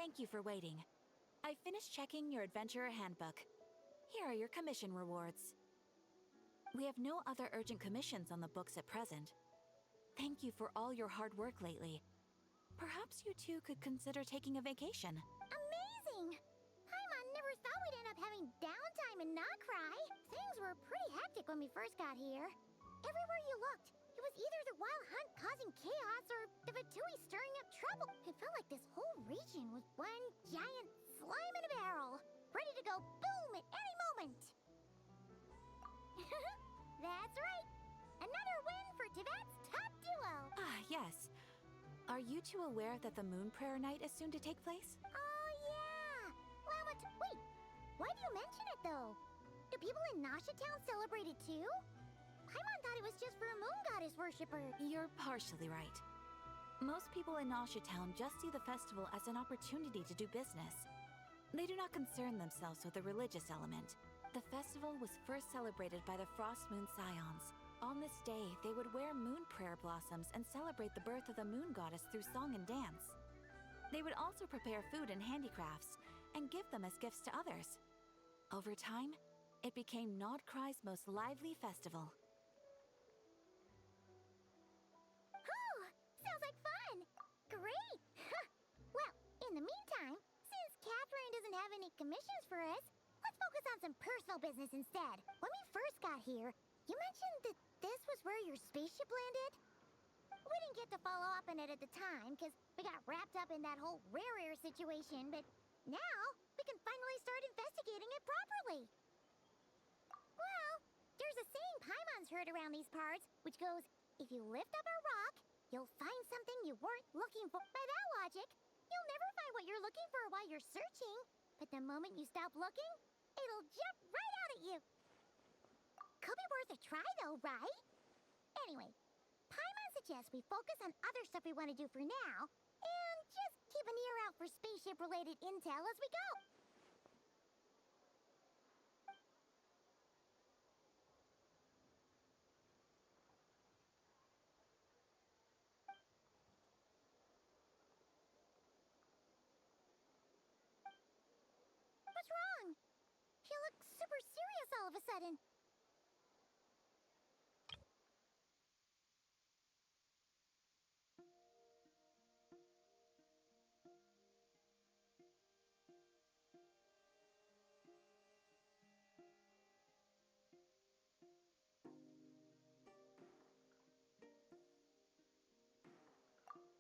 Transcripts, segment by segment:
Thank you for waiting. I finished checking your adventurer handbook. Here are your commission rewards. We have no other urgent commissions on the books at present. Thank you for all your hard work lately. Perhaps you two could consider taking a vacation. Amazing! Paimon never thought we'd end up having downtime in Krai. Things were pretty hectic when we first got here. Everywhere you looked, it was either the wild hunt causing chaos or the Fatui stirring up trouble. It felt like this whole region was one giant slime in a barrel, ready to go boom at any moment. That's right. Another win for Tibet's top duo. Ah, yes. Are you two aware that the Moon Prayer Night is soon to take place? Oh, yeah. Well, wait. Why do you mention it, though? Do people in Nasha Town celebrate it, too? Paimon thought it was just for moon goddess worshippers. You're partially right. Most people in Nasha Town just see the festival as an opportunity to do business. They do not concern themselves with the religious element. The festival was first celebrated by the Frost Moon Scions. On this day, they would wear moon prayer blossoms and celebrate the birth of the moon goddess through song and dance. They would also prepare food and handicrafts and give them as gifts to others. Over time, it became Nod Krai's most lively festival. Oh, sounds like fun! Great! Well, in the meantime, since Catherine doesn't have any commissions for us, let's focus on some personal business instead. When we first got here, you mentioned that this was where your spaceship landed? We didn't get to follow up on it at the time, because we got wrapped up in that whole rerira situation, but now we can finally start investigating it properly. Well, there's a saying Paimon's heard around these parts, which goes, if you lift up a rock, you'll find something you weren't looking for. By that logic, you'll never find what you're looking for while you're searching, but the moment you stop looking, it'll jump right out at you. Could be worth a try, though, right? Anyway, Paimon suggests we focus on other stuff we want to do for now, and just keep an ear out for spaceship-related intel as we go. What's wrong? You look super serious all of a sudden.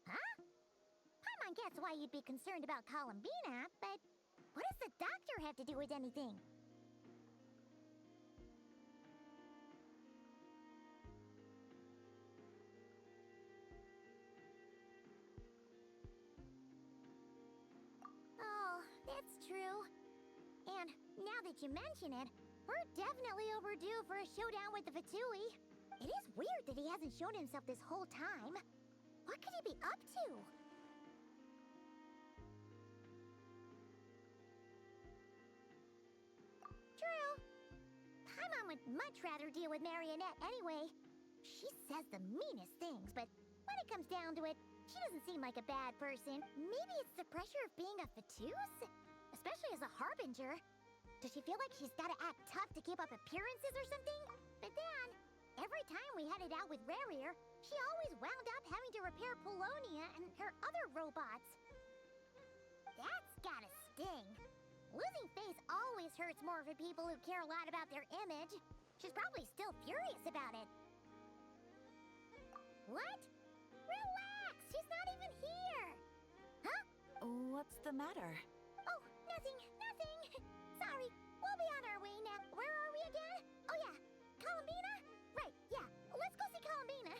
Huh? Paimon gets why you'd be concerned about Columbina, but what does the doctor have to do with anything? Oh, that's true. And now that you mention it, we're definitely overdue for a showdown with the Fatui. It is weird that he hasn't shown himself this whole time. What could he be up to? True. Paimon would much rather deal with Marionette anyway. She says the meanest things, but when it comes down to it, she doesn't seem like a bad person. Maybe it's the pressure of being a Fatuse? Especially as a Harbinger. Does she feel like she's gotta act tough to keep up appearances or something? But then, every time we headed out with Rerir, she always wound up having to repair Polonia and her other robots. That's gotta sting. Losing face always hurts more for people who care a lot about their image. She's probably still furious about it. What? Relax! She's not even here! Huh? What's the matter? Oh, nothing. Sorry, we'll be on our way now. Where are we again? Oh yeah, Columbina? Right, yeah, let's go see Columbina.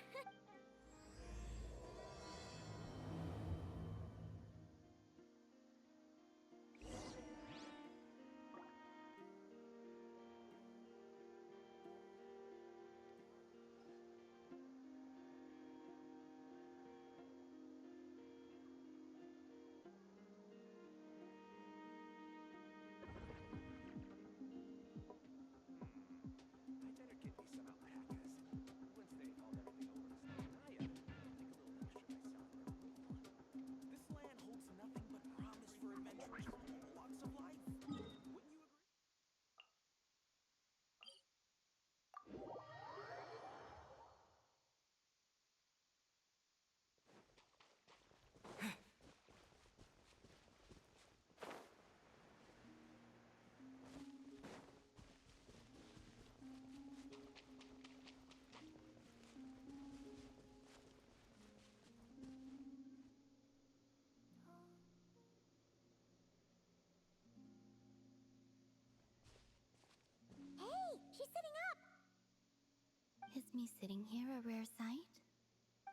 me sitting here a rare sight?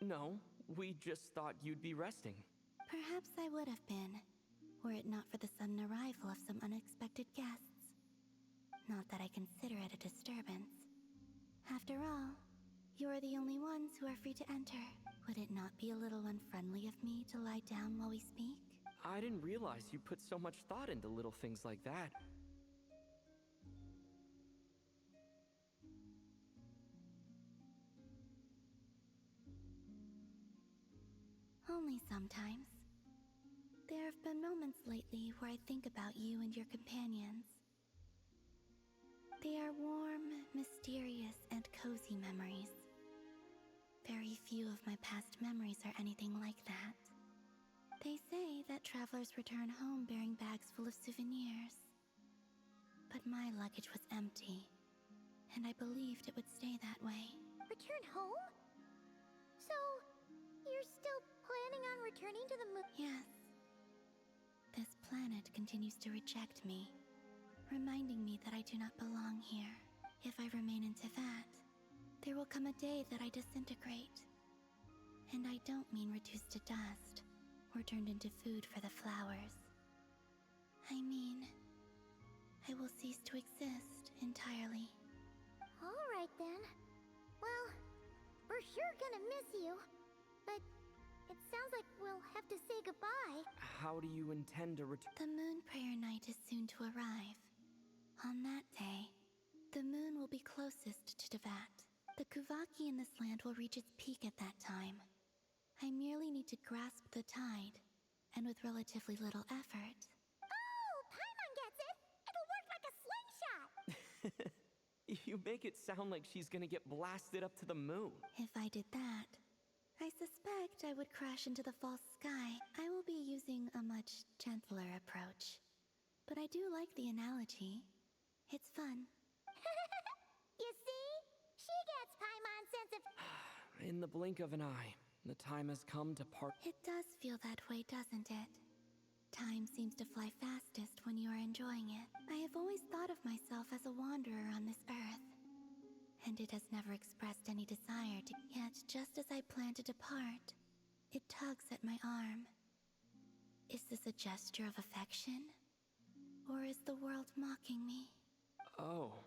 No, we just thought you'd be resting. Perhaps I would have been, were it not for the sudden arrival of some unexpected guests. Not that I consider it a disturbance. After all, you're the only ones who are free to enter. Would it not be a little unfriendly of me to lie down while we speak? I didn't realize you put so much thought into little things like that. Only sometimes. There have been moments lately where I think about you and your companions. They are warm, mysterious, and cozy memories. Very few of my past memories are anything like that. They say that travelers return home bearing bags full of souvenirs. But my luggage was empty, and I believed it would stay that way. Return home? So, you're still planning on returning to the moon? Yes. This planet continues to reject me, reminding me that I do not belong here. If I remain in Teyvat, there will come a day that I disintegrate. And I don't mean reduced to dust, or turned into food for the flowers. I mean, I will cease to exist entirely. Alright then. Well, we're sure gonna miss you. But it sounds like we'll have to say goodbye. How do you intend to return? The moon prayer night is soon to arrive. On that day, the moon will be closest to Teyvat. The Kuvaki in this land will reach its peak at that time. I merely need to grasp the tide, and with relatively little effort. Oh, Paimon gets it! It'll work like a slingshot! You make it sound like she's gonna get blasted up to the moon. If I did that, I suspect I would crash into the false sky. I will be using a much gentler approach. But I do like the analogy. It's fun. You see? She gets Paimon's sense of... In the blink of an eye, the time has come to part. It does feel that way, doesn't it? Time seems to fly fastest when you are enjoying it. I have always thought of myself as a wanderer on this earth, and it has never expressed any desire to. Yet, just as I plan to depart, it tugs at my arm. Is this a gesture of affection? Or is the world mocking me? Oh.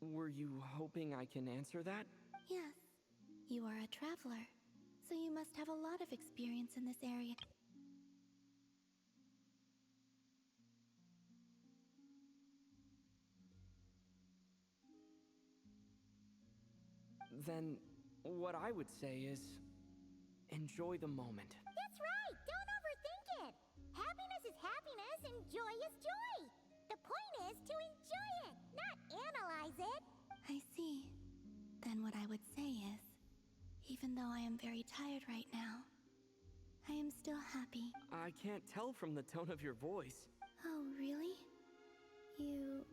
Were you hoping I can answer that? Yes. You are a traveler, so you must have a lot of experience in this area. Then, what I would say is, enjoy the moment. That's right! Don't overthink it! Happiness is happiness and joy is joy! The point is to enjoy it, not analyze it! I see. Then what I would say is, even though I am very tired right now, I am still happy. I can't tell from the tone of your voice. Oh, really? You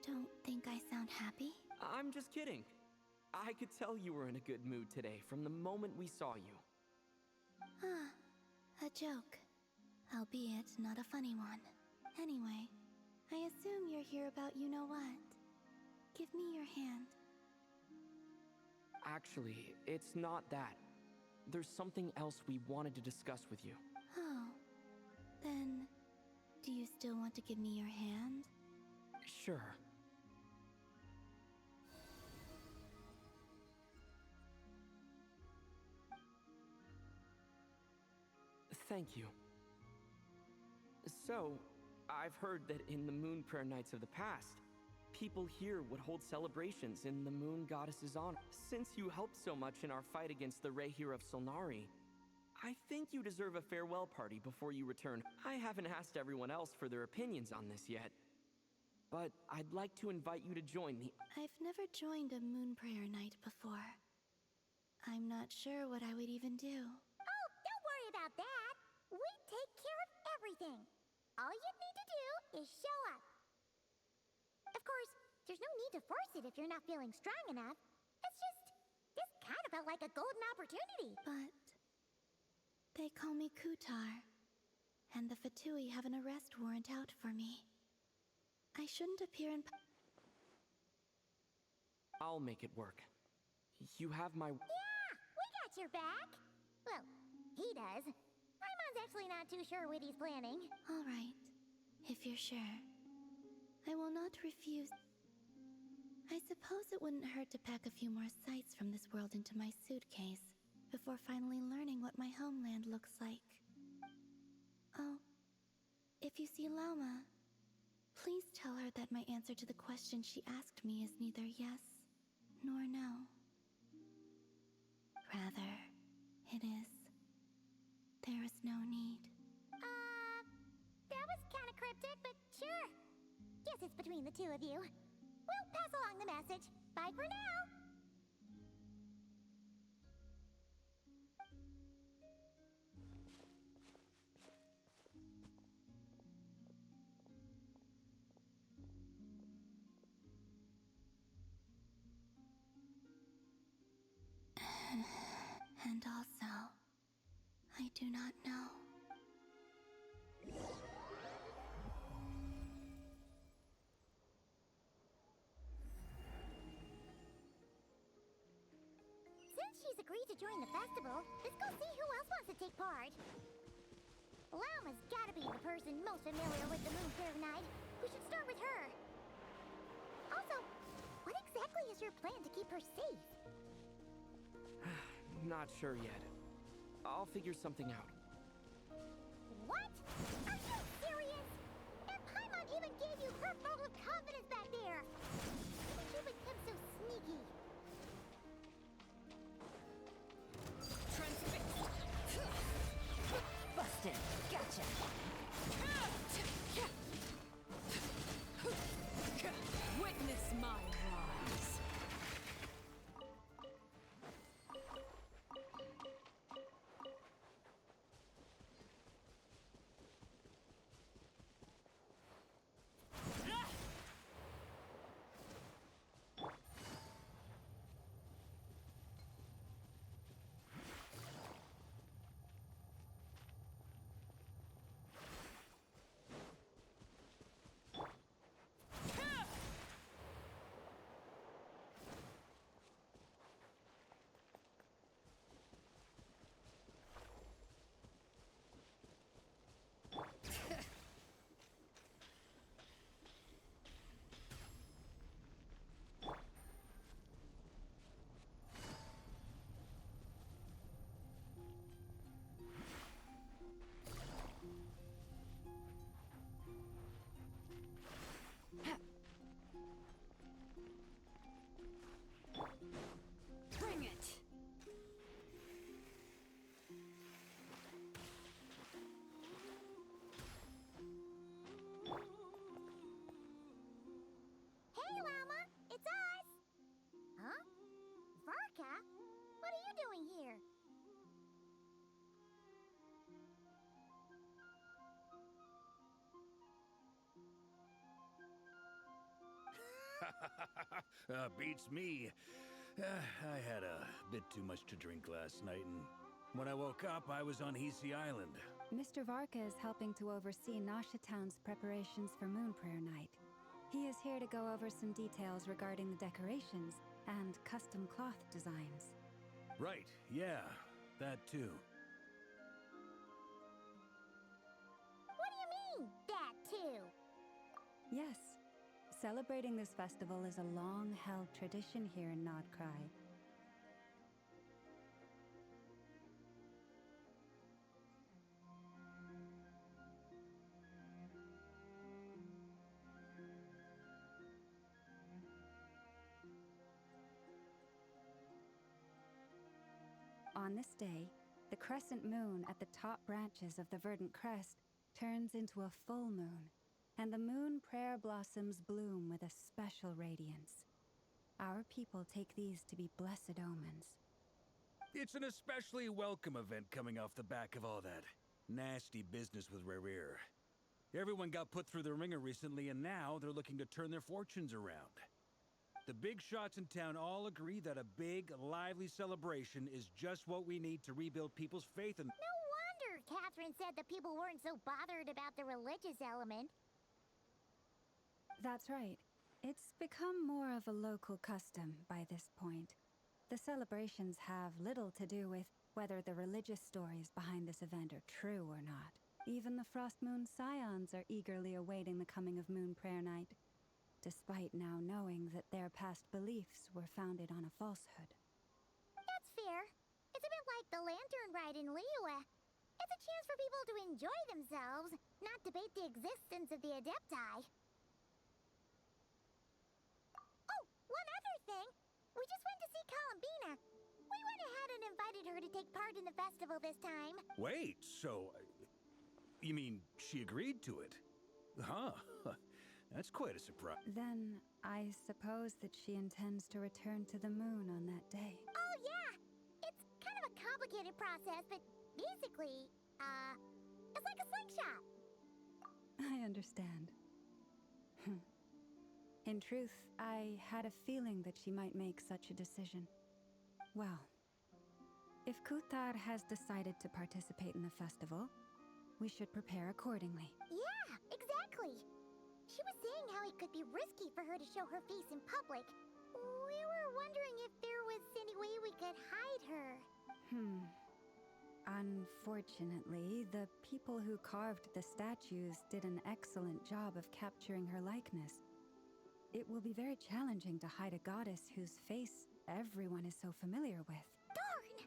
don't think I sound happy? I'm just kidding. I could tell you were in a good mood today from the moment we saw you. Ah, a joke. Albeit not a funny one. Anyway, I assume you're here about you-know-what. Give me your hand. Actually, it's not that. There's something else we wanted to discuss with you. Oh, then, do you still want to give me your hand? Sure. Thank you. So, I've heard that in the moon prayer nights of the past, people here would hold celebrations in the moon goddess's honor. Since you helped so much in our fight against the rerira of Solnari, I think you deserve a farewell party before you return. I haven't asked everyone else for their opinions on this yet, but I'd like to invite you to join the... I've never joined a moon prayer night before. I'm not sure what I would even do. Oh, don't worry about that! We take care of everything! All you need to do is show up. Of course, there's no need to force it if you're not feeling strong enough. It's just, this kind of felt like a golden opportunity. But they call me Kutar, and the Fatui have an arrest warrant out for me. I shouldn't appear in... I'll make it work. You have my... Yeah, we got your back. Well, he does. Paimon's actually not too sure what he's planning. All right, if you're sure. I will not refuse. I suppose it wouldn't hurt to pack a few more sights from this world into my suitcase before finally learning what my homeland looks like. Oh, if you see Lauma, please tell her that my answer to the question she asked me is neither yes nor no. Rather, it is. There is no need. That was kind of cryptic, but sure. Guess it's between the two of you. We'll pass along the message. Bye for now. And also, I do not know. Since she's agreed to join the festival, let's go see who else wants to take part. Lauma's gotta be the person most familiar with the Moon Fair night. We should start with her. Also, what exactly is your plan to keep her safe? Not sure yet. I'll figure something out. What? Are you serious? And Paimon even gave you her vote of confidence back there. How did you become so sneaky? Busted. Gotcha. Witness my rise. Bring it. Hey, Lauma! It's us! Huh? Varka? What are you doing here? Beats me. I had a bit too much to drink last night, and when I woke up, I was on Hisi Island. Mr. Varka is helping to oversee Nasha Town's preparations for Moon Prayer Night. He is here to go over some details regarding the decorations and custom cloth designs. Right, yeah, that too. What do you mean, that too? Yes, celebrating this festival is a long-held tradition here in Nod Krai. On this day, the crescent moon at the top branches of the verdant crest turns into a full moon, and the moon prayer blossoms bloom with a special radiance. Our people take these to be blessed omens. It's an especially welcome event coming off the back of all that nasty business with Rerir. Everyone got put through the ringer recently, and now they're looking to turn their fortunes around. The big shots in town all agree that a big, lively celebration is just what we need to rebuild people's faith in... No wonder Catherine said that people weren't so bothered about the religious element. That's right. It's become more of a local custom by this point. The celebrations have little to do with whether the religious stories behind this event are true or not. Even the Frost Moon Scions are eagerly awaiting the coming of Moon Prayer Night, despite now knowing that their past beliefs were founded on a falsehood. That's fair. It's a bit like the lantern ride in Liyue. It's a chance for people to enjoy themselves, not debate the existence of the Adepti. Oh, one other thing. We just went to see Columbina. We went ahead and invited her to take part in the festival this time. Wait, so... you mean she agreed to it? Huh. That's quite a surprise. Then I suppose that she intends to return to the moon on that day. Oh, yeah! It's kind of a complicated process, but basically, it's like a slingshot. I understand. In truth, I had a feeling that she might make such a decision. Well, if Kutar has decided to participate in the festival, we should prepare accordingly. Yeah, exactly. She was saying how it could be risky for her to show her face in public. We were wondering if there was any way we could hide her. Unfortunately, the people who carved the statues did an excellent job of capturing her likeness. It will be very challenging to hide a goddess whose face everyone is so familiar with. Darn!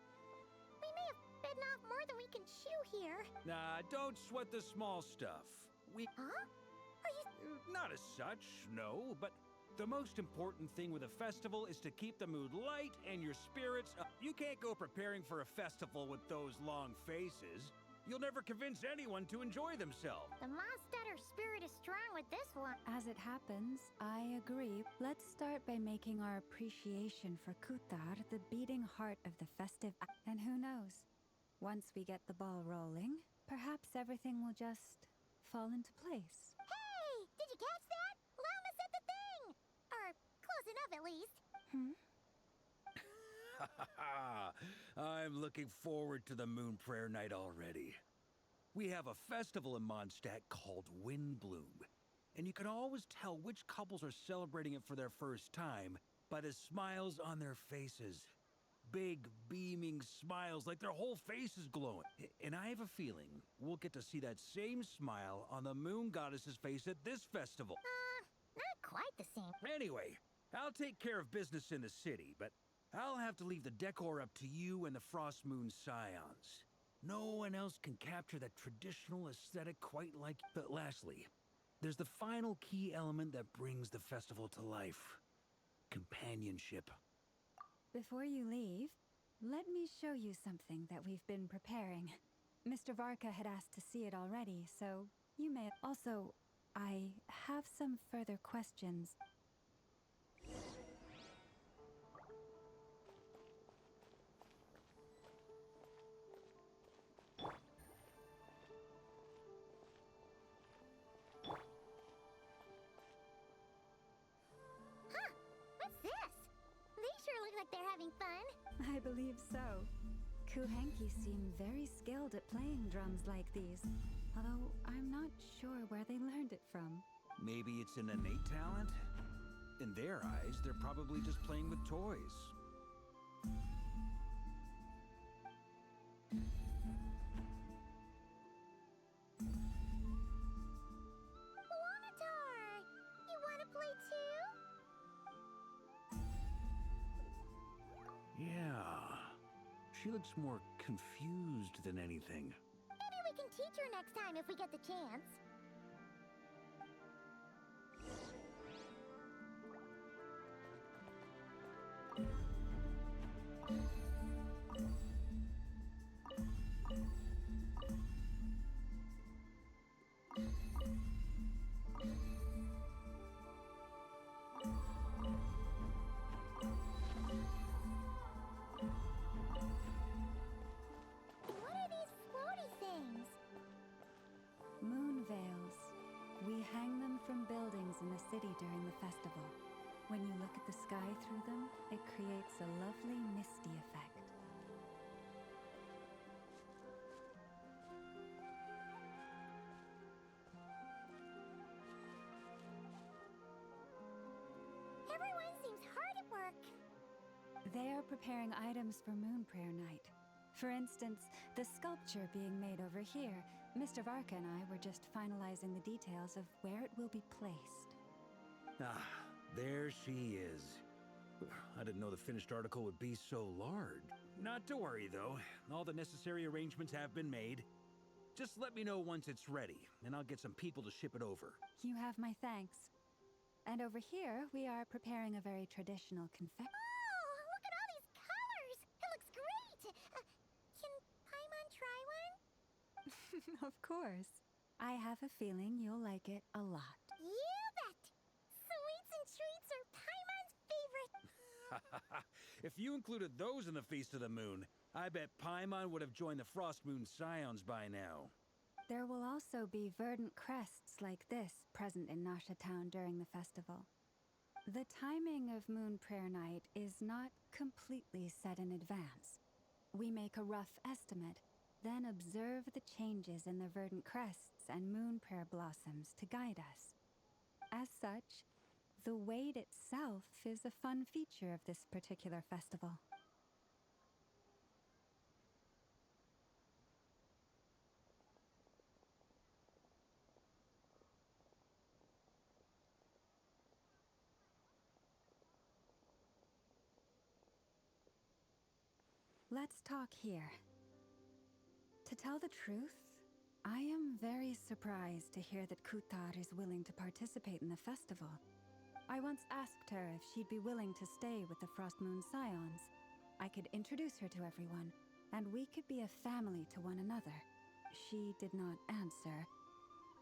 We may have bitten off more than we can chew here. Nah, don't sweat the small stuff. Huh? Are you... Not as such, no, but the most important thing with a festival is to keep the mood light and your spirits up. You can't go preparing for a festival with those long faces. You'll never convince anyone to enjoy themselves. The Monstetter spirit is strong with this one. As it happens, I agree. Let's start by making our appreciation for Kutar the beating heart of the festive. And who knows? Once we get the ball rolling, perhaps everything will just fall into place. Hey! Did you catch that? Lama said the thing! Or close enough, at least. I'm looking forward to the Moon Prayer Night already. We have a festival in Mondstadt called Windbloom, and you can always tell which couples are celebrating it for their first time by the smiles on their faces. Big, beaming smiles like their whole face is glowing. And I have a feeling we'll get to see that same smile on the Moon Goddess's face at this festival. Not quite the same. Anyway, I'll take care of business in the city, but I'll have to leave the decor up to you and the Frost Moon Scions. No one else can capture that traditional aesthetic quite like... But lastly, there's the final key element that brings the festival to life. Companionship. Before you leave, let me show you something that we've been preparing. Mr. Varka had asked to see it already, so you may... Also, I have some further questions. Huh? What's this? They sure look like they're having fun. I believe so. Kuhenki seem very skilled at playing drums like these, although I'm not sure where they learned it from. Maybe it's an innate talent? In their eyes, they're probably just playing with toys. Wanatar! You want to play too? Yeah. She looks more confused than anything. Maybe we can teach her next time if we get the chance. What are these floaty things? Moon veils. We hang them from buildings in the city during the festival. When you look at the sky through them, it creates They are preparing items for Moon Prayer Night. For instance, the sculpture being made over here. Mr. Varka and I were just finalizing the details of where it will be placed. Ah, there she is. I didn't know the finished article would be so large. Not to worry, though. All the necessary arrangements have been made. Just let me know once it's ready, and I'll get some people to ship it over. You have my thanks. And over here, we are preparing a very traditional confection. Oh, look at all these colors! It looks great! Can Paimon try one? Of course. I have a feeling you'll like it a lot. You bet! Sweets and treats are Paimon's favorite! If you included those in the Feast of the Moon, I bet Paimon would have joined the Frost Moon Scions by now. There will also be verdant crests like this present in Nasha Town during the festival. The timing of Moon Prayer Night is not completely set in advance. We make a rough estimate, then observe the changes in the verdant crests and moon prayer blossoms to guide us. As such, the wait itself is a fun feature of this particular festival. Let's talk here. To tell the truth, I am very surprised to hear that Kutar is willing to participate in the festival. I once asked her if she'd be willing to stay with the Frost Moon Scions. I could introduce her to everyone, and we could be a family to one another. She did not answer,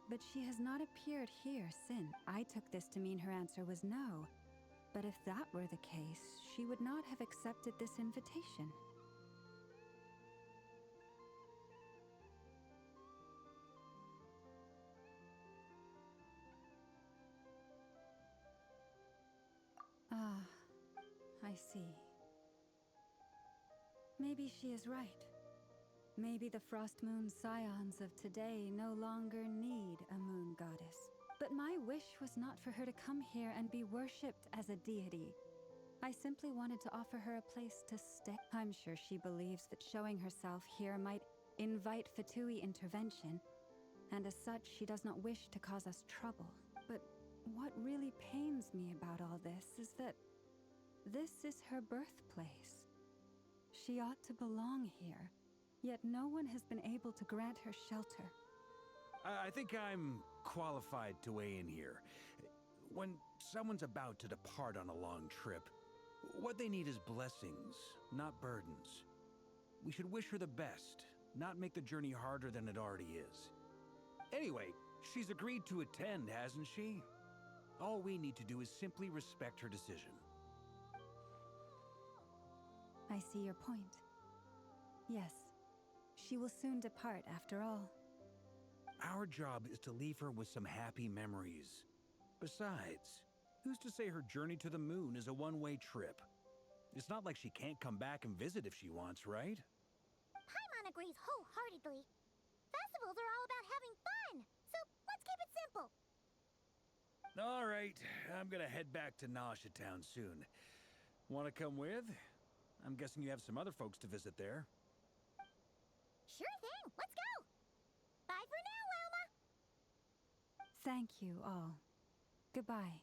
but she has not appeared here since. I took this to mean her answer was no, but if that were the case, she would not have accepted this invitation. Ah, I see. Maybe she is right. Maybe the Frost Moon Scions of today no longer need a moon goddess. But my wish was not for her to come here and be worshipped as a deity. I simply wanted to offer her a place to stay. I'm sure she believes that showing herself here might invite Fatui intervention, and as such, she does not wish to cause us trouble. But what really pains me about all this is that this is her birthplace. She ought to belong here, yet no one has been able to grant her shelter. I think I'm qualified to weigh in here. When someone's about to depart on a long trip, what they need is blessings, not burdens. We should wish her the best, not make the journey harder than it already is. Anyway, she's agreed to attend, hasn't she? All we need to do is simply respect her decision. I see your point. Yes, she will soon depart after all. Our job is to leave her with some happy memories. Besides, who's to say her journey to the moon is a one-way trip? It's not like she can't come back and visit if she wants, right? Paimon agrees wholeheartedly. Festivals are all about having fun, so let's keep it simple. All right, I'm gonna head back to Nasha Town soon. Wanna come with? I'm guessing you have some other folks to visit there. Sure thing, let's go! Bye for now, Wilma! Thank you all. Goodbye.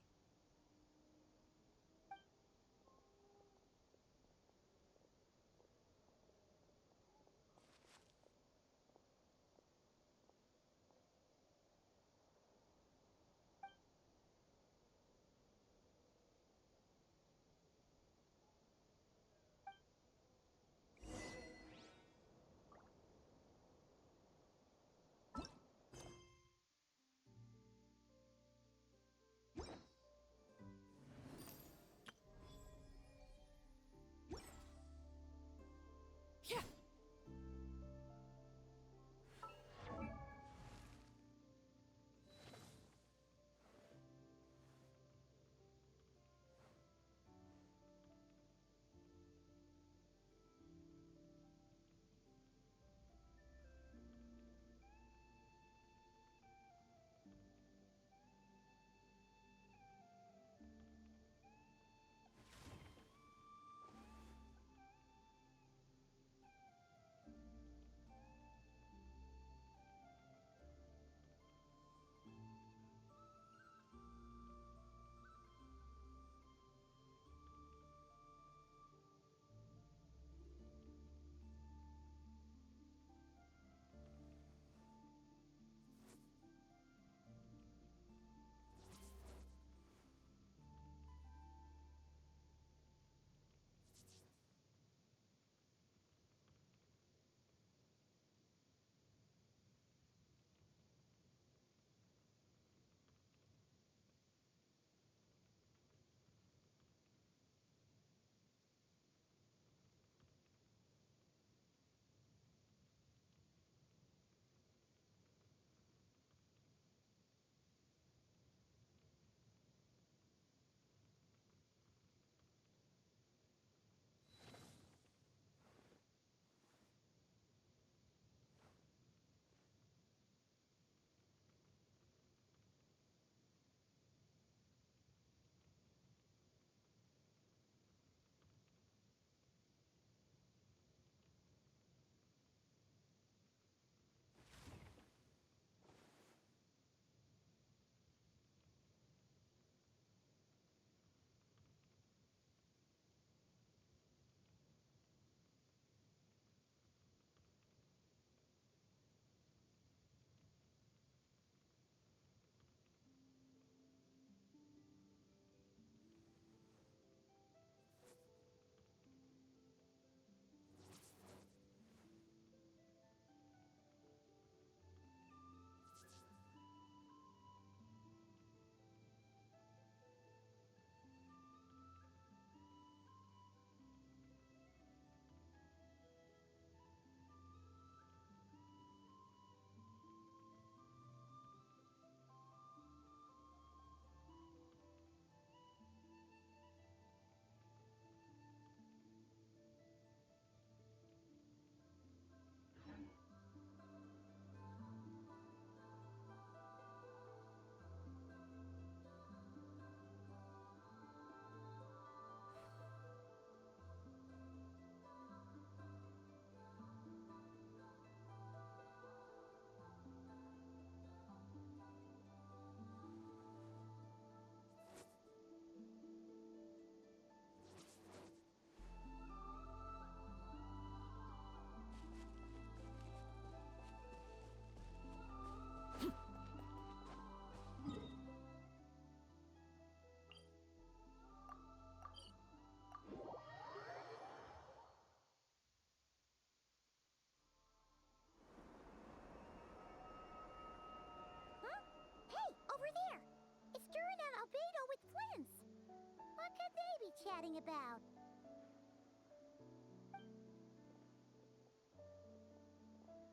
chatting about?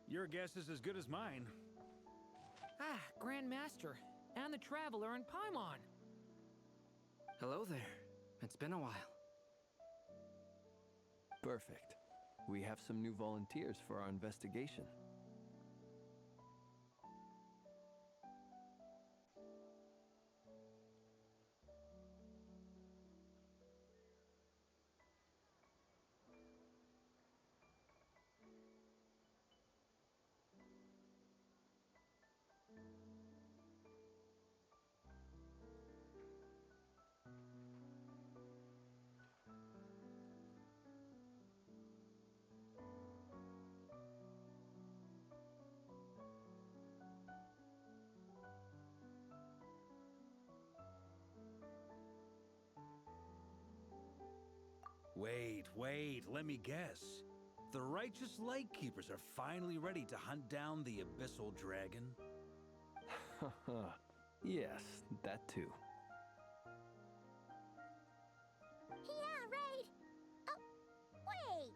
Your guess is as good as mine. Ah, Grand Master, and the Traveler and Paimon. Hello there. It's been a while. Perfect. We have some new volunteers for our investigation. Wait, let me guess. The righteous Lightkeepers are finally ready to hunt down the Abyssal Dragon? Yes, that too. Yeah, right. Oh, wait.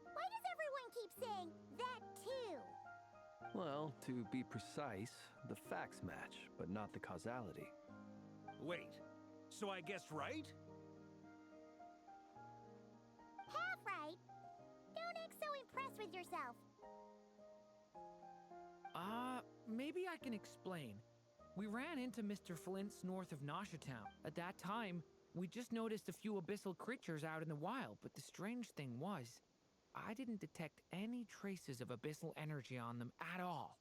Why does everyone keep saying that too? Well, to be precise, the facts match, but not the causality. Wait, so I guessed right? Half right. Don't act so impressed with yourself. Maybe I can explain. We ran into Mr. Flint's north of Nasha Town. At that time, we just noticed a few abyssal creatures out in the wild, but the strange thing was, I didn't detect any traces of abyssal energy on them at all.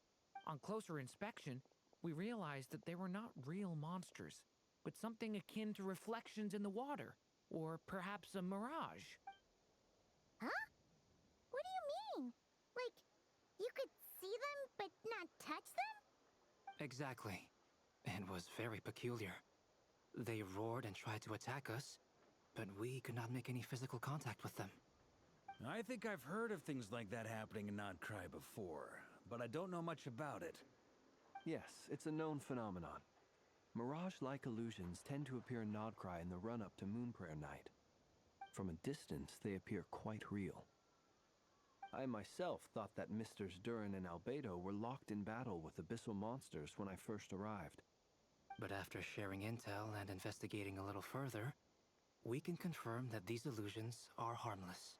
On closer inspection, we realized that they were not real monsters, but something akin to reflections in the water, or perhaps a mirage. Huh? What do you mean? Like, you could see them but not touch them? Exactly. It was very peculiar. They roared and tried to attack us, but we could not make any physical contact with them. I think I've heard of things like that happening in Krai before, but I don't know much about it. Yes, it's a known phenomenon. Mirage-like illusions tend to appear in Krai in the run-up to Moon Prayer Night. From a distance, they appear quite real. I myself thought that Misters Durin and Albedo were locked in battle with abyssal monsters when I first arrived. But after sharing intel and investigating a little further, we can confirm that these illusions are harmless.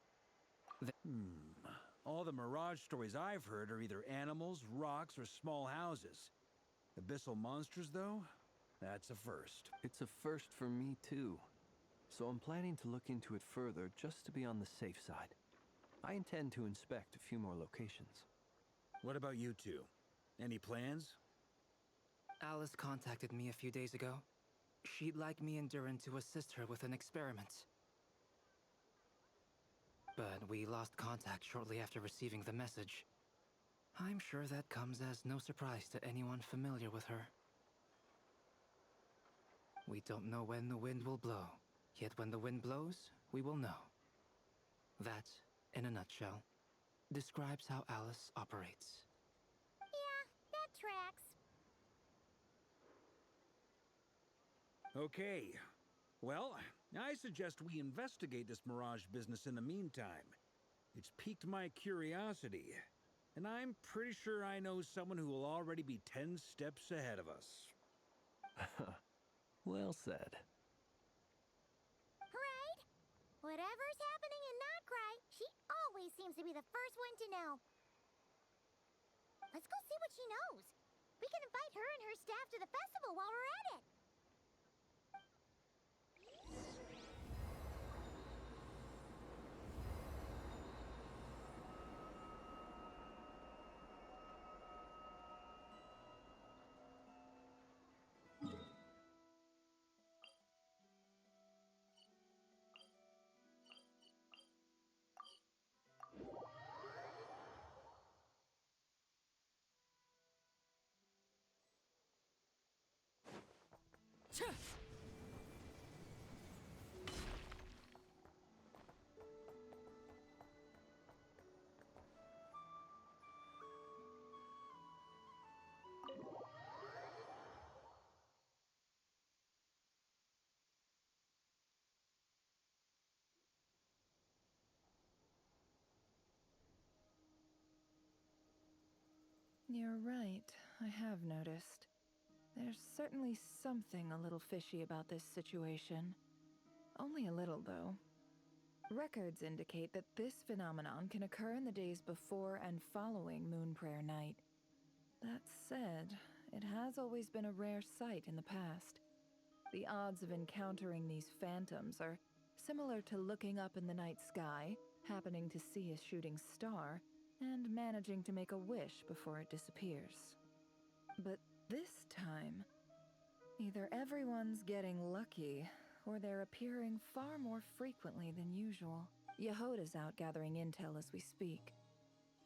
All the Mirage stories I've heard are either animals, rocks, or small houses. Abyssal monsters, though? That's a first. It's a first for me, too. So I'm planning to look into it further just to be on the safe side. I intend to inspect a few more locations. What about you two? Any plans? Alice contacted me a few days ago. She'd like me and Durin to assist her with an experiment. But we lost contact shortly after receiving the message. I'm sure that comes as no surprise to anyone familiar with her. We don't know when the wind will blow, yet when the wind blows, we will know. That, in a nutshell, describes how Alice operates. Yeah, that tracks. Okay. Well, I suggest we investigate this Mirage business in the meantime. It's piqued my curiosity, and I'm pretty sure I know someone who will already be 10 steps ahead of us. Well said. Right? Whatever's happening in Krai, she always seems to be the first one to know. Let's go see what she knows. We can invite her and her staff to the festival while we're at it. You're right, I have noticed. There's certainly something a little fishy about this situation. Only a little, though. Records indicate that this phenomenon can occur in the days before and following Moon Prayer Night. That said, it has always been a rare sight in the past. The odds of encountering these phantoms are similar to looking up in the night sky, happening to see a shooting star, and managing to make a wish before it disappears. But this time, either everyone's getting lucky, or they're appearing far more frequently than usual. Yehoda's out gathering intel as we speak.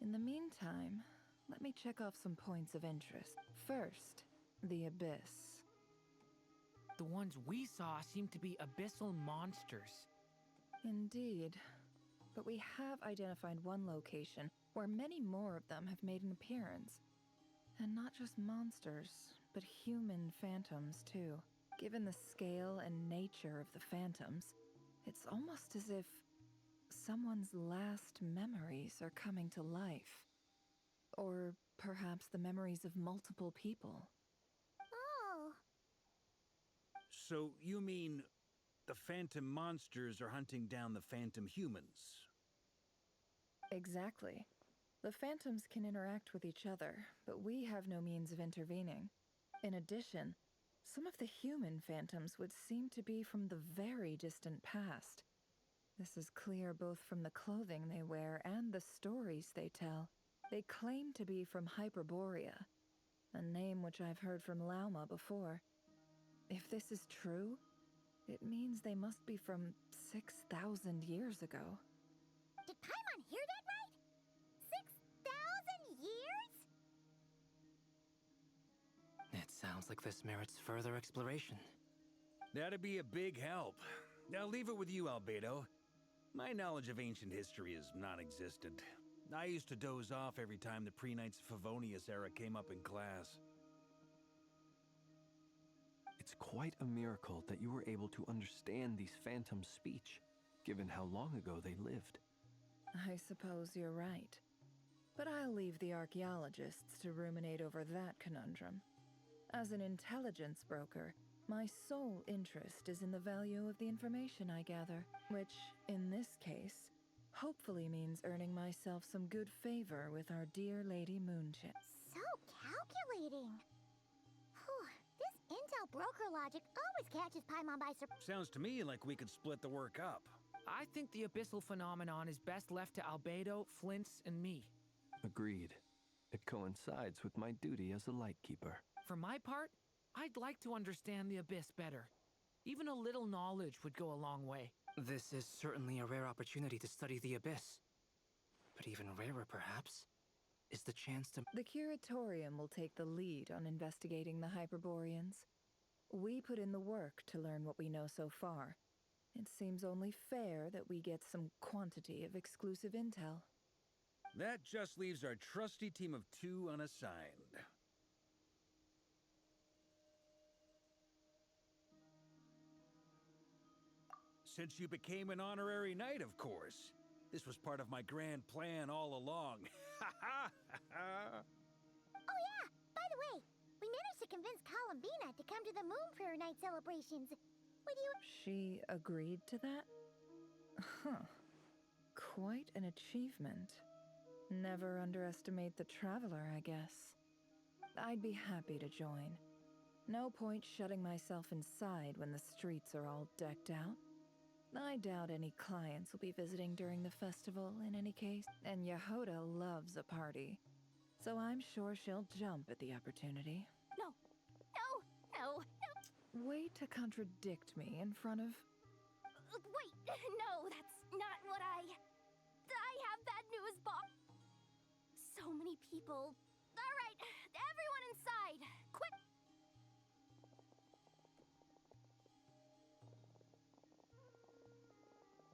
In the meantime, let me check off some points of interest. First, the Abyss. The ones we saw seem to be abyssal monsters. Indeed. But we have identified one location where many more of them have made an appearance. And not just monsters, but human phantoms too. Given the scale and nature of the phantoms, it's almost as if someone's last memories are coming to life. Or perhaps the memories of multiple people. Oh. So you mean the phantom monsters are hunting down the phantom humans? Exactly. The phantoms can interact with each other, but we have no means of intervening. In addition, some of the human phantoms would seem to be from the very distant past. This is clear both from the clothing they wear and the stories they tell. They claim to be from Hyperborea, a name which I've heard from Lauma before. If this is true, it means they must be from 6,000 years ago. Did Paimon hear that right? 6,000 years? It sounds like this merits further exploration. That'd be a big help. I'll leave it with you, Albedo. My knowledge of ancient history is non-existent. I used to doze off every time the pre-Knights of Favonius era came up in class. It's quite a miracle that you were able to understand these phantoms' speech, given how long ago they lived. I suppose you're right. But I'll leave the archaeologists to ruminate over that conundrum. As an intelligence broker, my sole interest is in the value of the information I gather, which, in this case, hopefully means earning myself some good favor with our dear Lady Moonchip. So calculating. Whew, this intel broker logic always catches Paimon by surprise. Sounds to me like we could split the work up. I think the abyssal phenomenon is best left to Albedo, Flints, and me. Agreed. It coincides with my duty as a lightkeeper. For my part, I'd like to understand the abyss better. Even a little knowledge would go a long way. This is certainly a rare opportunity to study the Abyss. But even rarer, perhaps, is the chance to... The Curatorium will take the lead on investigating the Hyperboreans. We put in the work to learn what we know so far. It seems only fair that we get some quantity of exclusive intel. That just leaves our trusty team of 2 unassigned. Since you became an honorary knight, of course. This was part of my grand plan all along. Oh yeah, by the way, we managed to convince Columbina to come to the Moon Prayer Night celebrations. Would you... She agreed to that? Huh. Quite an achievement. Never underestimate the traveler, I guess. I'd be happy to join. No point shutting myself inside when the streets are all decked out. I doubt any clients will be visiting during the festival in any case, and Yehoda loves a party. So I'm sure she'll jump at the opportunity. No, no. Way to contradict me in front of... Wait, no, that's not what I have bad news, Bob. So many people. All right, everyone inside, quick.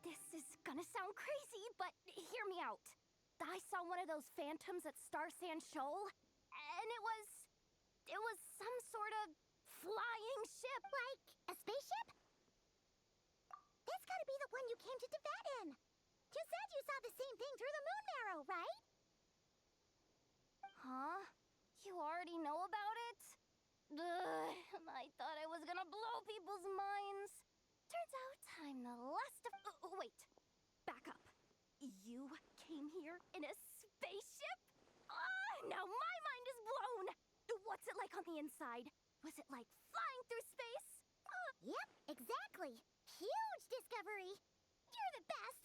This is gonna sound crazy, but hear me out. I saw one of those phantoms at Star Sand Shoal, and it was some sort of flying ship. Like a spaceship? That's gotta be the one you came to Tibet in. You said you saw the same thing through the moon marrow, right? Huh? You already know about it? Ugh, I thought I was gonna blow people's minds. Turns out I'm the last of. Wait. Back up. You came here in a spaceship? Ah, now my mind is blown! What's it like on the inside? Was it like flying through space? Yep, exactly. Huge discovery. You're the best.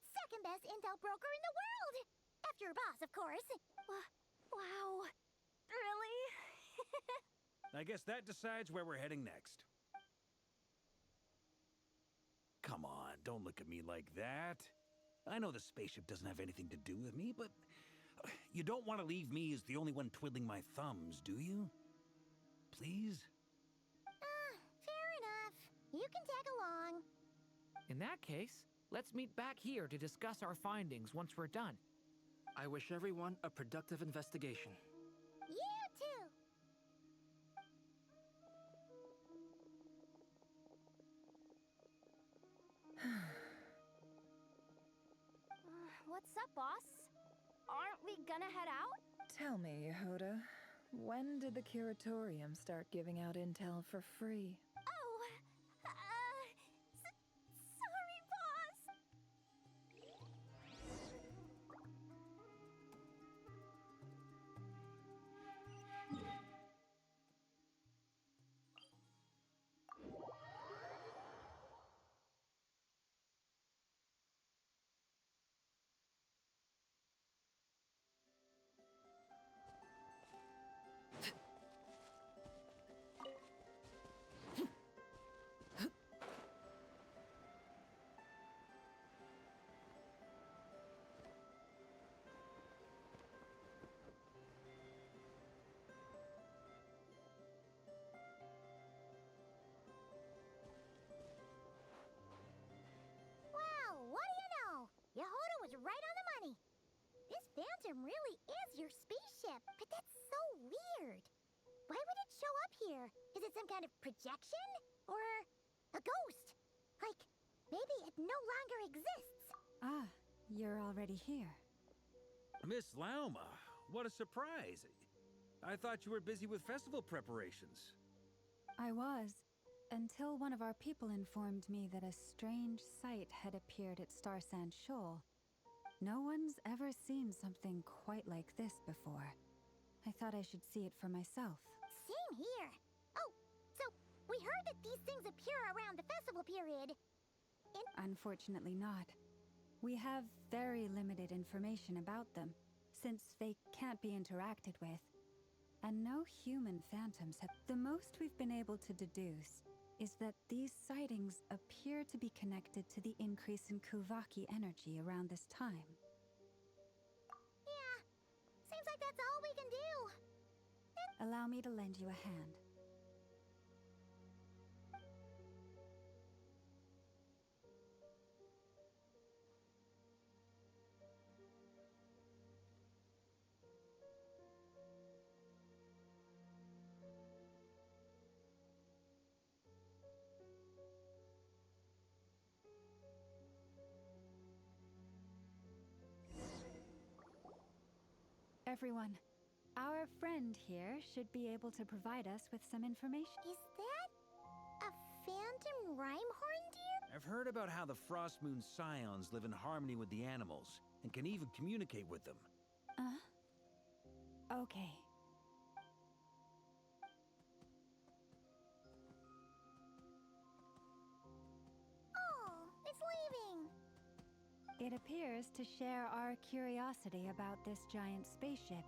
Second best intel broker in the world. After your boss, of course. Wow. Really? I guess that decides where we're heading next. Come on, don't look at me like that. I know the spaceship doesn't have anything to do with me, but you don't want to leave me as the only one twiddling my thumbs, do you? Please? Fair enough. You can tag along. In that case, let's meet back here to discuss our findings once we're done. I wish everyone a productive investigation. You too. What's up, boss? Aren't we gonna head out? Tell me, Yehuda, when did the curatorium start giving out intel for free? Oh, sorry, boss. Yehuda was right on the money. This phantom really is your spaceship, but that's so weird. Why would it show up here? Is it some kind of projection? Or a ghost? Like, maybe it no longer exists. Ah, you're already here. Miss Lauma, what a surprise. I thought you were busy with festival preparations. I was, until one of our people informed me that a strange sight had appeared at Star Sand Shoal. No one's ever seen something quite like this before. I thought I should see it for myself. Same here. Oh, so we heard that these things appear around the festival period. Unfortunately not. We have very limited information about them, since they can't be interacted with. And no human phantoms have. The most we've been able to deduce is that these sightings appear to be connected to the increase in Kuvaki energy around this time. Yeah, seems like that's all we can do. Allow me to lend you a hand. Everyone, our friend here should be able to provide us with some information. Is that a phantom rhymehorn deer? I've heard about how the Frost Moon Scions live in harmony with the animals and can even communicate with them. Okay. Oh, it's leaving. It appears to share our curiosity about this giant spaceship,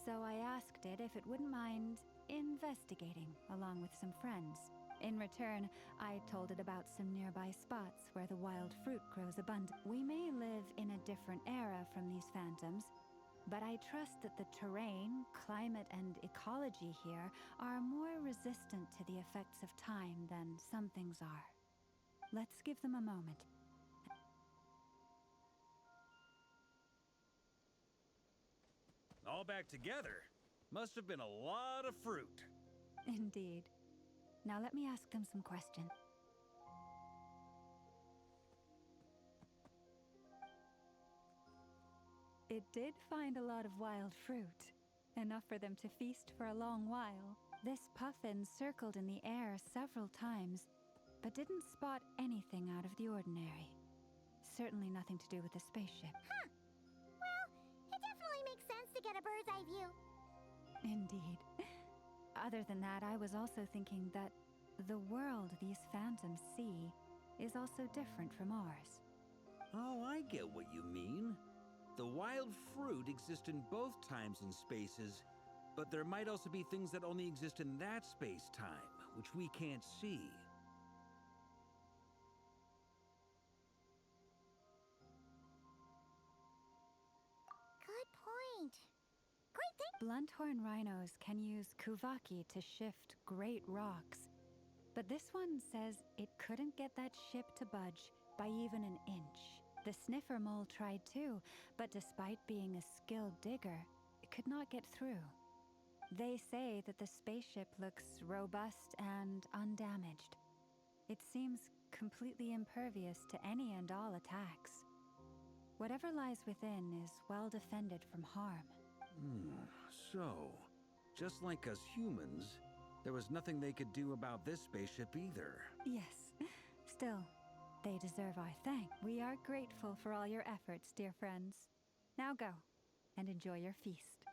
so I asked it if it wouldn't mind investigating along with some friends. In return, I told it about some nearby spots where the wild fruit grows abundant. We may live in a different era from these phantoms, but I trust that the terrain, climate, and ecology here are more resistant to the effects of time than some things are. Let's give them a moment. All back together? Must have been a lot of fruit. Indeed. Now let me ask them some questions. It did find a lot of wild fruit. enough for them to feast for a long while. This puffin circled in the air several times, but didn't spot anything out of the ordinary. Certainly nothing to do with the spaceship. Huh. Well, it definitely makes sense to get a bird's eye view. Indeed. Other than that, I was also thinking that the world these phantoms see is also different from ours. Oh, I get what you mean. The wild fruit exists in both times and spaces, but there might also be things that only exist in that space-time, which we can't see. Good point. Great thing. Blunthorn rhinos can use kuvaki to shift great rocks, but this one says it couldn't get that ship to budge by even an inch. The sniffer mole tried too, but despite being a skilled digger, it could not get through. They say that the spaceship looks robust and undamaged. It seems completely impervious to any and all attacks. Whatever lies within is well defended from harm. So, just like us humans, there was nothing they could do about this spaceship either. Yes, still, they deserve our thanks. We are grateful for all your efforts, dear friends. Now go, and enjoy your feast.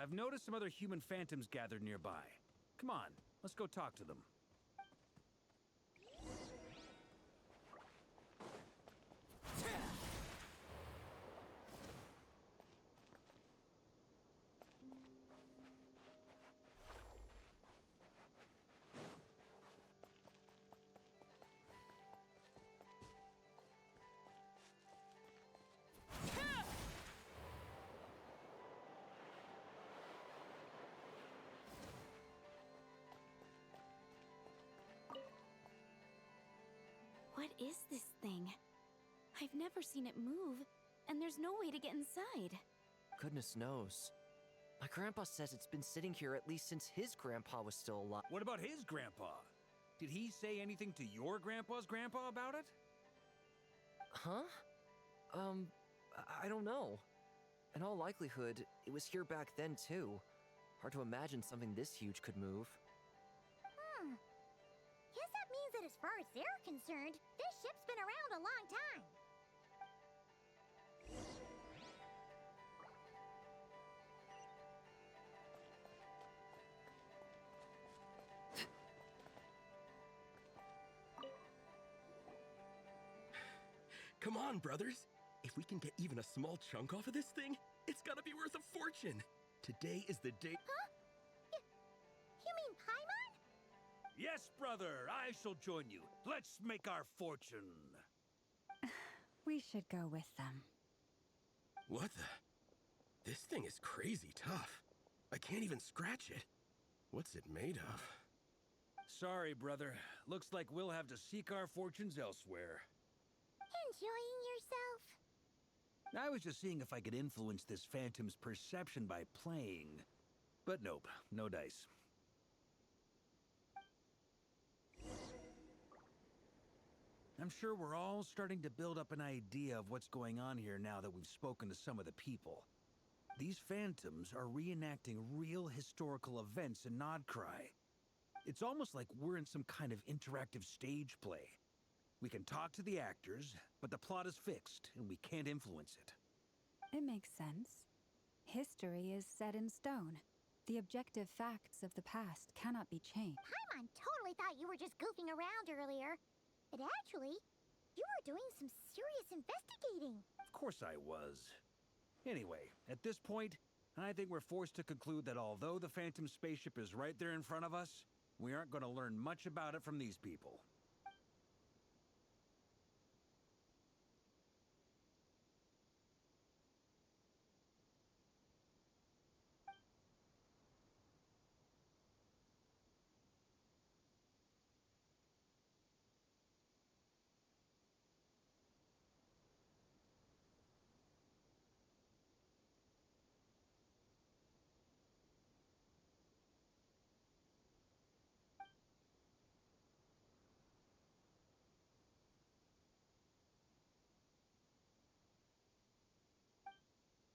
I've noticed some other human phantoms gathered nearby. Come on, let's go talk to them. What is this thing? I've never seen it move, and there's no way to get inside. Goodness knows. My grandpa says it's been sitting here at least since his grandpa was still alive. What about his grandpa? Did he say anything to your grandpa's grandpa about it? Huh? I don't know. In all likelihood, it was here back then too. Hard to imagine something this huge could move. Guess that means that as far as they're concerned, this ship's been around a long time. Come on, brothers. If we can get even a small chunk off of this thing, it's gotta be worth a fortune. Today is the day. Huh? You mean Paimon? Yes, brother, I shall join you. Let's make our fortune. We should go with them. What the? This thing is crazy tough. I can't even scratch it. What's it made of? Sorry, brother. Looks like we'll have to seek our fortunes elsewhere. Enjoying yourself? I was just seeing if I could influence this phantom's perception by playing. But nope, no dice. I'm sure we're all starting to build up an idea of what's going on here now that we've spoken to some of the people. These phantoms are reenacting real historical events in Nodcry. It's almost like we're in some kind of interactive stage play. We can talk to the actors, but the plot is fixed, and we can't influence it. It makes sense. History is set in stone. The objective facts of the past cannot be changed. Paimon totally thought you were just goofing around earlier. But actually, you were doing some serious investigating. Of course I was. Anyway, at this point, I think we're forced to conclude that although the Phantom spaceship is right there in front of us, we aren't going to learn much about it from these people.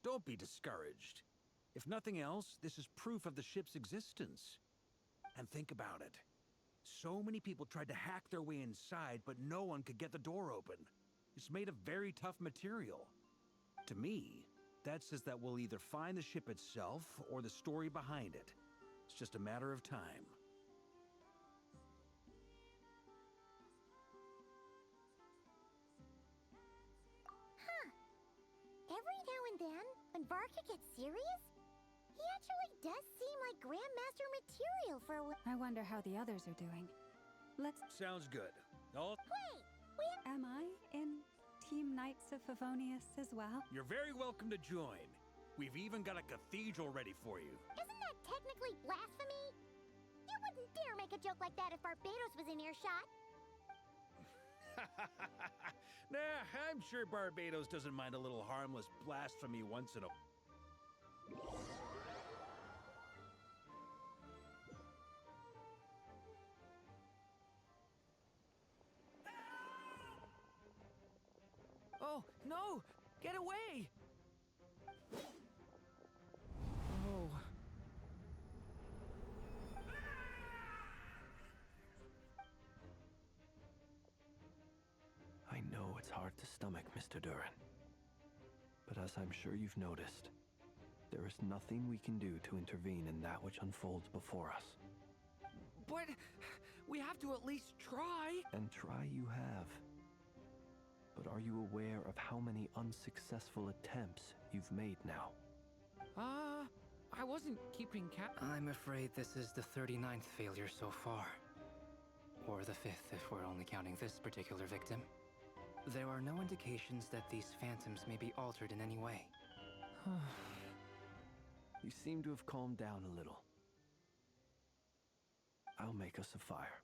Don't be discouraged. If nothing else, this is proof of the ship's existence. And think about it. So many people tried to hack their way inside, but no one could get the door open. It's made of very tough material. To me, that says that we'll either find the ship itself or the story behind it. It's just a matter of time. Every now and then, when Varka gets serious, he actually does seem like Grandmaster material for a I wonder how the others are doing. Let's... Sounds good. All... Wait! Am I in Team Knights of Favonius as well? You're very welcome to join. We've even got a cathedral ready for you. Isn't that technically blasphemy? You wouldn't dare make a joke like that if Barbados was in earshot. Nah, I'm sure Barbados doesn't mind a little harmless blasphemy once in a... Oh, no! Get away! Oh. I know it's hard to stomach, Mr. Durin. But as I'm sure you've noticed, there is nothing we can do to intervene in that which unfolds before us. But we have to at least try. And try you have. But are you aware of how many unsuccessful attempts you've made now? I wasn't keeping I'm afraid this is the 39th failure so far. Or the 5th if we're only counting this particular victim. There are no indications that these phantoms may be altered in any way. You seem to have calmed down a little. I'll make us a fire.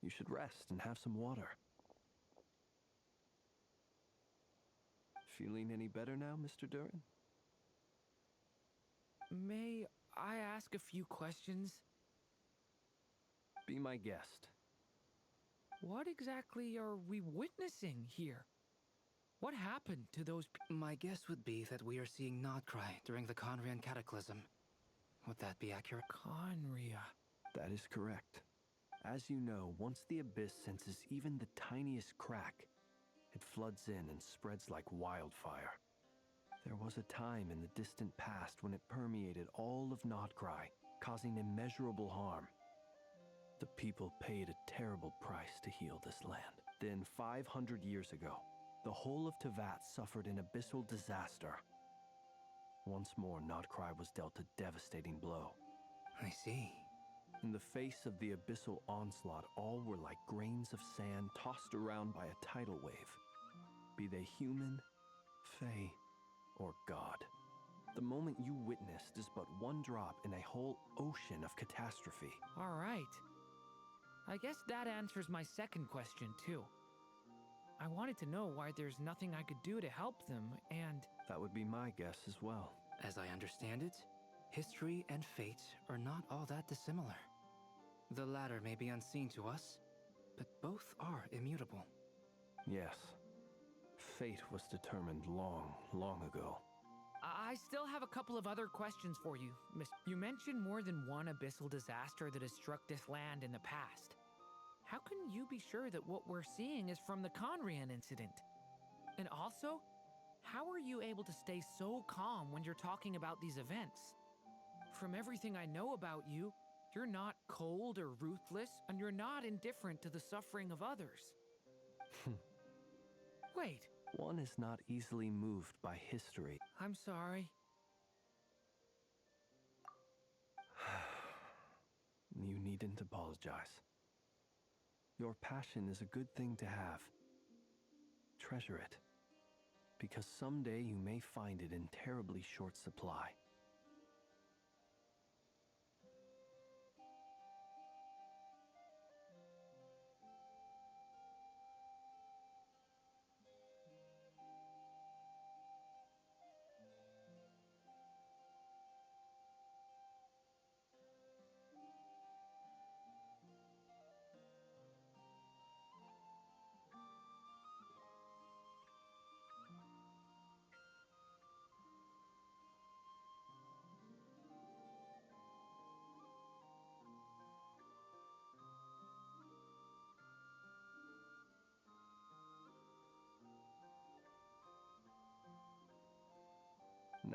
You should rest and have some water. Feeling any better now, Mr. Durin? May I ask a few questions? Be my guest. What exactly are we witnessing here? What happened to those My guess would be that we are seeing Nodcry during the Conrian Cataclysm. Would that be accurate? Conria. That is correct. As you know, once the Abyss senses even the tiniest crack, it floods in and spreads like wildfire. There was a time in the distant past when it permeated all of Nodcry, causing immeasurable harm. The people paid a terrible price to heal this land. Then 500 years ago, the whole of Teyvat suffered an abyssal disaster. Once more, Nodcry was dealt a devastating blow. I see. In the face of the abyssal onslaught, all were like grains of sand tossed around by a tidal wave. Be they human, fae, or god. The moment you witnessed is but one drop in a whole ocean of catastrophe. All right. I guess that answers my second question, too. I wanted to know why there's nothing I could do to help them, and... That would be my guess as well. As I understand it, history and fate are not all that dissimilar. The latter may be unseen to us, but both are immutable. Yes. Fate was determined long, long ago. I still have a couple of other questions for you, Miss. You mentioned more than one abyssal disaster that has struck this land in the past. How can you be sure that what we're seeing is from the Conrian incident? And also, how are you able to stay so calm when you're talking about these events? From everything I know about you, you're not cold or ruthless, and you're not indifferent to the suffering of others. Wait. One is not easily moved by history. I'm sorry. You needn't apologize. Your passion is a good thing to have. Treasure it, because someday you may find it in terribly short supply.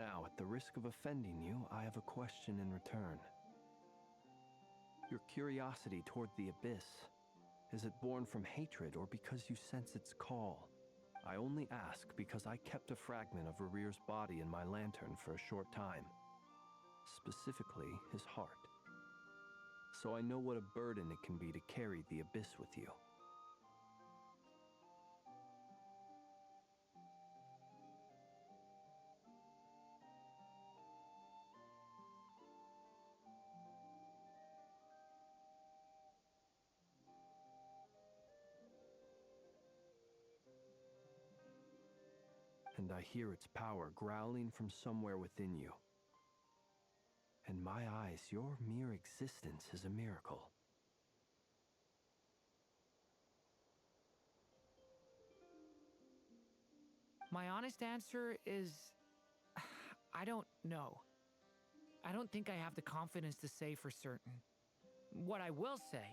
Now, at the risk of offending you, I have a question in return. Your curiosity toward the abyss, is it born from hatred or because you sense its call? I only ask because I kept a fragment of Rerir's body in my lantern for a short time. Specifically, his heart. So I know what a burden it can be to carry the abyss with you. And I hear its power growling from somewhere within you. In my eyes, your mere existence is a miracle. My honest answer is I don't know. I don't think I have the confidence to say for certain. What I will say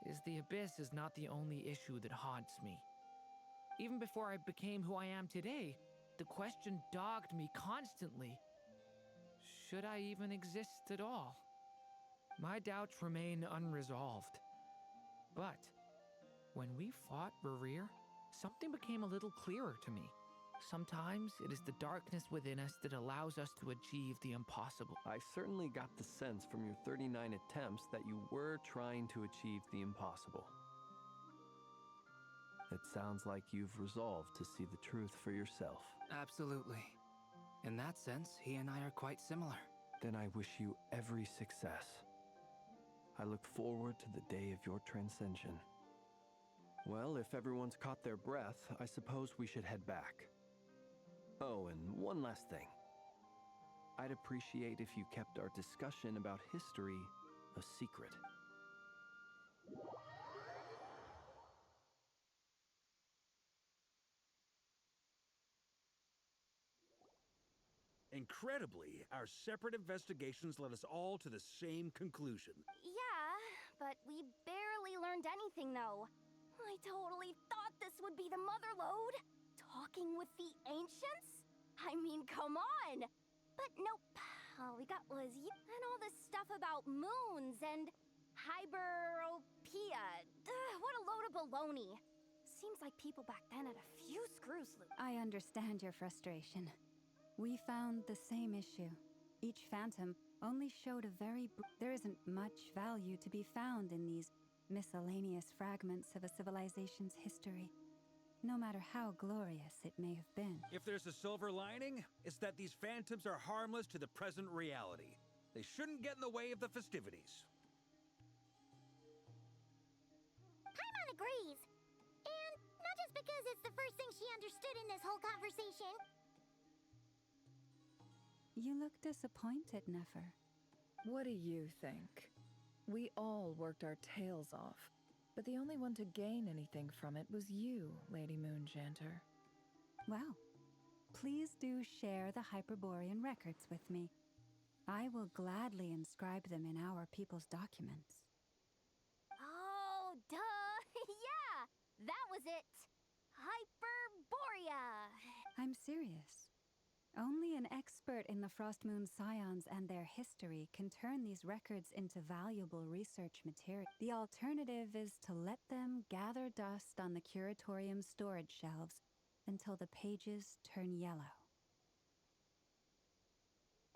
is the abyss is not the only issue that haunts me. Even before I became who I am today, the question dogged me constantly. Should I even exist at all? My doubts remain unresolved. But when we fought Rerir, something became a little clearer to me. Sometimes it is the darkness within us that allows us to achieve the impossible. I certainly got the sense from your 39 attempts that you were trying to achieve the impossible. It sounds like you've resolved to see the truth for yourself. Absolutely. In that sense, he and I are quite similar. Then I wish you every success. I look forward to the day of your transcension. Well, if everyone's caught their breath, I suppose we should head back. Oh, and one last thing. I'd appreciate if you kept our discussion about history a secret. Incredibly, our separate investigations led us all to the same conclusion. Yeah, but we barely learned anything, though. I totally thought this would be the mother lode. Talking with the ancients? I mean, come on! But nope. All we got was you and all this stuff about moons and hyperopia. What a load of baloney. Seems like people back then had a few screws loose. I understand your frustration. We found the same issue. Each phantom only showed a there isn't much value to be found in these miscellaneous fragments of a civilization's history, no matter how glorious it may have been. If there's a silver lining, it's that these phantoms are harmless to the present reality. They shouldn't get in the way of the festivities. Paimon agrees. And not just because it's the first thing she understood in this whole conversation. You look disappointed, Nefer. What do you think? We all worked our tails off, but the only one to gain anything from it was you, Lady Moonjanter. Well, please do share the Hyperborean records with me. I will gladly inscribe them in our people's documents. Oh, duh! Yeah! That was it! Hyperborea! I'm serious. Only an expert in the Frost Moon Scions and their history can turn these records into valuable research material. The alternative is to let them gather dust on the Curatorium's storage shelves until the pages turn yellow.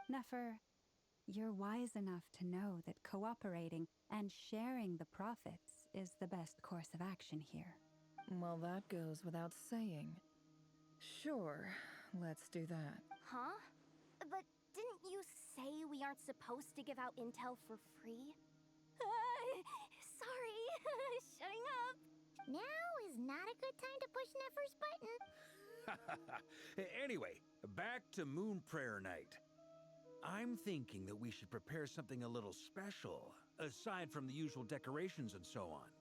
Nefer, you're wise enough to know that cooperating and sharing the profits is the best course of action here. Well, that goes without saying. Sure, let's do that. Huh? But didn't you say we aren't supposed to give out intel for free? Sorry, shutting up. Now is not a good time to push Nefer's button. Anyway, back to Moon Prayer Night. I'm thinking that we should prepare something a little special, aside from the usual decorations and so on.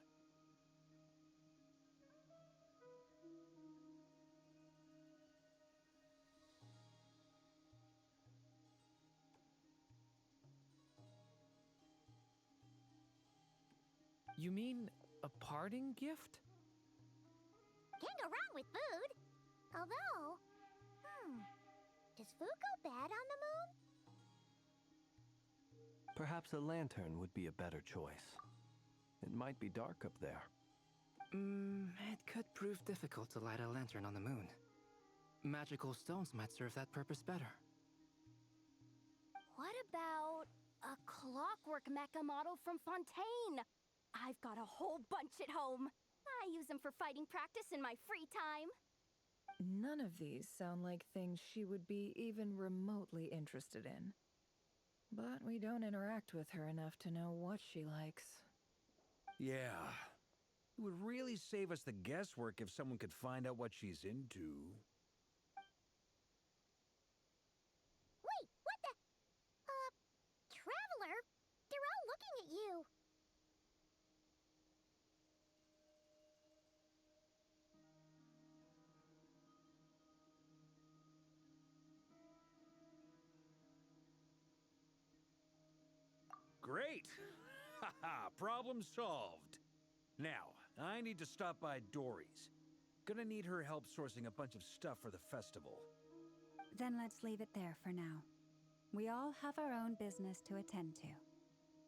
You mean a parting gift? Can't go wrong with food. Although, Does food go bad on the moon? Perhaps a lantern would be a better choice. It might be dark up there. It could prove difficult to light a lantern on the moon. Magical stones might serve that purpose better. What about a clockwork mecha model from Fontaine? I've got a whole bunch at home. I use them for fighting practice in my free time. None of these sound like things she would be even remotely interested in. But we don't interact with her enough to know what she likes. Yeah. It would really save us the guesswork if someone could find out what she's into. Wait, what the? Traveler? They're all looking at you. Great! Haha, problem solved. Now, I need to stop by Dory's. Gonna need her help sourcing a bunch of stuff for the festival. Then let's leave it there for now. We all have our own business to attend to.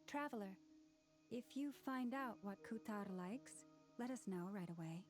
Traveler, if you find out what Kutar likes, let us know right away.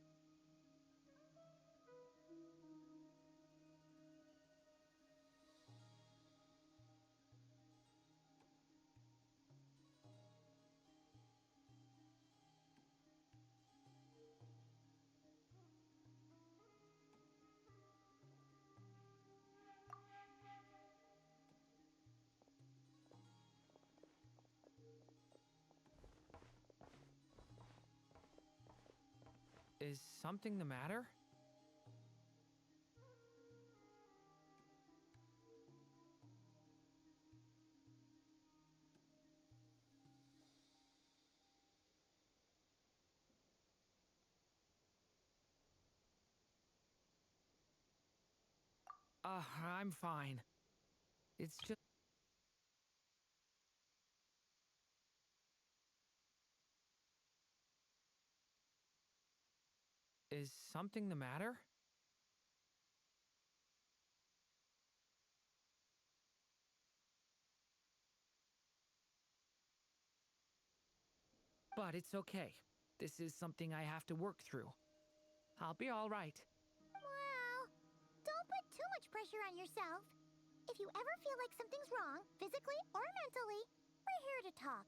Is something the matter? I'm fine. It's just... Is something the matter? But it's okay. This is something I have to work through. I'll be all right. Well, don't put too much pressure on yourself. If you ever feel like something's wrong, physically or mentally, we're here to talk.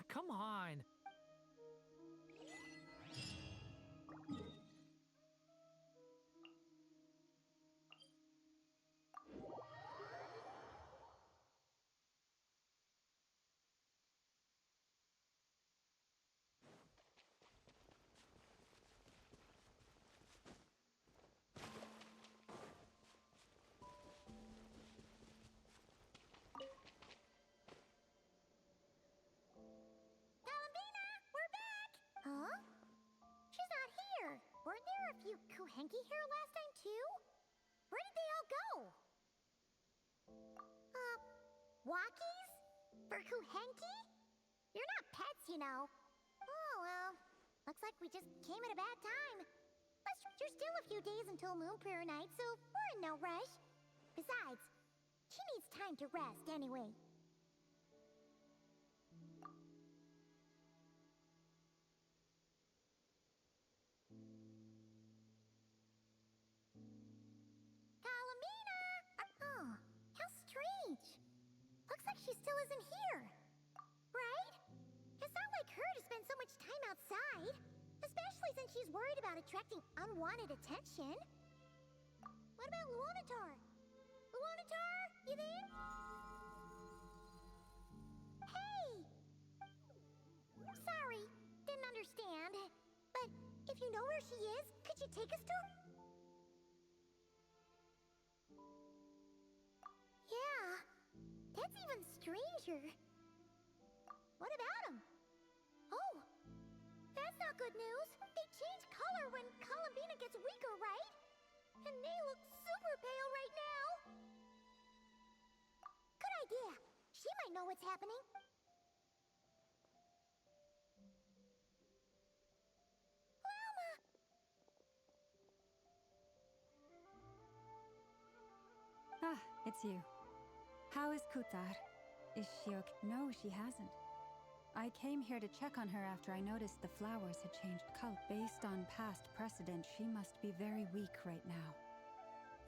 Come on. Huh? She's not here. Weren't there a few Kuhenki here last time, too? Where did they all go? Walkies? For Kuhenki? You're not pets, you know. Oh, well. Looks like we just came at a bad time. There's still a few days until Moon Prayer Night, so we're in no rush. Besides, she needs time to rest anyway. Oh, how strange. Looks like she still isn't here. Right? It's not like her to spend so much time outside. Especially since she's worried about attracting unwanted attention. What about Luonatar? Luonatar, you there? Hey! Sorry, didn't understand. But if you know where she is, could you take us to her? Yeah, that's even stranger. What about him? Oh, that's not good news. They change color when Columbina gets weaker, right? And they look super pale right now. Good idea. She might know what's happening. Ah, it's you. How is Kutar? Is she okay? No, she hasn't. I came here to check on her after I noticed the flowers had changed color. Based on past precedent, she must be very weak right now.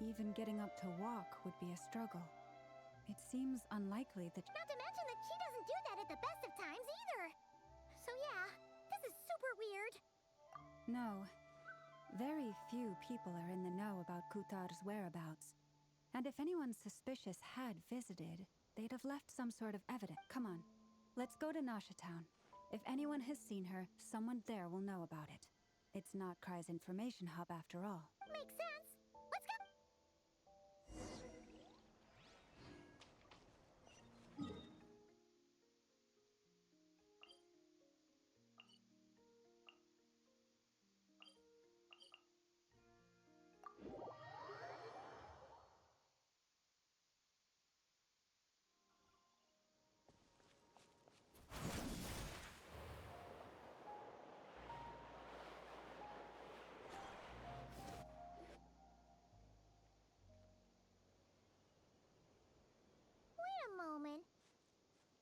Even getting up to walk would be a struggle. It seems unlikely that... Not to mention that she doesn't do that at the best of times either. So yeah, this is super weird. No. Very few people are in the know about Kutar's whereabouts. And if anyone suspicious had visited, they'd have left some sort of evidence. Come on, let's go to Nasha Town. If anyone has seen her, someone there will know about it. It's not Krai's information hub after all. Makes sense. Let's go. Wait a moment.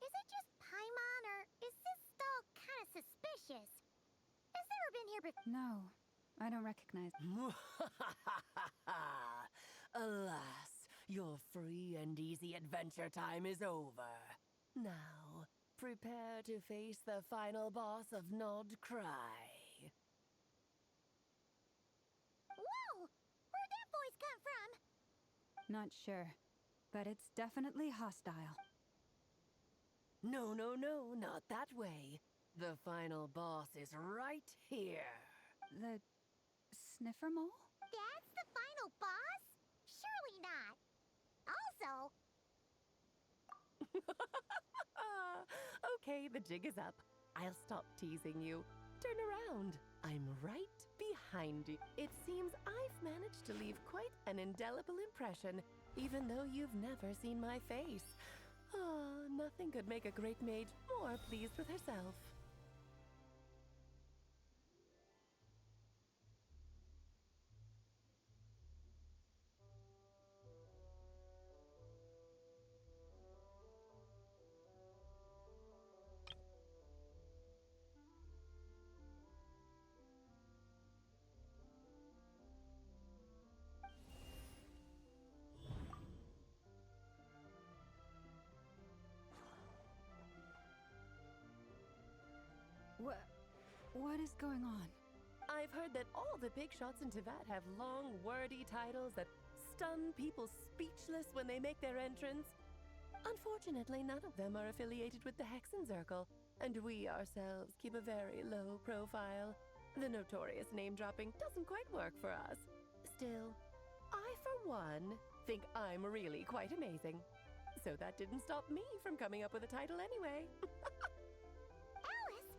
Is it just Paimon, or is this stall kind of suspicious? Has there ever been here before? No, I don't recognize... Alas, your free and easy adventure time is over. Now, prepare to face the final boss of Nod Krai. Whoa! Where'd that voice come from? Not sure, but it's definitely hostile. No, not that way. The final boss is right here. The... sniffer mole? That's the final boss? Surely not. Also... Okay, the jig is up. I'll stop teasing you. Turn around. I'm right behind you. It seems I've managed to leave quite an indelible impression, even though you've never seen my face. Ah, nothing could make a great mage more pleased with herself. What is going on? I've heard that all the big shots in Teyvat have long, wordy titles that stun people speechless when they make their entrance. Unfortunately, none of them are affiliated with the Hexen Circle, and we ourselves keep a very low profile. The notorious name-dropping doesn't quite work for us. Still, I, for one, think I'm really quite amazing. So that didn't stop me from coming up with a title anyway. Alice?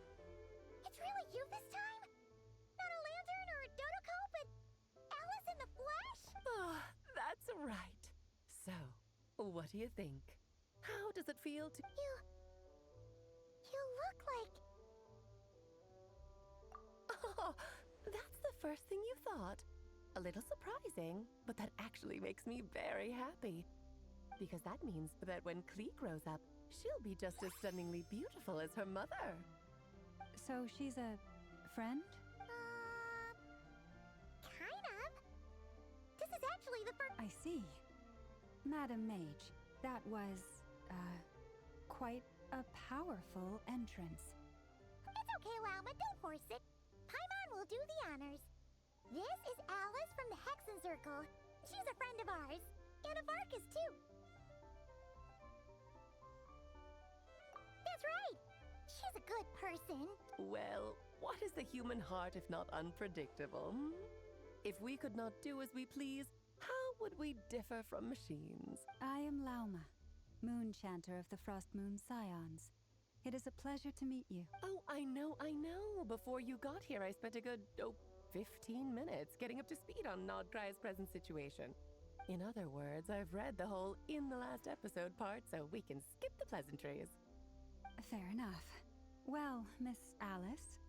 It's really you this time? Not a lantern or a dodoco, but Alice in the flesh? Oh, that's right. So, what do you think? How does it feel to... You look like... Oh, that's the first thing you thought. A little surprising, but that actually makes me very happy. Because that means that when Klee grows up, she'll be just as stunningly beautiful as her mother. So she's a friend? Kind of. This is actually the first... I see. Madam Mage, that was, quite a powerful entrance. It's okay, Lauma, don't force it. Paimon will do the honors. This is Alice from the Hexen Circle. She's a friend of ours. And of Arcus, too. That's right. She's a good person. Well, what is the human heart if not unpredictable? If we could not do as we please, how would we differ from machines? I am Lauma, Moon Chanter of the Frost Moon Scions. It is a pleasure to meet you. Oh, I know. Before you got here, I spent a good, 15 minutes getting up to speed on Nod Krai's present situation. In other words, I've read the whole in the last episode part, so we can skip the pleasantries. Fair enough. Well, Miss Alice,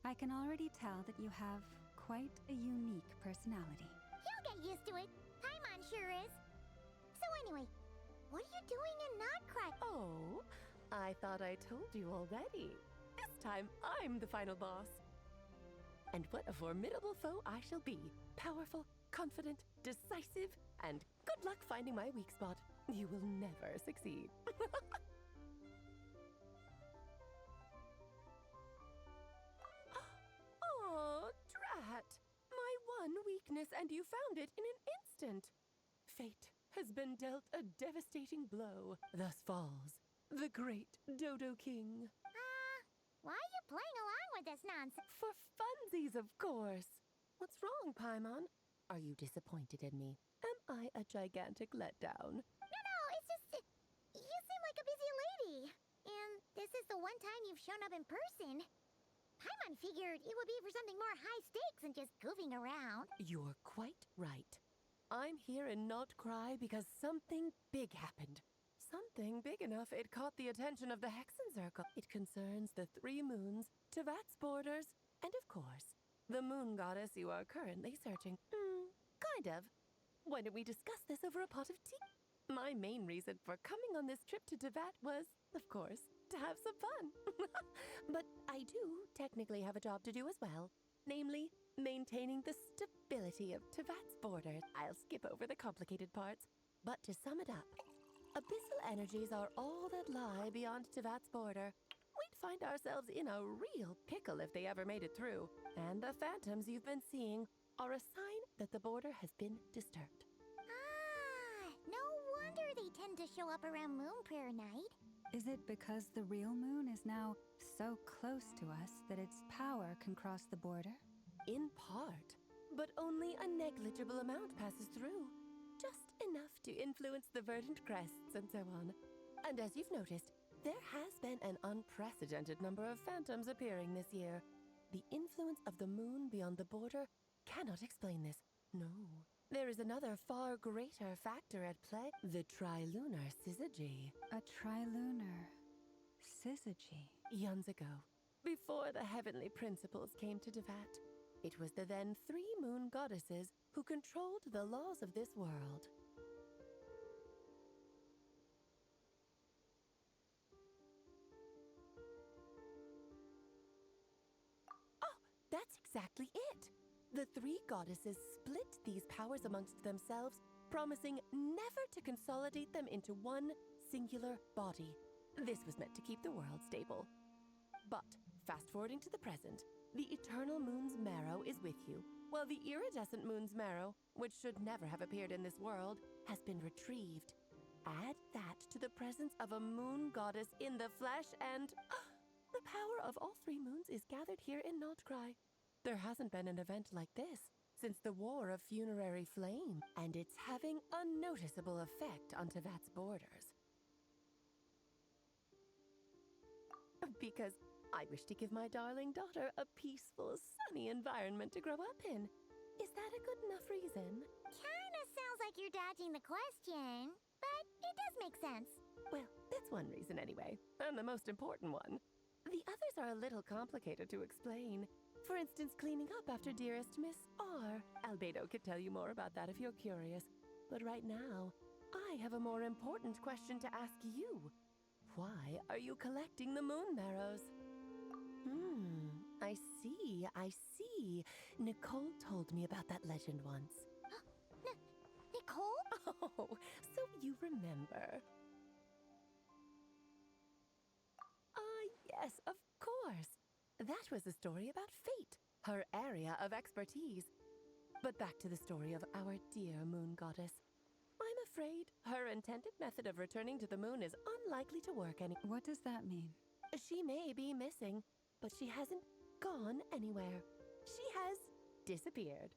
I can already tell that you have quite a unique personality. He'll get used to it. Paimon sure is. So I Anyway, what are you doing in Notcrack? Oh, I thought I told you already. This time, I'm the final boss. And what a formidable foe I shall be. Powerful, confident, decisive, and good luck finding my weak spot. You will never succeed. Oh, drat! My one weakness, and you found it in an instant. Fate has been dealt a devastating blow. Thus falls the great Dodo King. Why are you playing along with this nonsense? For funsies, of course. What's wrong, Paimon? Are you disappointed in me? Am I a gigantic letdown? No, it's just... you seem like a busy lady. And this is the one time you've shown up in person. Paimon figured it would be for something more high stakes than just goofing around. You're quite right. I'm here in Not Cry because something big happened. Something big enough it caught the attention of the Hexen Circle. It concerns the 3 moons, Tevat's borders, and of course, the moon goddess you are currently searching. Kind of. Why don't we discuss this over a pot of tea? My main reason for coming on this trip to Tevat was, of course, to have some fun. But I do technically have a job to do as well. Namely, maintaining the stability of Tevat's borders. I'll skip over the complicated parts. But to sum it up, abyssal energies are all that lie beyond Tevat's border. We'd find ourselves in a real pickle if they ever made it through. And the phantoms you've been seeing are a sign that the border has been disturbed. No wonder they tend to show up around Moon Prayer Night. Is it because the real moon is now so close to us that its power can cross the border? In part, but only a negligible amount passes through. Just enough to influence the verdant crests and so on. And as you've noticed, there has been an unprecedented number of phantoms appearing this year. The influence of the moon beyond the border cannot explain this. No. There is another far greater factor at play. The trilunar syzygy. A trilunar syzygy? Eons ago, before the heavenly principles came to Tevat, it was the then 3 moon goddesses who controlled the laws of this world. Oh, that's exactly it! The 3 goddesses split these powers amongst themselves, promising never to consolidate them into one singular body. This was meant to keep the world stable. But, fast-forwarding to the present, the eternal moon's marrow is with you, while the iridescent moon's marrow, which should never have appeared in this world, has been retrieved. Add that to the presence of a moon goddess in the flesh, and the power of all 3 moons is gathered here in Notcry. There hasn't been an event like this since the War of Funerary Flame, and it's having a noticeable effect on Tevat's borders. Because I wish to give my darling daughter a peaceful, sunny environment to grow up in. Is that a good enough reason? Kinda sounds like you're dodging the question, but it does make sense. Well, that's one reason anyway, and the most important one. The others are a little complicated to explain. For instance, cleaning up after dearest Miss R. Albedo could tell you more about that if you're curious. But right now, I have a more important question to ask you. Why are you collecting the moon marrows? I see. Nicole told me about that legend once. Nicole? Oh, so you remember. Yes, of course. That was a story about fate, her area of expertise. But back to the story of our dear moon goddess. I'm afraid her intended method of returning to the moon is unlikely to work any— What does that mean? She may be missing, but she hasn't gone anywhere. She has disappeared.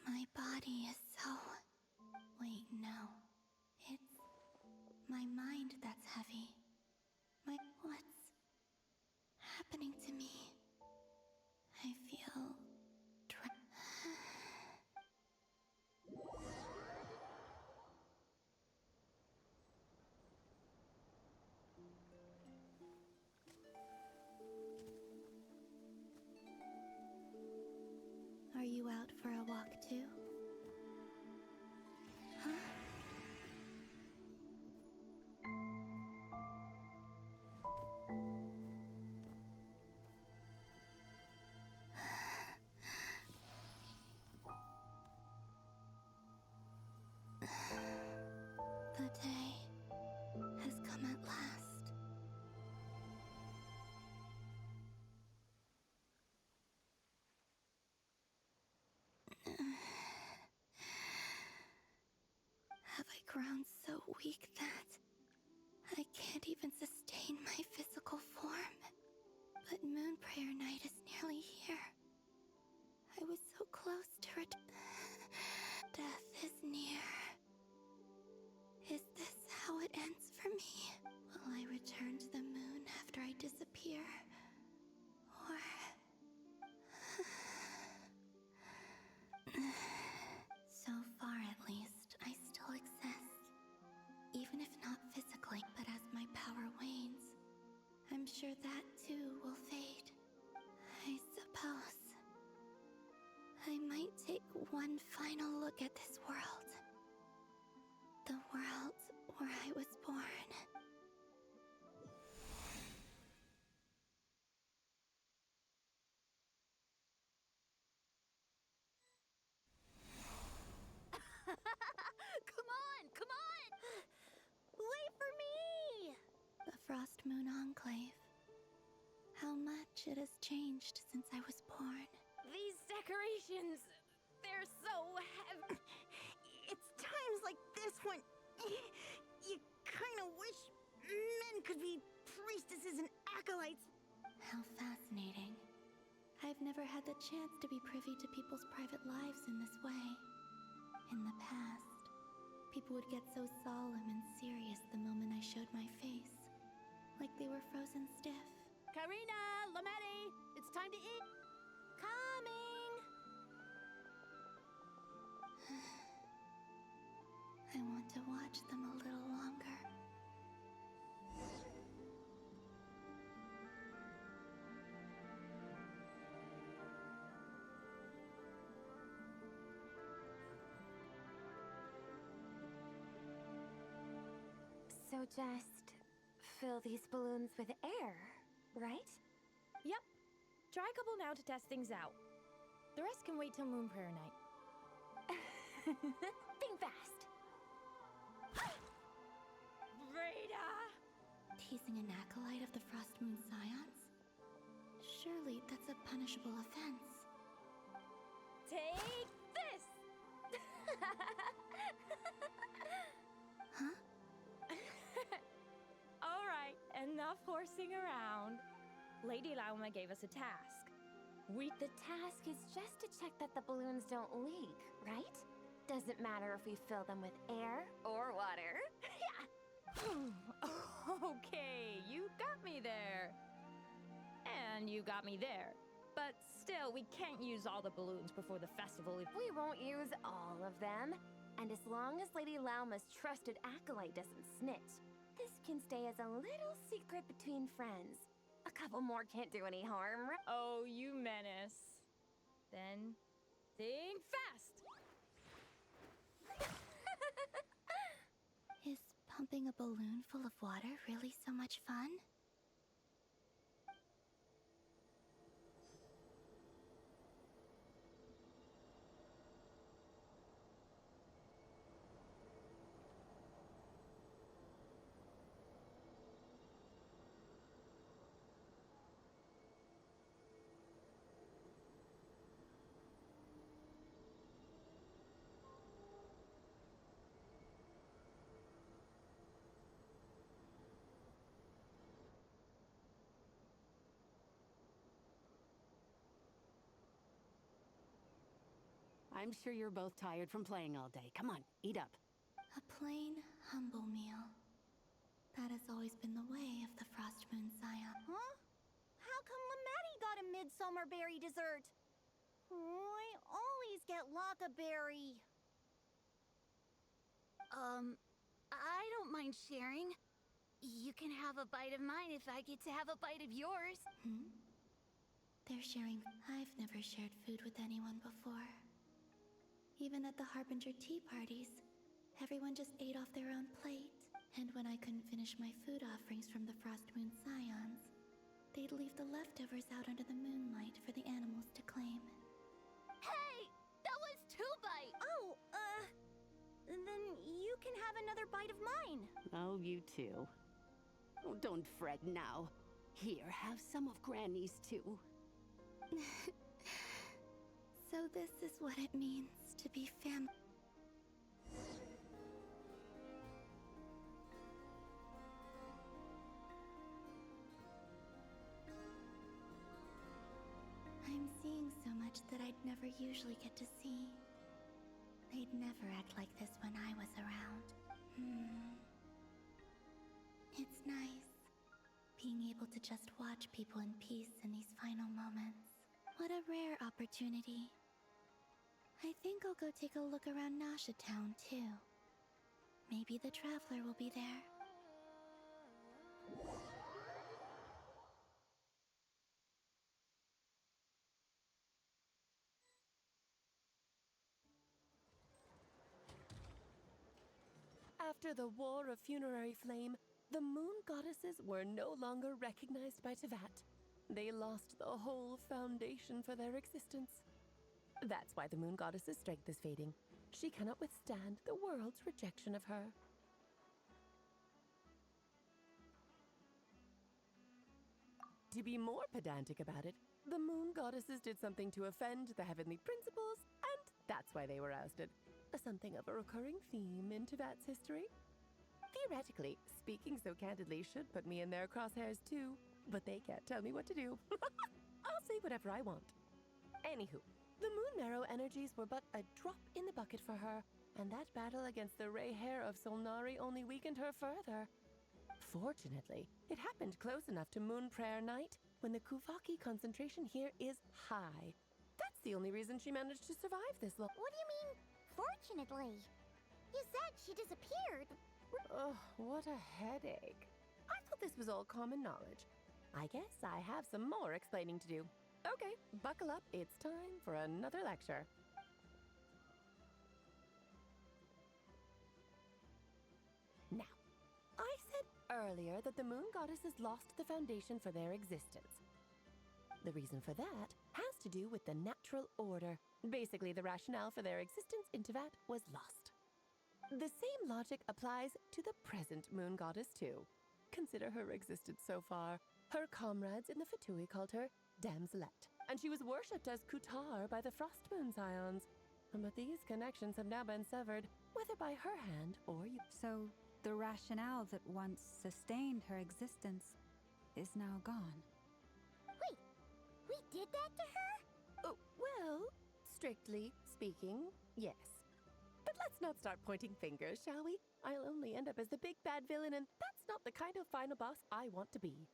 My body is so... Wait, no. It's my mind that's heavy. What's happening to me? I feel... you out for a walk too? Huh? The day has come at last. Have I grown so weak that I can't even sustain my physical form? But Moon Prayer Night is nearly here. I was so close to Death is near. Is this how it ends for me? Will I return to the moon after I disappear? Or... So far, at least, I still exist. Even if not physically, but as my power wanes, I'm sure that too will fade. I suppose I might take one final look at this world. The world where I was born. Come on! Wait for me! The Frost Moon Enclave. How much it has changed since I was born. These decorations, they're so heavy. It's times like this when you kind of wish men could be priestesses and acolytes. How fascinating. I've never had the chance to be privy to people's private lives in this way. In the past, people would get so solemn and serious the moment I showed my face. Like they were frozen stiff. Karina, Lametti, it's time to eat. Coming! I want to watch them a little longer. So just fill these balloons with air, right? Yep. Try a couple now to test things out. The rest can wait till Moon Prayer Night. Think fast. Rita! Teasing an acolyte of the Frost Moon Scions? Surely that's a punishable offense. Take this! Huh? All right, enough horsing around. Lady Lauma gave us a task. The task is just to check that the balloons don't leak, right? Doesn't matter if we fill them with air or water. Okay, you got me there. And you got me there. But still, we can't use all the balloons before the festival. We won't use all of them. And as long as Lady Lauma's trusted acolyte doesn't snitch, this can stay as a little secret between friends. A couple more can't do any harm. Oh, you menace. Then, think fast! Is pumping a balloon full of water really so much fun? I'm sure you're both tired from playing all day. Come on, eat up. A plain, humble meal. That has always been the way of the Frost Moon Scion. Huh? How come Lametti got a midsummer berry dessert? I always get lockaberry. I don't mind sharing. You can have a bite of mine if I get to have a bite of yours. They're sharing. I've never shared food with anyone before. Even at the Harbinger tea parties, everyone just ate off their own plate. And when I couldn't finish my food offerings from the Frost Moon Scions, they'd leave the leftovers out under the moonlight for the animals to claim. Hey! That was 2 bites! Oh, then you can have another bite of mine. Oh, you too. Oh, don't fret now. Here, have some of Granny's too. So this is what it means to be family. I'm seeing so much that I'd never usually get to see. They'd never act like this when I was around. It's nice, being able to just watch people in peace in these final moments. What a rare opportunity. I think I'll go take a look around Nasha Town, too. Maybe the Traveler will be there. After the War of Funerary Flame, the moon goddesses were no longer recognized by Teyvat. They lost the whole foundation for their existence. That's why the moon goddess's strength is fading. She cannot withstand the world's rejection of her. To be more pedantic about it, the moon goddesses did something to offend the heavenly principles, and that's why they were ousted. Something of a recurring theme in Teyvat's history. Theoretically, speaking so candidly should put me in their crosshairs too, but they can't tell me what to do. I'll say whatever I want. Anywho, the Moon Marrow energies were but a drop in the bucket for her, and that battle against the Ray Hair of Solnari only weakened her further. Fortunately, it happened close enough to Moon Prayer Night when the Kuvaki concentration here is high. That's the only reason she managed to survive this long. What do you mean, fortunately? You said she disappeared. Oh, what a headache. I thought this was all common knowledge. I guess I have some more explaining to do. Okay, buckle up. It's time for another lecture. Now, I said earlier that the moon goddesses lost the foundation for their existence. The reason for that has to do with the natural order. Basically, the rationale for their existence in Teyvat was lost. The same logic applies to the present moon goddess, too. Consider her existence so far. Her comrades in the Fatui called her Damselette, and she was worshipped as Kutar by the Frost Moon Scions. But these connections have now been severed, whether by her hand or you. So, the rationale that once sustained her existence is now gone. Wait, we did that to her? Oh, well, strictly speaking, yes. But let's not start pointing fingers, shall we? I'll only end up as the big bad villain, and that's not the kind of final boss I want to be.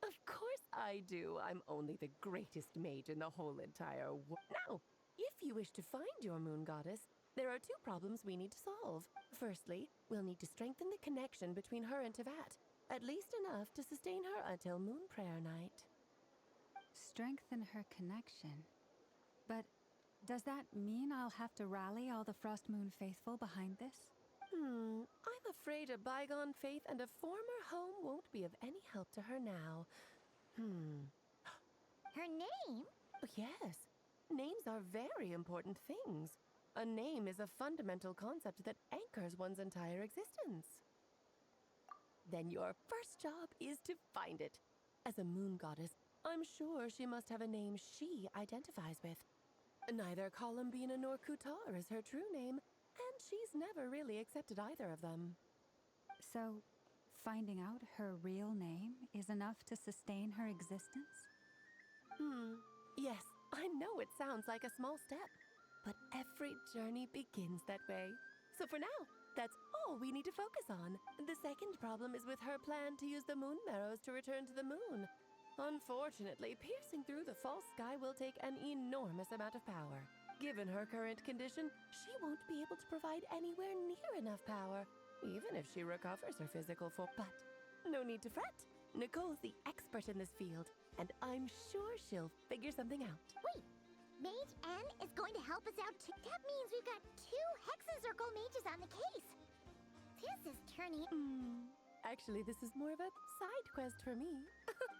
Of course I do. I'm only the greatest mage in the whole entire world. Now, if you wish to find your moon goddess, there are 2 problems we need to solve. Firstly, we'll need to strengthen the connection between her and Teyvat, at least enough to sustain her until Moon Prayer Night. Strengthen her connection. But does that mean I'll have to rally all the Frost Moon faithful behind this? I'm afraid a bygone faith and a former home won't be of any help to her now. Her name? Yes. Names are very important things. A name is a fundamental concept that anchors one's entire existence. Then your first job is to find it. As a moon goddess, I'm sure she must have a name she identifies with. Neither Columbina nor Kutar is her true name, and she's never really accepted either of them. So, finding out her real name is enough to sustain her existence? Yes, I know it sounds like a small step, but every journey begins that way. So for now, that's all we need to focus on. The second problem is with her plan to use the moon marrows to return to the moon. Unfortunately, piercing through the false sky will take an enormous amount of power. Given her current condition, she won't be able to provide anywhere near enough power, even if she recovers her physical form. But no need to fret. Nicole's the expert in this field, and I'm sure she'll figure something out. Wait, Mage N is going to help us out too. That means we've got 2 Hexacircle mages on the case. This is turning... Actually, this is more of a side quest for me.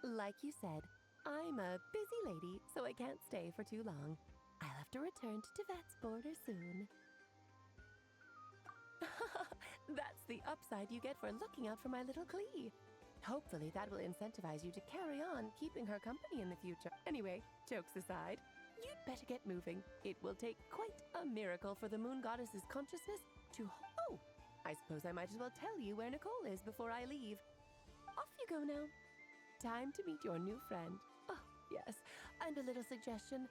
Like you said, I'm a busy lady, so I can't stay for too long. I'll have to return to Tivet's border soon. That's the upside you get for looking out for my little Klee. Hopefully that will incentivize you to carry on keeping her company in the future. Anyway, jokes aside, you'd better get moving. It will take quite a miracle for the moon goddess's consciousness to... Oh, I suppose I might as well tell you where Nicole is before I leave. Off you go now. Time to meet your new friend. Oh, yes, and a little suggestion.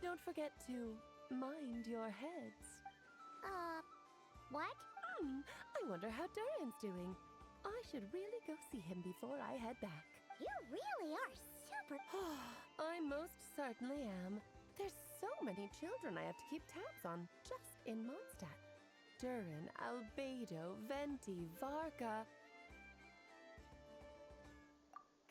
Don't forget to mind your heads. What? I wonder how Durin's doing. I should really go see him before I head back. You really are super... I most certainly am. There's so many children I have to keep tabs on just in Mondstadt. Durin, Albedo, Venti, Varka...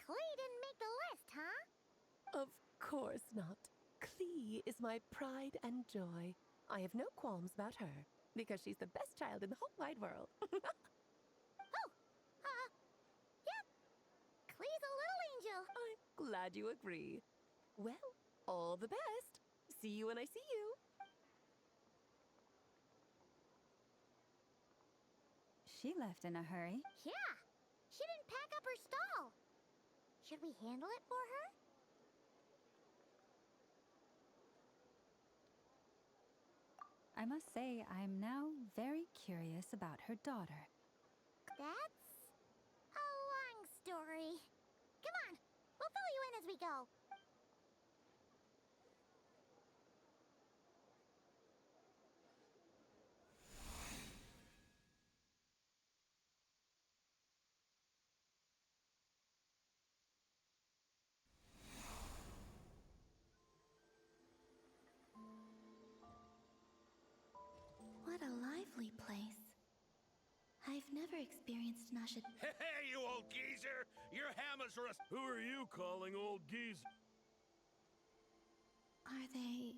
Klee didn't make the list, huh? Of course not. Klee is my pride and joy. I have no qualms about her, because she's the best child in the whole wide world. Yep. Klee's a little angel. I'm glad you agree. Well, all the best. See you when I see you. She left in a hurry. Yeah. She didn't pack up her stall. Should we handle it for her? I must say, I'm now very curious about her daughter. That's a long story. Come on, we'll fill you in as we go. What a lively place. I've never experienced Nasha. Hey, you old geezer! Your hammers are a... Who are you calling old geezer? Are they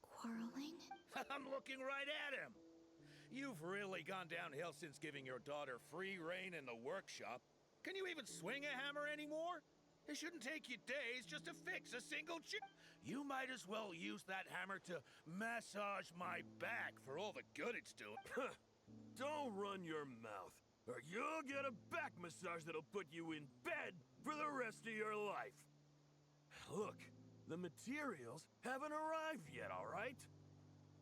quarreling? I'm looking right at him. You've really gone downhill since giving your daughter free rein in the workshop. Can you even swing a hammer anymore? It shouldn't take you days just to fix a single chip. You might as well use that hammer to massage my back for all the good it's doing. Don't run your mouth, or you'll get a back massage that'll put you in bed for the rest of your life. Look, the materials haven't arrived yet, all right?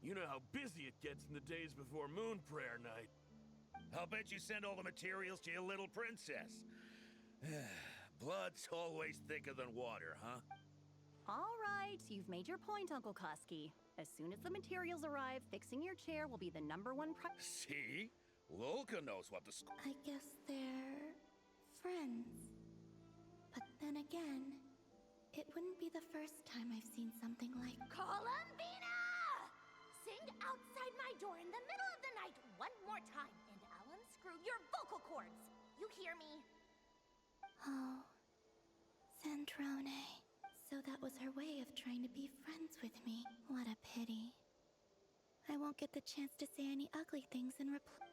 You know how busy it gets in the days before Moon Prayer Night. I'll bet you send all the materials to your little princess. Blood's always thicker than water, huh? All right, you've made your point, Uncle Koski. As soon as the materials arrive, fixing your chair will be the #1 priority. See? Lolka knows what to... I guess they're friends. But then again, it wouldn't be the first time I've seen something like... Columbina! Sing outside my door in the middle of the night one more time, and I'll unscrew your vocal cords. You hear me? Oh, Sandrone. So that was her way of trying to be friends with me. What a pity. I won't get the chance to say any ugly things in reply.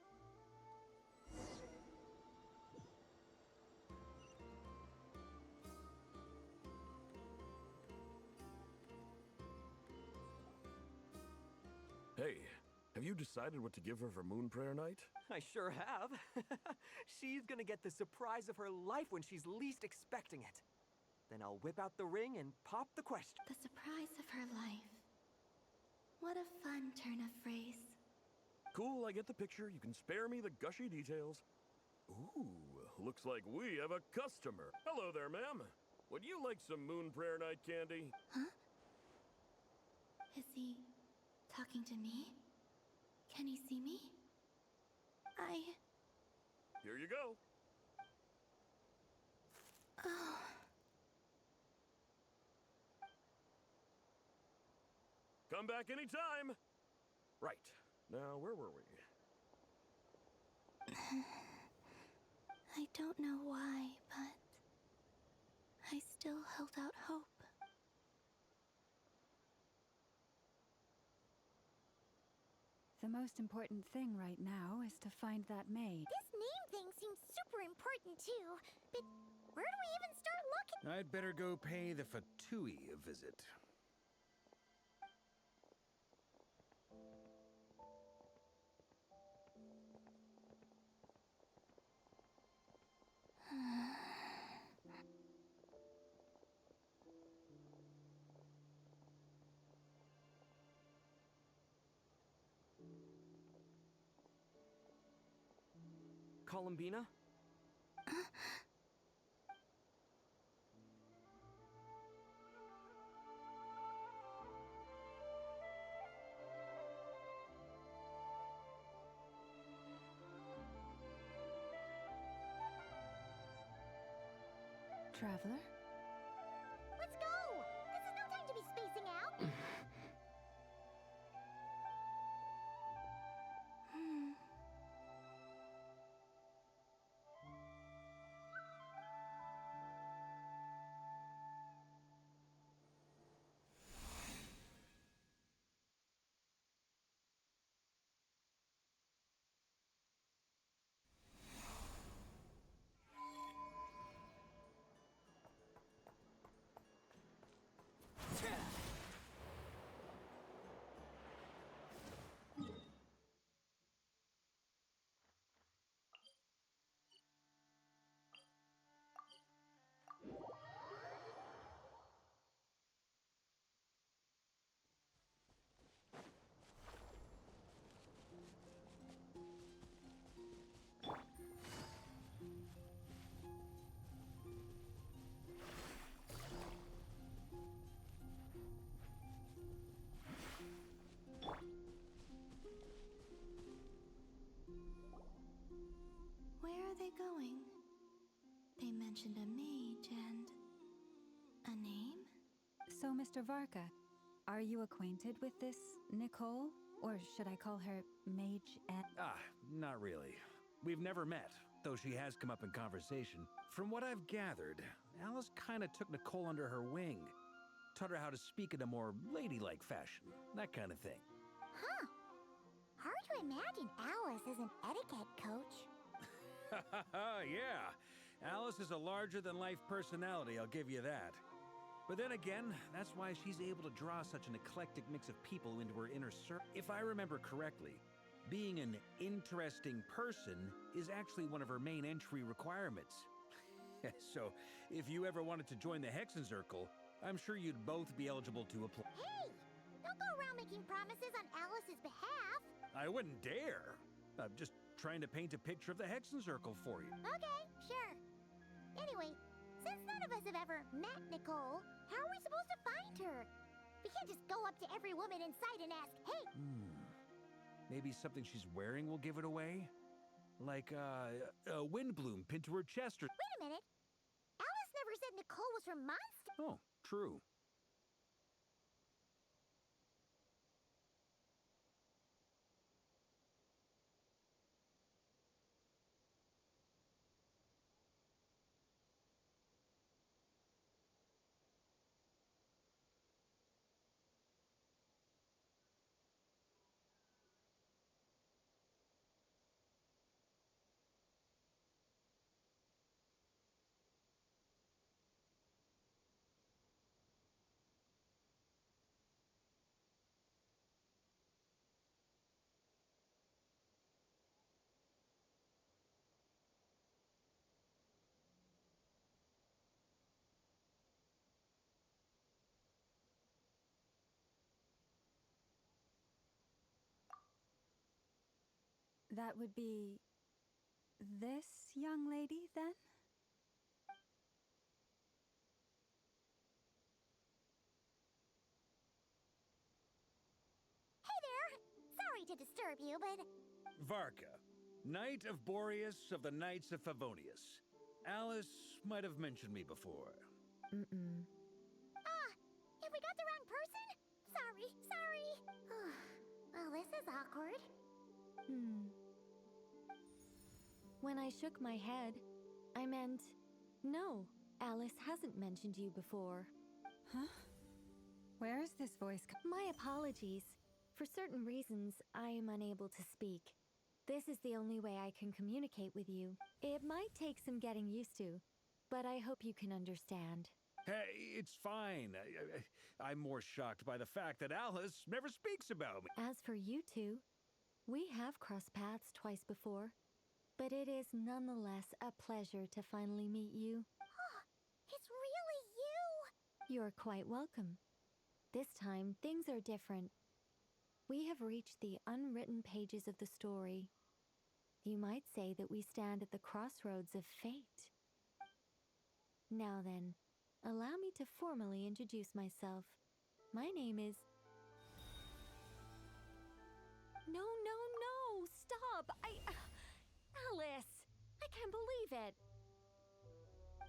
Hey, have you decided what to give her for Moon Prayer Night? I sure have. She's gonna get the surprise of her life when she's least expecting it. Then I'll whip out the ring and pop the question. The surprise of her life. What a fun turn of phrase. Cool, I get the picture. You can spare me the gushy details. Ooh, looks like we have a customer. Hello there, ma'am. Would you like some Moon Prayer Night candy? Huh? Is he talking to me? Can he see me? Here you go. Oh. Come back anytime. Right. Now, where were we? I don't know why, but I still held out hope. The most important thing right now is to find that maid. This name thing seems super important too, but where do we even start looking? I'd better go pay the Fatui a visit. Columbina? Traveler? Let's go! This is no time to be spacing out! Where are they going? They mentioned a mage and a name? So, Mr. Varka, are you acquainted with this Nicole? Or should I call her Mage N? Not really. We've never met, though she has come up in conversation. From what I've gathered, Alice kinda took Nicole under her wing. Taught her how to speak in a more ladylike fashion, that kind of thing. Huh. Hard to imagine Alice as an etiquette coach. Yeah, Alice is a larger-than-life personality, I'll give you that. But then again, that's why she's able to draw such an eclectic mix of people into her inner circle. If I remember correctly, being an interesting person is actually one of her main entry requirements. So, if you ever wanted to join the Hexenzirkel, I'm sure you'd both be eligible to apply. Hey! Don't go around making promises on Alice's behalf! I wouldn't dare. I'm just trying to paint a picture of the Hexenzirkel for you. Okay, sure. Anyway, since none of us have ever met Nicole, how are we supposed to find her? We can't just go up to every woman in sight and ask, hey! Maybe something she's wearing will give it away? Like, a windbloom pinned to her chest or... Wait a minute! Alice never said Nicole was from Monster... Oh, true. That would be this young lady, then? Hey there! Sorry to disturb you, but... Varka, Knight of Boreas of the Knights of Favonius. Alice might have mentioned me before. Have we got the wrong person? Sorry. Well, this is awkward. When I shook my head, I meant, no, Alice hasn't mentioned you before. Huh? Where is this voice My apologies. For certain reasons, I am unable to speak. This is the only way I can communicate with you. It might take some getting used to, but I hope you can understand. Hey, it's fine. I'm more shocked by the fact that Alice never speaks about me. As for you two, we have crossed paths twice before, but it is nonetheless a pleasure to finally meet you. It's really you! You're quite welcome. This time, things are different. We have reached the unwritten pages of the story. You might say that we stand at the crossroads of fate. Now then, allow me to formally introduce myself. My name is... No, stop! Alice! I can't believe it!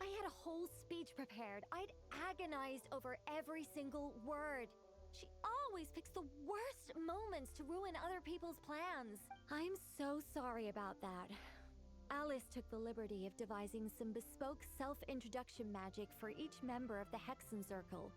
I had a whole speech prepared. I'd agonized over every single word. She always picks the worst moments to ruin other people's plans. I'm so sorry about that. Alice took the liberty of devising some bespoke self-introduction magic for each member of the Hexen Circle.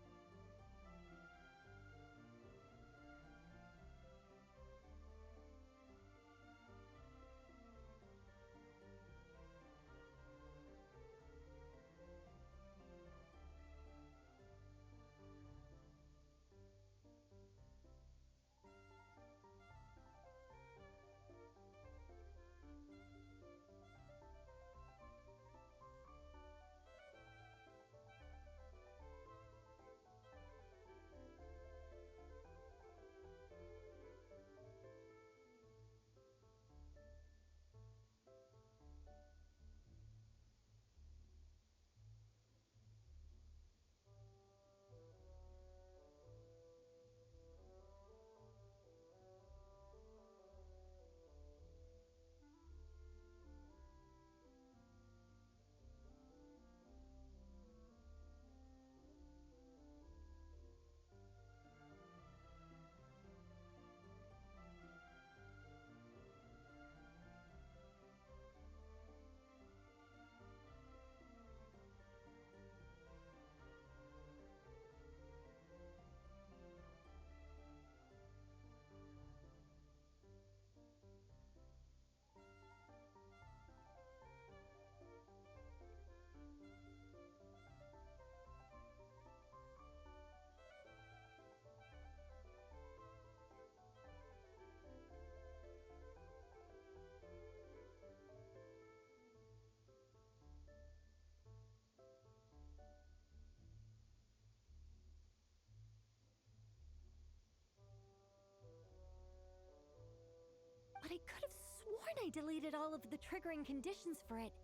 But I could have sworn I deleted all of the triggering conditions for it.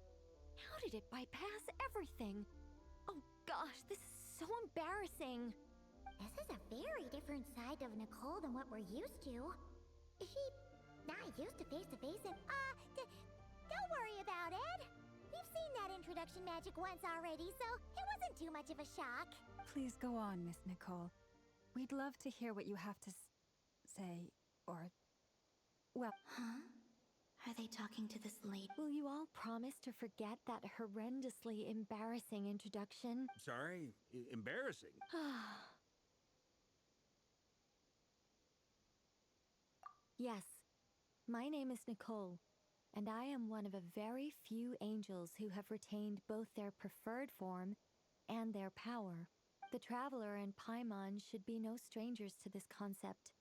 How did it bypass everything? Oh gosh, this is so embarrassing. This is a very different side of Nicole than what we're used to. She's not used to face-to-face and, don't worry about it. We've seen that introduction magic once already, so it wasn't too much of a shock. Please go on, Miss Nicole. We'd love to hear what you have to say, or... Well... Huh? Are they talking to this lady? Will you all promise to forget that horrendously embarrassing introduction? Sorry? Embarrassing? Yes, my name is Nicole, and I am one of a very few angels who have retained both their preferred form and their power. The Traveler and Paimon should be no strangers to this concept.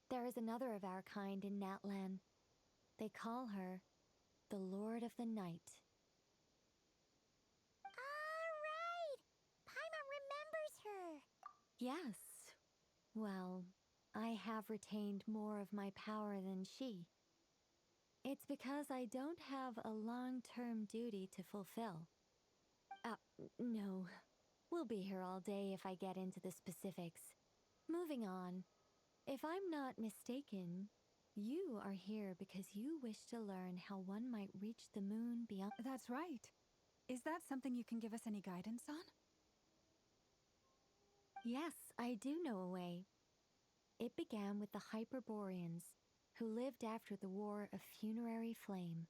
There is another of our kind in Natlan. They call her the Lord of the Night. Alright! Paimon remembers her! Yes. Well, I have retained more of my power than she. It's because I don't have a long-term duty to fulfill. No. We'll be here all day if I get into the specifics. Moving on. If I'm not mistaken, you are here because you wish to learn how one might reach the moon beyond... That's right. Is that something you can give us any guidance on? Yes, I do know a way. It began with the Hyperboreans, who lived after the War of Funerary Flame.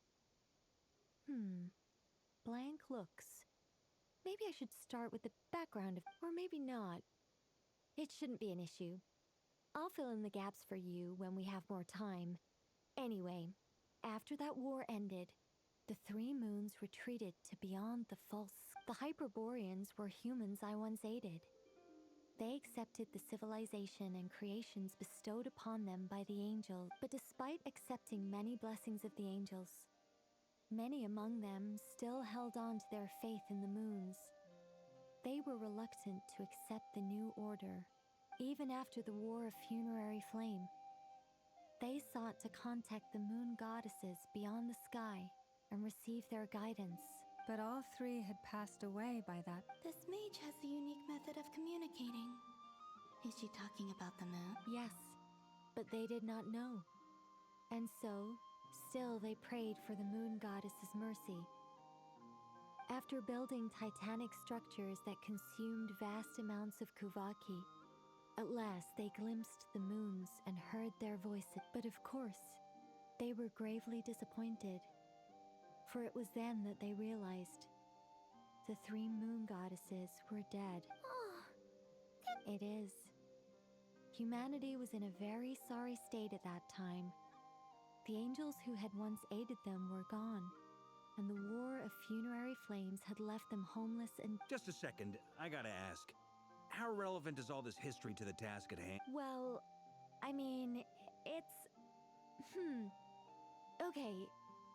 Blank looks. Maybe I should start with the background of, or maybe not. It shouldn't be an issue. I'll fill in the gaps for you when we have more time. Anyway, after that war ended, the three moons retreated to beyond the false. The Hyperboreans were humans I once aided. They accepted the civilization and creations bestowed upon them by the angels, but despite accepting many blessings of the angels, many among them still held on to their faith in the moons. They were reluctant to accept the new order, even after the War of Funerary Flame. They sought to contact the moon goddesses beyond the sky and receive their guidance. But all three had passed away by that. This mage has a unique method of communicating. Is she talking about the moon? Yes, but they did not know. And so, still they prayed for the moon goddess's mercy. After building titanic structures that consumed vast amounts of kuvaki, at last they glimpsed the moons and heard their voices. But of course, they were gravely disappointed. For it was then that they realized the three moon goddesses were dead. It is. Humanity was in a very sorry state at that time. The angels who had once aided them were gone, and the War of Funerary Flames had left them homeless and— Just a second, I gotta ask. How relevant is all this history to the task at hand? Well, I mean, it's... Okay,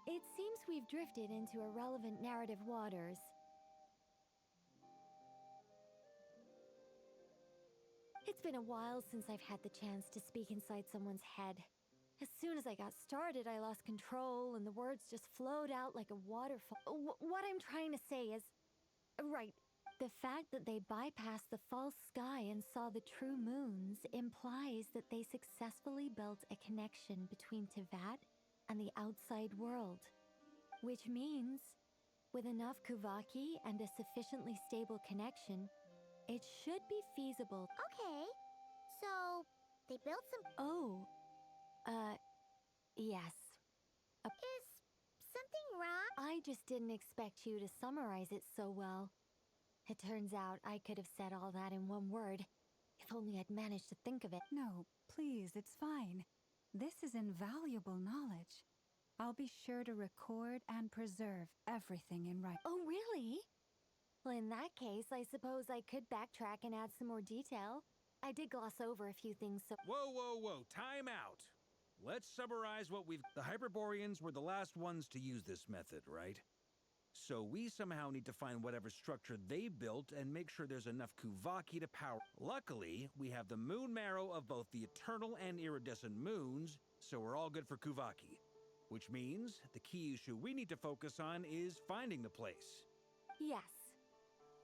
it seems we've drifted into irrelevant narrative waters. It's been a while since I've had the chance to speak inside someone's head. As soon as I got started, I lost control, and the words just flowed out like a waterfall. What I'm trying to say is... Right, the fact that they bypassed the false sky and saw the true moons implies that they successfully built a connection between Tivat and the outside world. Which means, with enough kuvaki and a sufficiently stable connection, it should be feasible. Okay, so they built some... Yes. Is something wrong? I just didn't expect you to summarize it so well. It turns out I could have said all that in one word, if only I'd managed to think of it. No, please, it's fine. This is invaluable knowledge. I'll be sure to record and preserve everything in writing. Oh, really? Well, in that case, I suppose I could backtrack and add some more detail. I did gloss over a few things, so— Whoa, time out! Let's summarize what we've... The Hyperboreans were the last ones to use this method, right? So we somehow need to find whatever structure they built and make sure there's enough kuvaki to power. Luckily, we have the moon marrow of both the eternal and iridescent moons, so we're all good for kuvaki. Which means the key issue we need to focus on is finding the place. Yes.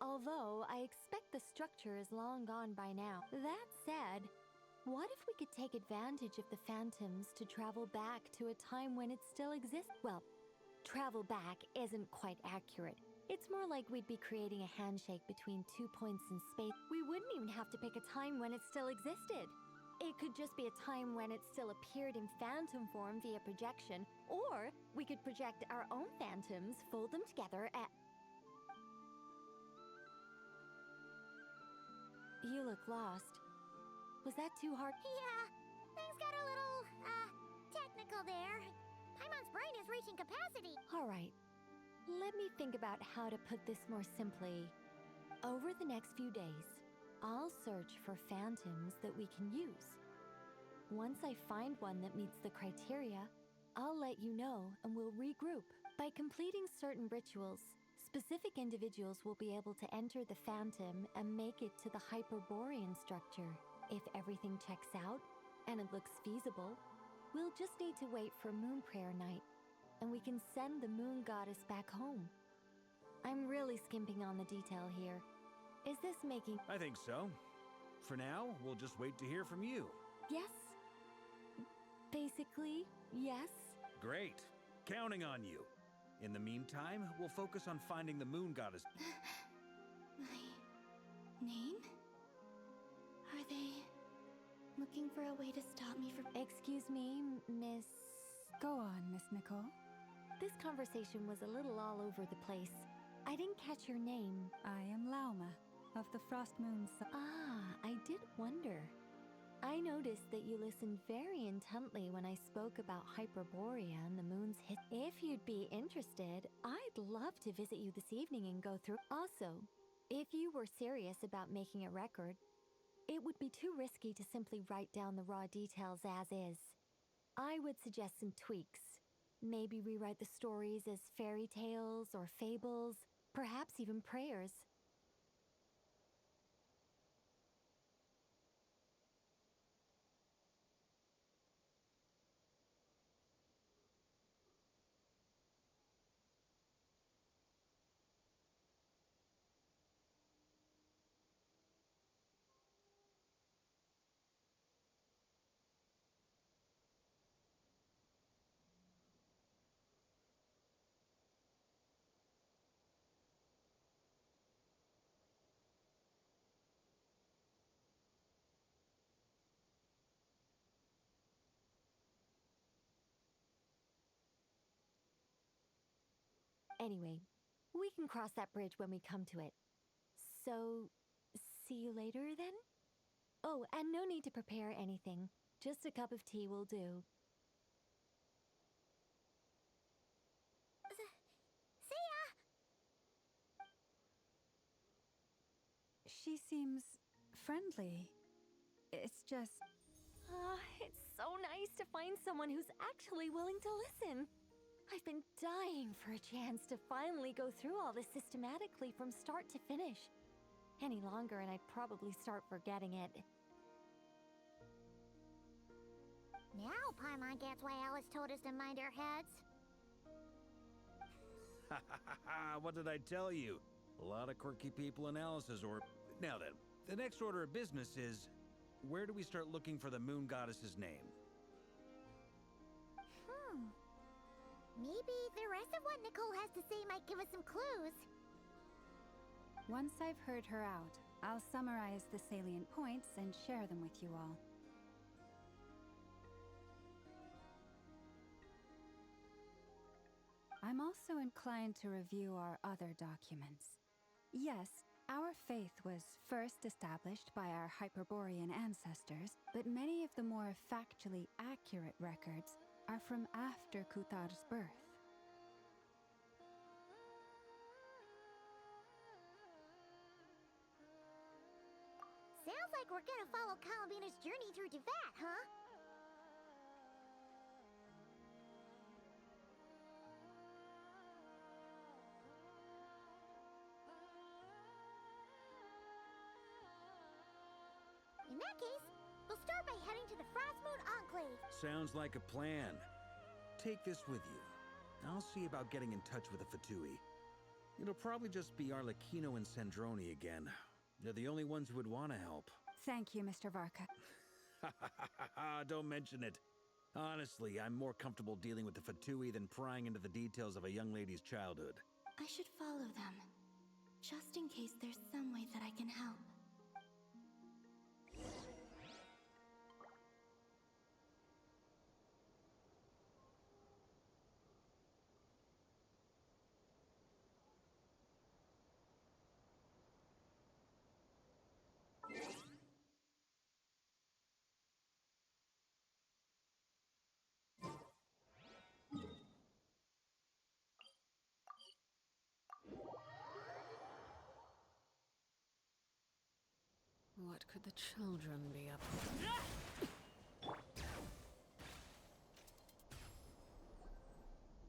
Although, I expect the structure is long gone by now. That said, what if we could take advantage of the phantoms to travel back to a time when it still exists? Well, travel back isn't quite accurate. It's more like we'd be creating a handshake between 2 points in space. We wouldn't even have to pick a time when it still existed. It could just be a time when it still appeared in phantom form via projection, or we could project our own phantoms, fold them together at... You look lost. Was that too hard? Yeah, things got a little, technical there. Paimon's brain is reaching capacity. All right. Let me think about how to put this more simply. Over the next few days, I'll search for phantoms that we can use. Once I find one that meets the criteria, I'll let you know and we'll regroup. By completing certain rituals, specific individuals will be able to enter the phantom and make it to the Hyperborean structure. If everything checks out and it looks feasible, we'll just need to wait for Moon Prayer Night, and we can send the moon goddess back home. I'm really skimping on the detail here. Is this making... I think so. For now, we'll just wait to hear from you. Yes. Basically, yes. Great. Counting on you. In the meantime, we'll focus on finding the moon goddess. My name? Are they looking for a way to stop me from... Excuse me, Miss... Go on, Miss Nicole. This conversation was a little all over the place. I didn't catch your name. I am Lauma, of the Frost Moon... I did wonder. I noticed that you listened very intently when I spoke about Hyperborea and the moon's hit. If you'd be interested, I'd love to visit you this evening and go through. Also, if you were serious about making a record, it would be too risky to simply write down the raw details as is. I would suggest some tweaks. Maybe rewrite the stories as fairy tales or fables, perhaps even prayers. Anyway, we can cross that bridge when we come to it. So, see you later then? Oh, and no need to prepare anything. Just a cup of tea will do. See ya! She seems friendly. It's just... It's so nice to find someone who's actually willing to listen. I've been dying for a chance to finally go through all this systematically from start to finish. Any longer and I'd probably start forgetting it. Now Paimon gets why Alice told us to mind our heads. What did I tell you? A lot of quirky people in Alice's or... Now then, the next order of business is... Where do we start looking for the moon goddess's name? Maybe the rest of what Nicole has to say might give us some clues. Once I've heard her out, I'll summarize the salient points and share them with you all. I'm also inclined to review our other documents. Yes, our faith was first established by our Hyperborean ancestors, but many of the more factually accurate records are from after Kuthar's birth. Sounds like we're gonna follow Columbina's journey through Teyvat, huh? In that case, we'll start by heading to the Frost Moon Enclave. Sounds like a plan. Take this with you. I'll see about getting in touch with the Fatui. It'll probably just be Arlecchino and Sandroni again. They're the only ones who would want to help. Thank you, Mr. Varka. Don't mention it. Honestly, I'm more comfortable dealing with the Fatui than prying into the details of a young lady's childhood. I should follow them, just in case there's some way that I can help. What could the children be up to?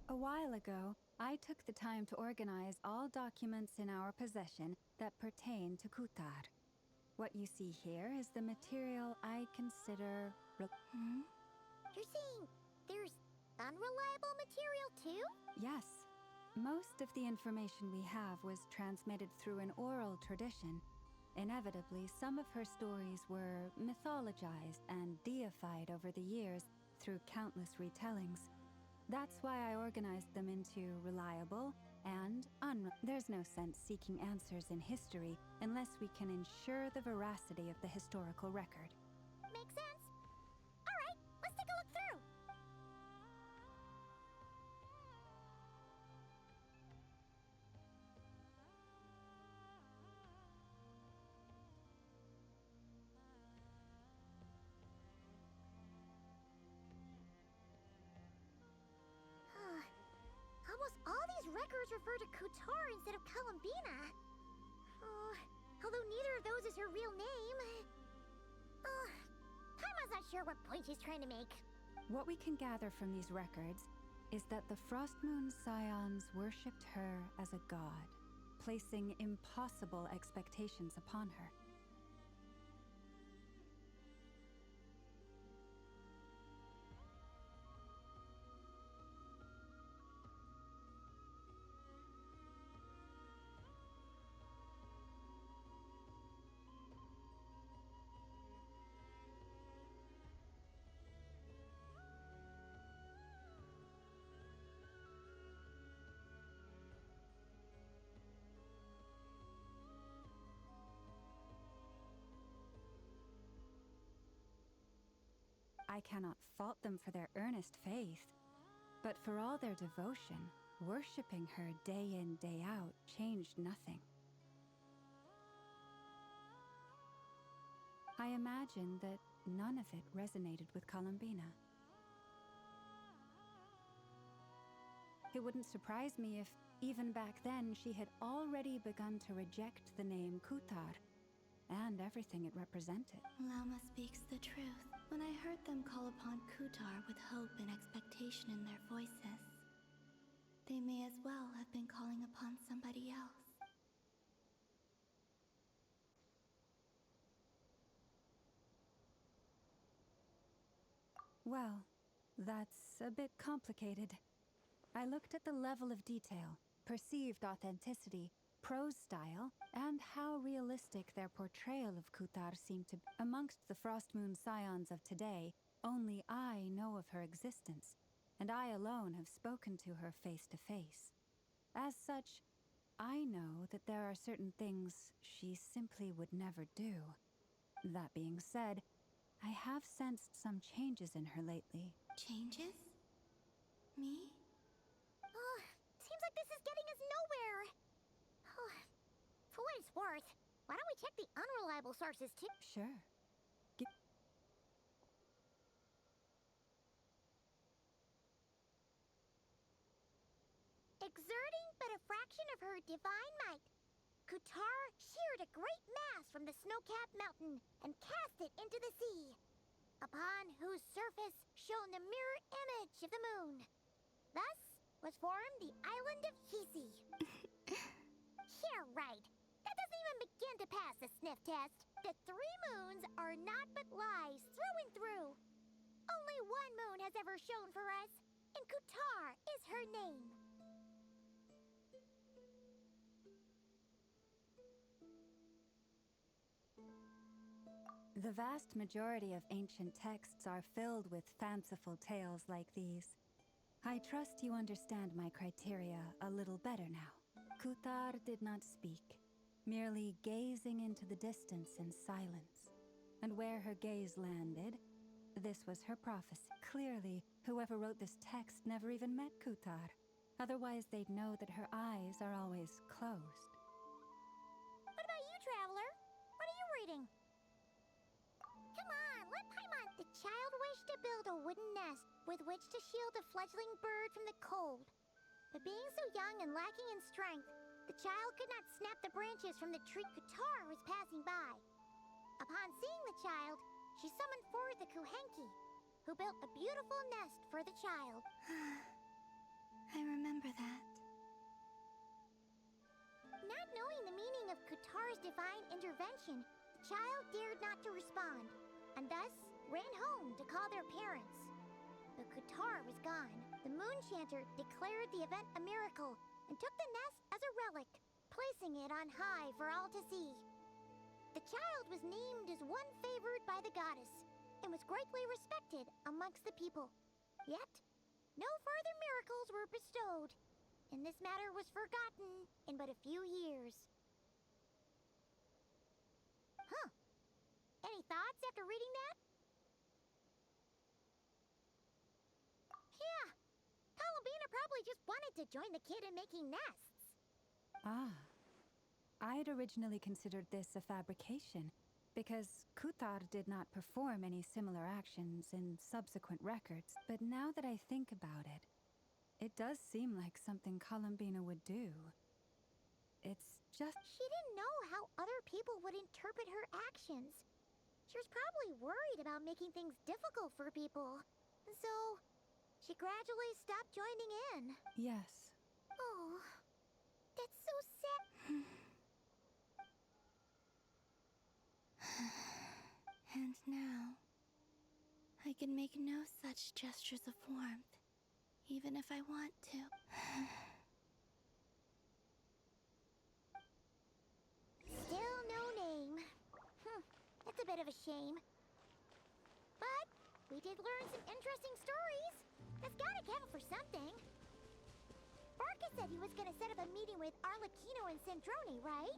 A while ago, I took the time to organize all documents in our possession that pertain to Kuthar. What you see here is the material I consider... You're saying there's unreliable material too? Yes. Most of the information we have was transmitted through an oral tradition. Inevitably, some of her stories were mythologized and deified over the years through countless retellings. That's why I organized them into reliable and There's no sense seeking answers in history unless we can ensure the veracity of the historical record. Makes sense. records refer to Kutar instead of Columbina. Oh, although neither of those is her real name. Paimon's not sure what point she's trying to make. What we can gather from these records is that the Frost Moon Scions worshipped her as a god, placing impossible expectations upon her. I cannot fault them for their earnest faith, but for all their devotion, worshipping her day in, day out changed nothing. I imagine that none of it resonated with Columbina. It wouldn't surprise me if, even back then, she had already begun to reject the name Kutar and everything it represented. Lama speaks the truth. When I heard them call upon Kutar with hope and expectation in their voices, they may as well have been calling upon somebody else. Well, that's a bit complicated. I looked at the level of detail, perceived authenticity, prose style, and how realistic their portrayal of Kutar seemed to be. Amongst the Frost Moon Scions of today, only I know of her existence, and I alone have spoken to her face to face. As such, I know that there are certain things she simply would never do. That being said, I have sensed some changes in her lately. Changes? Me? Seems like this is getting us nowhere. For what it's worth, why don't we check the unreliable sources too? Sure. Exerting but a fraction of her divine might, Kutar sheared a great mass from the snow-capped mountain and cast it into the sea, upon whose surface shone the mirror image of the moon. Thus was formed the island of Hisi. Yeah, right. That doesn't even begin to pass the sniff test. The 3 moons are not but lies through and through. Only one moon has ever shone for us, and Kutar is her name. The vast majority of ancient texts are filled with fanciful tales like these. I trust you understand my criteria a little better now. Kutar did not speak, merely gazing into the distance in silence. And where her gaze landed, this was her prophecy. Clearly, whoever wrote this text never even met Kutar. Otherwise, they'd know that her eyes are always closed. What about you, traveler? What are you reading? Come on, let Paimon. The child wished to build a wooden nest with which to shield a fledgling bird from the cold. But being so young and lacking in strength, the child could not snap the branches from the tree Kutar was passing by. Upon seeing the child, she summoned forth the Kuhenki, who built a beautiful nest for the child. I remember that. Not knowing the meaning of Kutar's divine intervention, the child dared not to respond, and thus ran home to call their parents. But Kutar was gone. The moon chanter declared the event a miracle and took the nest as a relic, placing it on high for all to see. The child was named as one favored by the goddess and was greatly respected amongst the people. Yet, no further miracles were bestowed, and this matter was forgotten in but a few years. Huh. Any thoughts after reading that? Yeah. Columbina probably just wanted to join the kid in making nests. Ah. I'd originally considered this a fabrication, because Kutar did not perform any similar actions in subsequent records. But now that I think about it, It does seem like something Columbina would do. It's just... She didn't know how other people would interpret her actions. She was probably worried about making things difficult for people. So, she gradually stopped joining in. Yes. Oh, that's so sad. And now, I can make no such gestures of warmth, even if I want to. Still no name. It's a bit of a shame. But we did learn some interesting stories. That's gotta count for something. Barca said he was gonna set up a meeting with Arlecchino and Sandrone, right?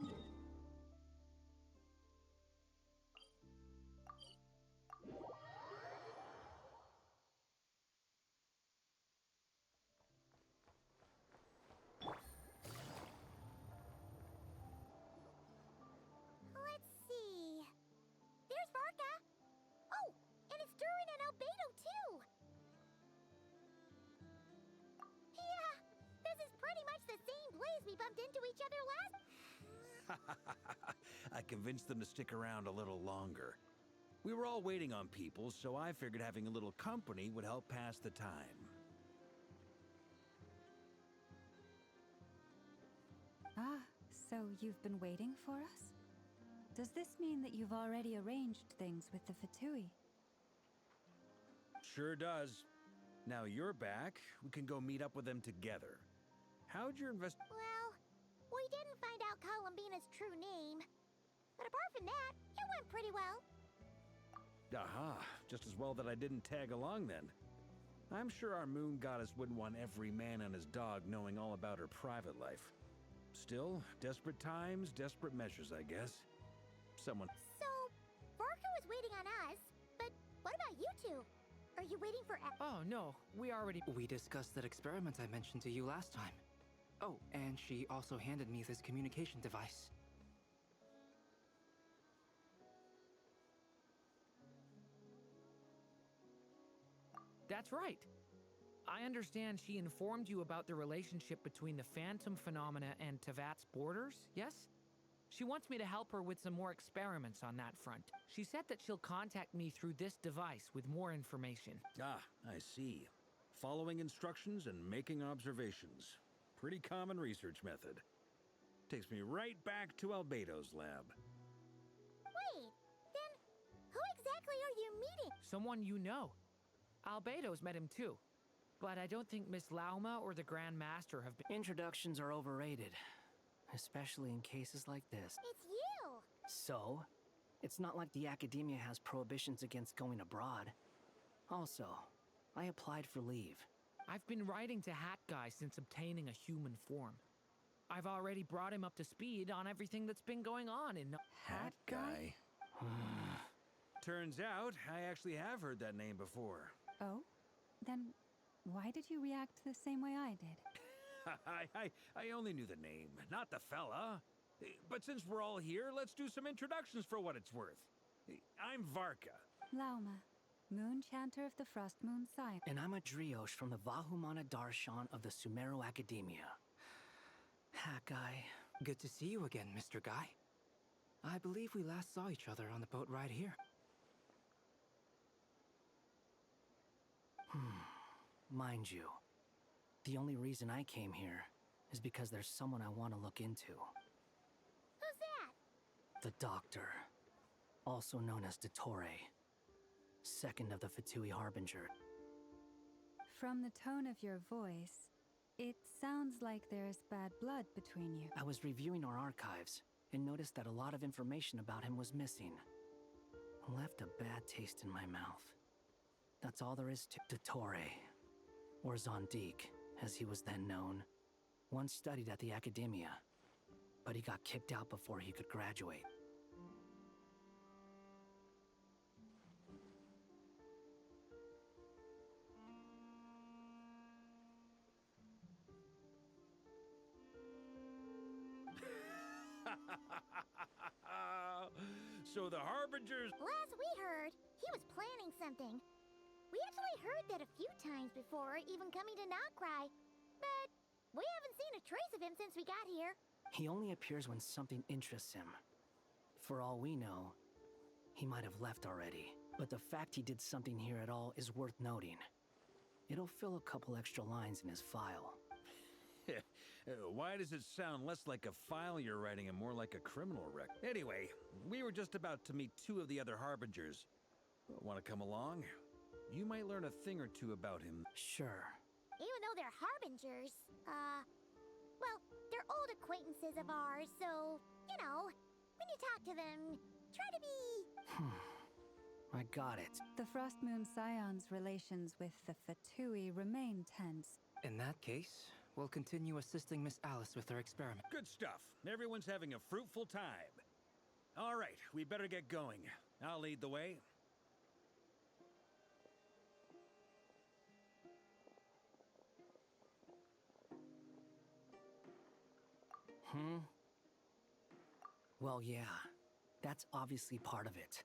Let's see. There's Barca. Oh, and it's Durin and Albedo too. Yeah, this is pretty much the same place we bumped into each other last. I convinced them to stick around a little longer. We were all waiting on people, so I figured having a little company would help pass the time. Ah, so you've been waiting for us? Does this mean that you've already arranged things with the Fatui? Sure does. Now you're back, we can go meet up with them together. How'd your Well, we didn't find out Columbina's true name. But apart from that, it went pretty well. Aha, just as well that I didn't tag along then. I'm sure our moon goddess wouldn't want every man and his dog knowing all about her private life. Still, desperate times, desperate measures, I guess. Someone... So, Barca was waiting on us, but what about you two? Are you waiting for... Oh, no, we already... We discussed that experiment I mentioned to you last time. Oh, and she also handed me this communication device. That's right. I understand she informed you about the relationship between the phantom phenomena and Tevat's borders, yes? She wants me to help her with some more experiments on that front. She said that she'll contact me through this device with more information. Ah, I see. Following instructions and making observations. Pretty common research method. Takes me right back to Albedo's lab. Wait, then who exactly are you meeting? Someone you know. Albedo's met him too. But I don't think Miss Lauma or the Grand Master have been... Introductions are overrated, especially in cases like this. It's you! So, it's not like the Academia has prohibitions against going abroad. Also, I applied for leave. I've been writing to Hat Guy since obtaining a human form. I've already brought him up to speed on everything that's been going on in... Hat Guy? Turns out, I actually have heard that name before. Oh? Then why did you react the same way I did? I only knew the name, not the fella. But since we're all here, let's do some introductions for what it's worth. I'm Varka. Lauma, Moon Chanter of the Frost Moon Scion. And I'm a Driosh from the Vahumana Darshan of the Sumero Academia. Hat Guy, good to see you again, Mr. Guy. I believe we last saw each other on the boat ride here. Mind you, the only reason I came here is because there's someone I want to look into. Who's that? The Doctor, also known as Dottore, second of the Fatui Harbinger. From the tone of your voice, it sounds like there's bad blood between you. I was reviewing our archives and noticed that a lot of information about him was missing. Left a bad taste in my mouth. That's all there is to Dottore, or Zondique, as he was then known. Once studied at the Academia, but he got kicked out before he could graduate. So the Harbingers... Last we heard, he was planning something. We actually heard that a few times before, even coming to Krai. but we haven't seen a trace of him since we got here. He only appears when something interests him. For all we know, he might have left already. But the fact he did something here at all is worth noting. It'll fill a couple extra lines in his file. Why does it sound less like a file you're writing and more like a criminal record? Anyway, we were just about to meet 2 of the other harbingers. Want to come along? You might learn a thing or two about him. Sure. Even though they're harbingers, well, they're old acquaintances of ours, so, you know, when you talk to them, try to be... I got it. The Frost Moon Scion's relations with the Fatui remain tense. In that case, we'll continue assisting Miss Alice with her experiment. Good stuff. Everyone's having a fruitful time. All right, we better get going. I'll lead the way. Well, yeah, that's obviously part of it.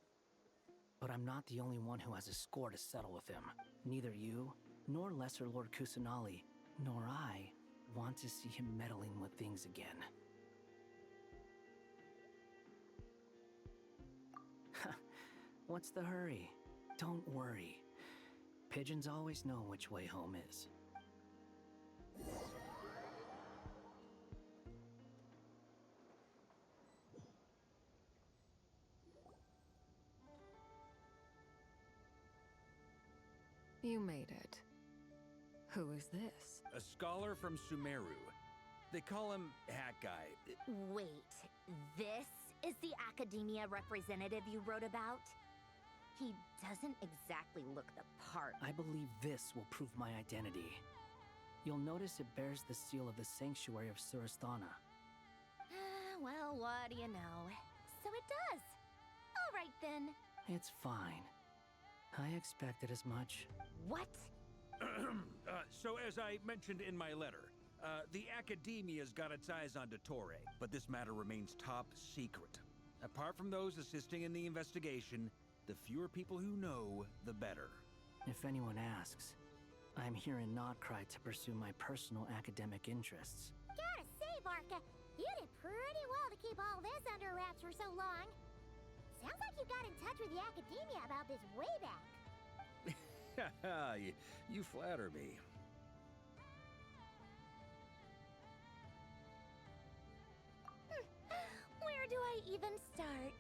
But I'm not the only one who has a score to settle with him. Neither you, nor Lesser Lord Kusanali, nor I want to see him meddling with things again. What's the hurry? Don't worry. Pigeons always know which way home is. You made it. Who is this? A scholar from Sumeru. They call him Hat Guy. Wait, this is the academia representative you wrote about? He doesn't exactly look the part. I believe this will prove my identity. You'll notice it bears the seal of the Sanctuary of Surasthana. Well, what do you know? So it does. All right, then. It's fine. I expected as much. What? So as I mentioned in my letter, the Academia's got its eyes on Dottore, but this matter remains top secret. Apart from those assisting in the investigation, the fewer people who know, the better. If anyone asks, I'm here in Nodcry to pursue my personal academic interests. Gotta say, Barca, you did pretty well to keep all this under wraps for so long. Sounds like you got in touch with the academia about this way back. You flatter me. Where do I even start?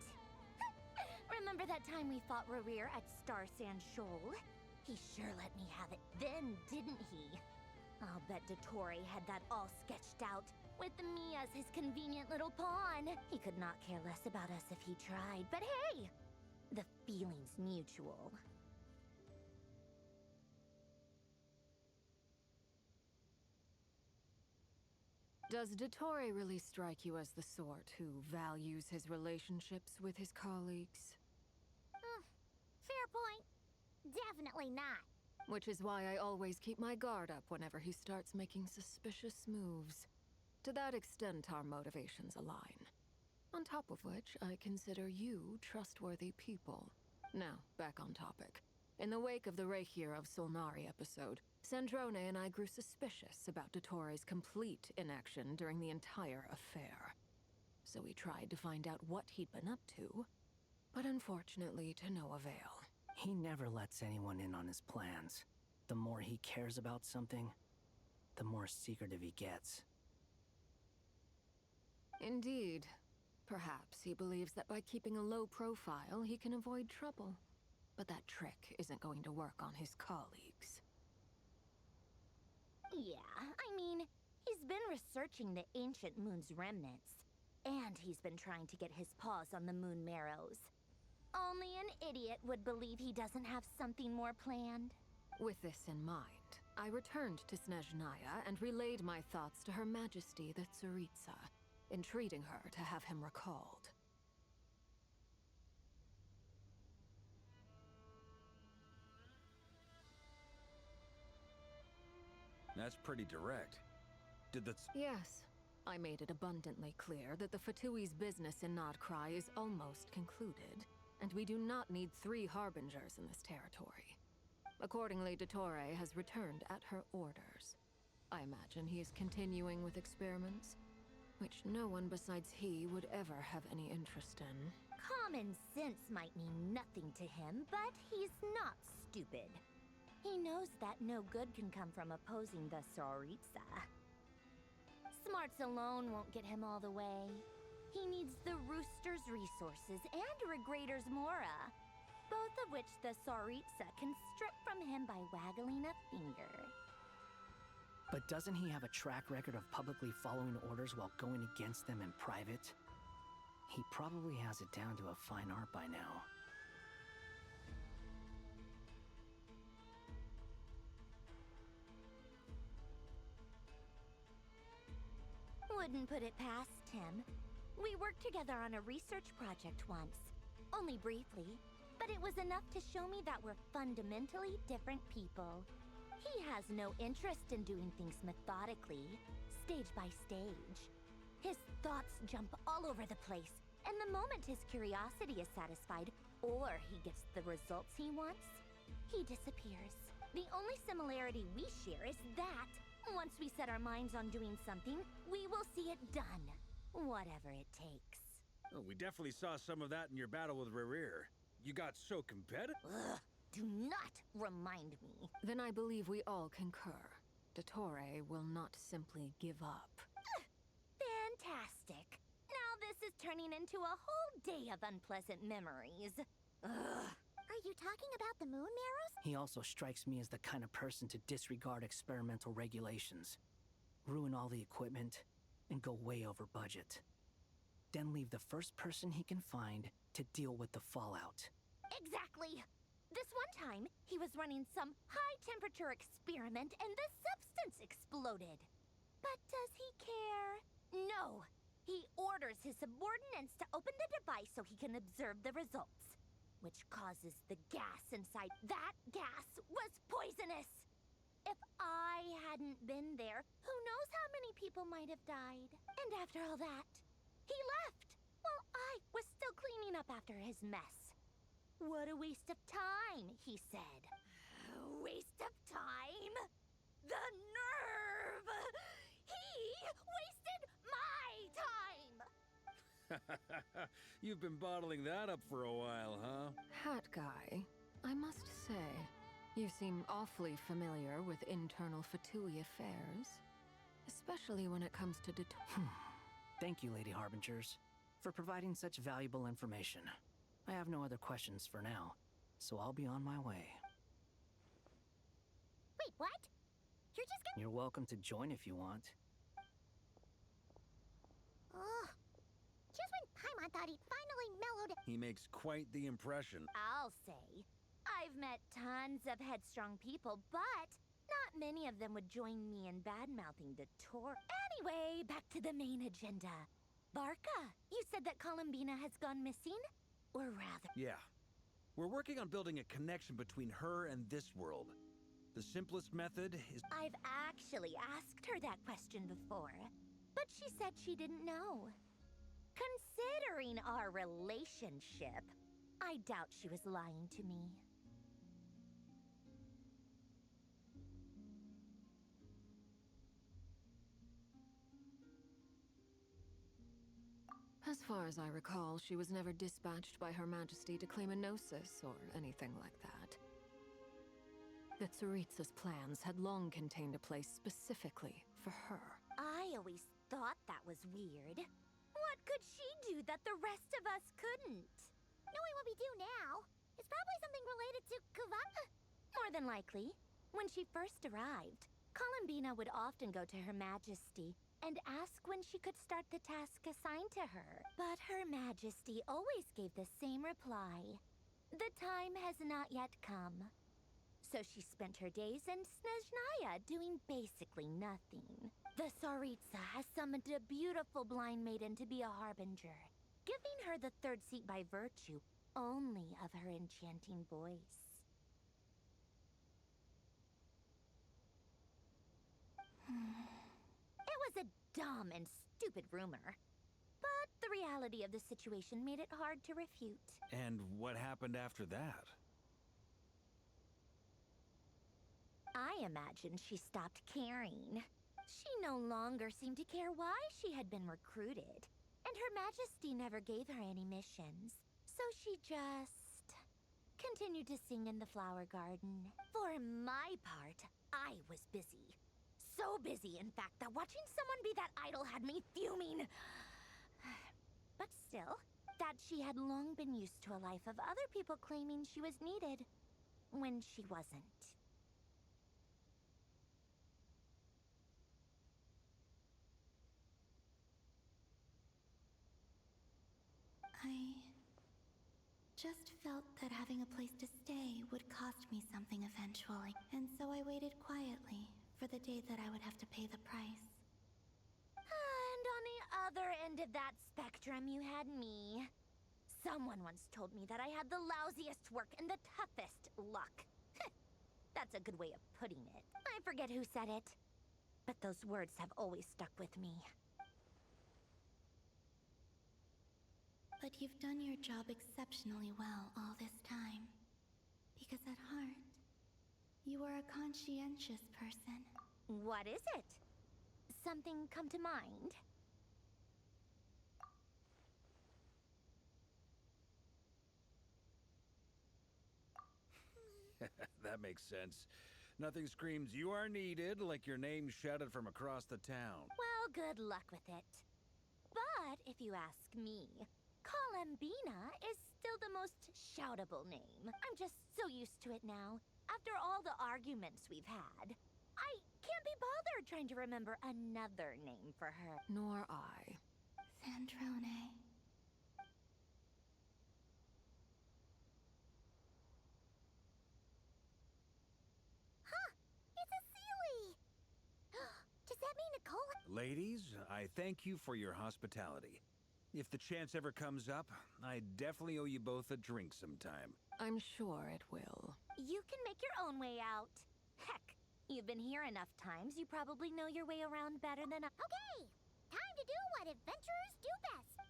Remember that time we fought Rerir at Star Sand Shoal? He sure let me have it then, didn't he? I'll bet Dottore had that all sketched out, with me as his convenient little pawn. He could not care less about us if he tried, but hey! The feeling's mutual. Does Dottore really strike you as the sort who values his relationships with his colleagues? Fair point. Definitely not. Which is why I always keep my guard up whenever he starts making suspicious moves. To that extent, our motivations align. On top of which, I consider you trustworthy people. Now, back on topic. In the wake of the Rerir of Solnari episode, Sandrone and I grew suspicious about Dottore's complete inaction during the entire affair. So we tried to find out what he'd been up to, but unfortunately to no avail. He never lets anyone in on his plans. The more he cares about something, the more secretive he gets. Indeed. Perhaps he believes that by keeping a low profile, he can avoid trouble. But that trick isn't going to work on his colleagues. Yeah, I mean, he's been researching the ancient moon's remnants. And he's been trying to get his paws on the moon marrows. Only an idiot would believe he doesn't have something more planned. With this in mind, I returned to Snezhnaya and relayed my thoughts to Her Majesty the Tsaritsa, entreating her to have him recalled. That's pretty direct. Did the... Yes. I made it abundantly clear that the Fatui's business in Nodcry is almost concluded, and we do not need 3 harbingers in this territory. Accordingly, Dottore has returned at her orders. I imagine he is continuing with experiments, which no one besides he would ever have any interest in. Common sense might mean nothing to him, but he's not stupid. He knows that no good can come from opposing the Tsaritsa. Smarts alone won't get him all the way. He needs the Rooster's resources and Regrator's Mora, both of which the Tsaritsa can strip from him by waggling a finger. But doesn't he have a track record of publicly following orders while going against them in private? He probably has it down to a fine art by now. Wouldn't put it past him. We worked together on a research project once. Only briefly, but it was enough to show me that we're fundamentally different people. He has no interest in doing things methodically, stage by stage. His thoughts jump all over the place, and the moment his curiosity is satisfied, or he gets the results he wants, he disappears. The only similarity we share is that once we set our minds on doing something, we will see it done, whatever it takes. Oh, we definitely saw some of that in your battle with Rerir. You got so competitive. Ugh, do not remind me. Then I believe we all concur. Dottore will not simply give up. Fantastic. Now this is turning into a whole day of unpleasant memories. Ugh. Are you talking about the moon marrows? He also strikes me as the kind of person to disregard experimental regulations, ruin all the equipment, and go way over budget. Then leave the first person he can find to deal with the fallout. Exactly. This one time, he was running some high-temperature experiment and the substance exploded. But does he care? No. He orders his subordinates to open the device so he can observe the results, which causes the gas inside. That gas was poisonous. If I hadn't been there, who knows how many people might have died. And after all that, he left while I was still cleaning up after his mess. What a waste of time, he said. Waste of time? The nerve! He wasted my time! You've been bottling that up for a while, huh? Hat guy, I must say, you seem awfully familiar with internal Fatui affairs. Especially when it comes to Thank you, Lady Harbingers, for providing such valuable information. I have no other questions for now, so I'll be on my way. Wait, what? You're just gonna— You're welcome to join if you want. Ugh. Just when Paimon thought he'd finally mellowed— He makes quite the impression. I'll say. I've met tons of headstrong people, but not many of them would join me in bad-mouthing Dottore. Anyway, back to the main agenda. Barca, you said that Columbina has gone missing? Or rather— Yeah. We're working on building a connection between her and this world. The simplest method is— I've actually asked her that question before, but she said she didn't know. Considering our relationship, I doubt she was lying to me. As far as I recall, she was never dispatched by Her Majesty to claim a gnosis or anything like that. The Tsaritsa's plans had long contained a place specifically for her. I always thought that was weird. What could she do that the rest of us couldn't? Knowing what we do now, it's probably something related to Kavaka. More than likely. When she first arrived, Columbina would often go to Her Majesty and ask when she could start the task assigned to her. But Her Majesty always gave the same reply. The time has not yet come. So she spent her days in Snezhnaya doing basically nothing. The Tsaritsa has summoned a beautiful blind maiden to be a harbinger, giving her the third seat by virtue only of her enchanting voice. It was a dumb and stupid rumor, but the reality of the situation made it hard to refute. And what happened after that? I imagine she stopped caring. She no longer seemed to care why she had been recruited, and Her Majesty never gave her any missions. So she just continued to sing in the flower garden. For my part, I was busy. So busy, in fact, that watching someone be that idol had me fuming. But still, that she had long been used to a life of other people claiming she was needed when she wasn't. I just felt that having a place to stay would cost me something eventually, and so I waited quietly for the day that I would have to pay the price. And on the other end of that spectrum, you had me. Someone once told me that I had the lousiest work and the toughest luck. That's a good way of putting it. I forget who said it, but those words have always stuck with me. But you've done your job exceptionally well all this time. Because at heart, you are a conscientious person. What is it? Something come to mind? That makes sense. Nothing screams you are needed like your name shouted from across the town. Well, good luck with it. But if you ask me, Columbina is still the most shoutable name. I'm just so used to it now. After all the arguments we've had, I can't be bothered trying to remember another name for her. Nor I. Sandrone. Huh! It's a Sealy! Does that mean Nicole? Ladies, I thank you for your hospitality. If the chance ever comes up, I definitely owe you both a drink sometime. I'm sure it will. You can make your own way out. Heck, you've been here enough times, you probably know your way around better than I— Okay! Time to do what adventurers do best!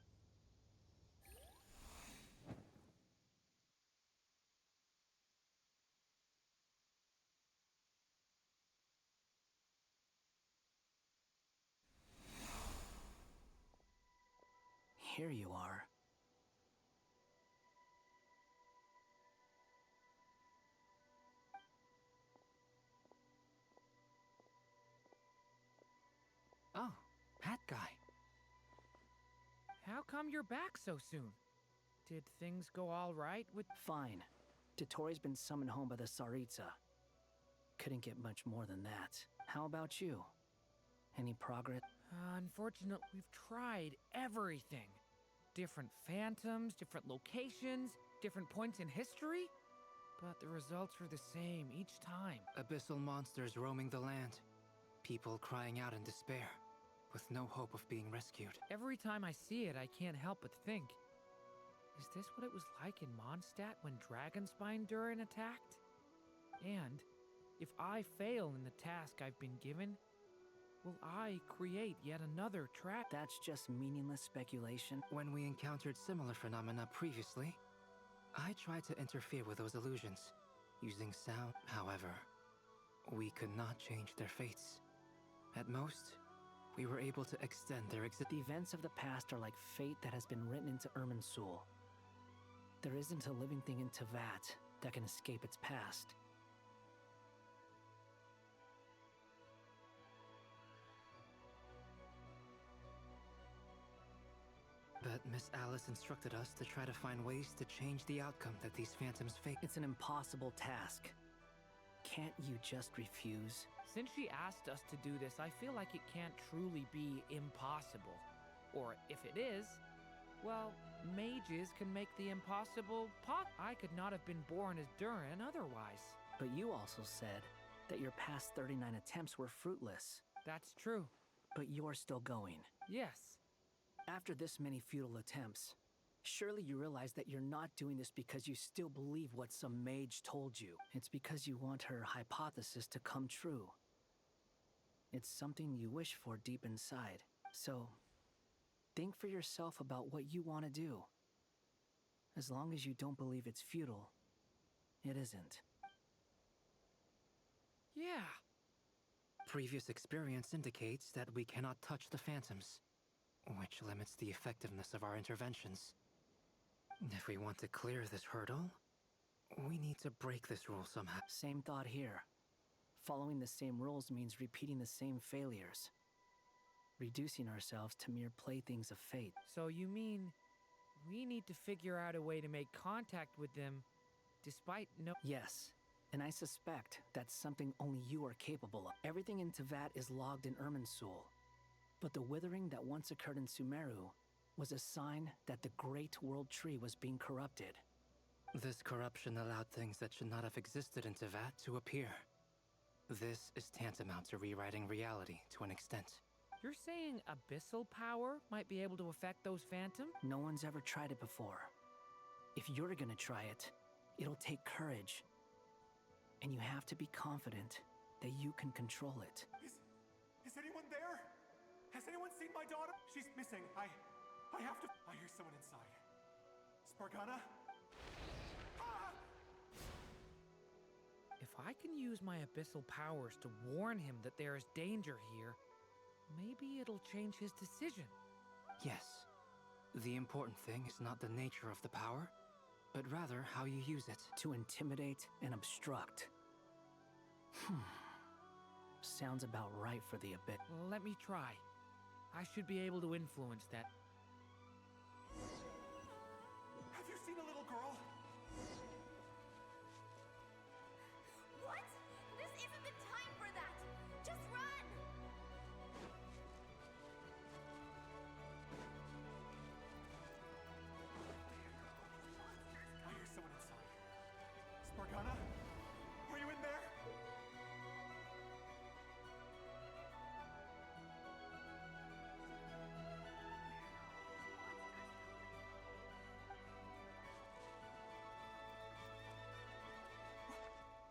Here you are. Oh, that guy. How come you're back so soon? Did things go all right with— Fine. Dottore's been summoned home by the Tsaritsa. Couldn't get much more than that. How about you? Any progress? Unfortunately, we've tried everything. Different phantoms, different locations, different points in history. But the results are the same each time. Abyssal monsters roaming the land. People crying out in despair, with no hope of being rescued. Every time I see it, I can't help but think, is this what it was like in Mondstadt when Dragonspine Durin attacked? And if I fail in the task I've been given, will I create yet another trap? That's just meaningless speculation. When we encountered similar phenomena previously, I tried to interfere with those illusions, using sound. However, we could not change their fates. At most, we were able to extend their existence. The events of the past are like fate that has been written into Irminsul. There isn't a living thing in Teyvat that can escape its past. But Miss Alice instructed us to try to find ways to change the outcome that these phantoms face. It's an impossible task. Can't you just refuse? Since she asked us to do this, I feel like it can't truly be impossible. Or if it is, well, mages can make the impossible pot. I could not have been born as Durin otherwise. But you also said that your past 39 attempts were fruitless. That's true. But you're still going. Yes. After this many futile attempts, surely you realize that you're not doing this because you still believe what some mage told you. It's because you want her hypothesis to come true. It's something you wish for deep inside. So, think for yourself about what you want to do. As long as you don't believe it's futile, it isn't. Yeah. Previous experience indicates that we cannot touch the phantoms, which limits the effectiveness of our interventions. If we want to clear this hurdle, we need to break this rule somehow. Same thought here. Following the same rules means repeating the same failures. Reducing ourselves to mere playthings of fate. So you mean we need to figure out a way to make contact with them despite no... Yes, and I suspect that's something only you are capable of. Everything in Tevat is logged in Irminsul, but the withering that once occurred in Sumeru was a sign that the Great World Tree was being corrupted. This corruption allowed things that should not have existed in Tevat to appear. This is tantamount to rewriting reality to an extent. You're saying abyssal power might be able to affect those phantoms? No one's ever tried it before. If you're gonna try it, it'll take courage. And you have to be confident that you can control it. Is anyone there? Has anyone seen my daughter? She's missing. I have to... I hear someone inside. Spargana? Ah! If I can use my abyssal powers to warn him that there is danger here, maybe it'll change his decision. Yes. The important thing is not the nature of the power, but rather how you use it. To intimidate and obstruct. Sounds about right for the abyss. Let me try. I should be able to influence that. Have you seen a little girl? What? This isn't the time for that! Just run! I hear someone inside. Spargana? Are you in there?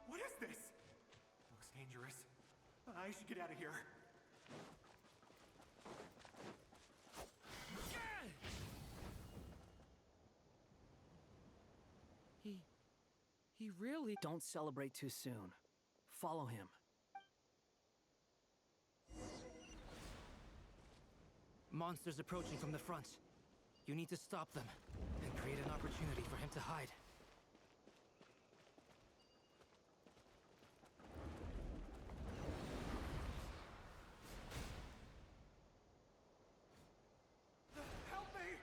What is this? Looks dangerous. I should get out of here. He really... Don't celebrate too soon. Follow him. Monsters approaching from the front. You need to stop them and create an opportunity for him to hide. Help me!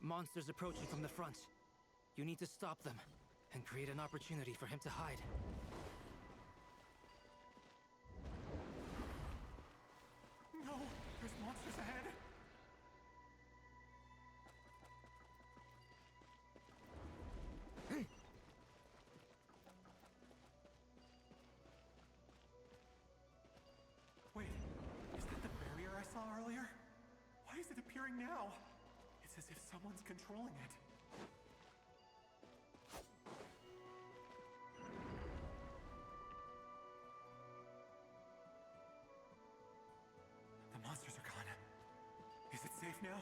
Monsters approaching from the front. You need to stop them and create an opportunity for him to hide. No! There's monsters ahead! Wait, is that the barrier I saw earlier? Why is it appearing now? It's as if someone's controlling it. The monsters are gone. Is it safe now?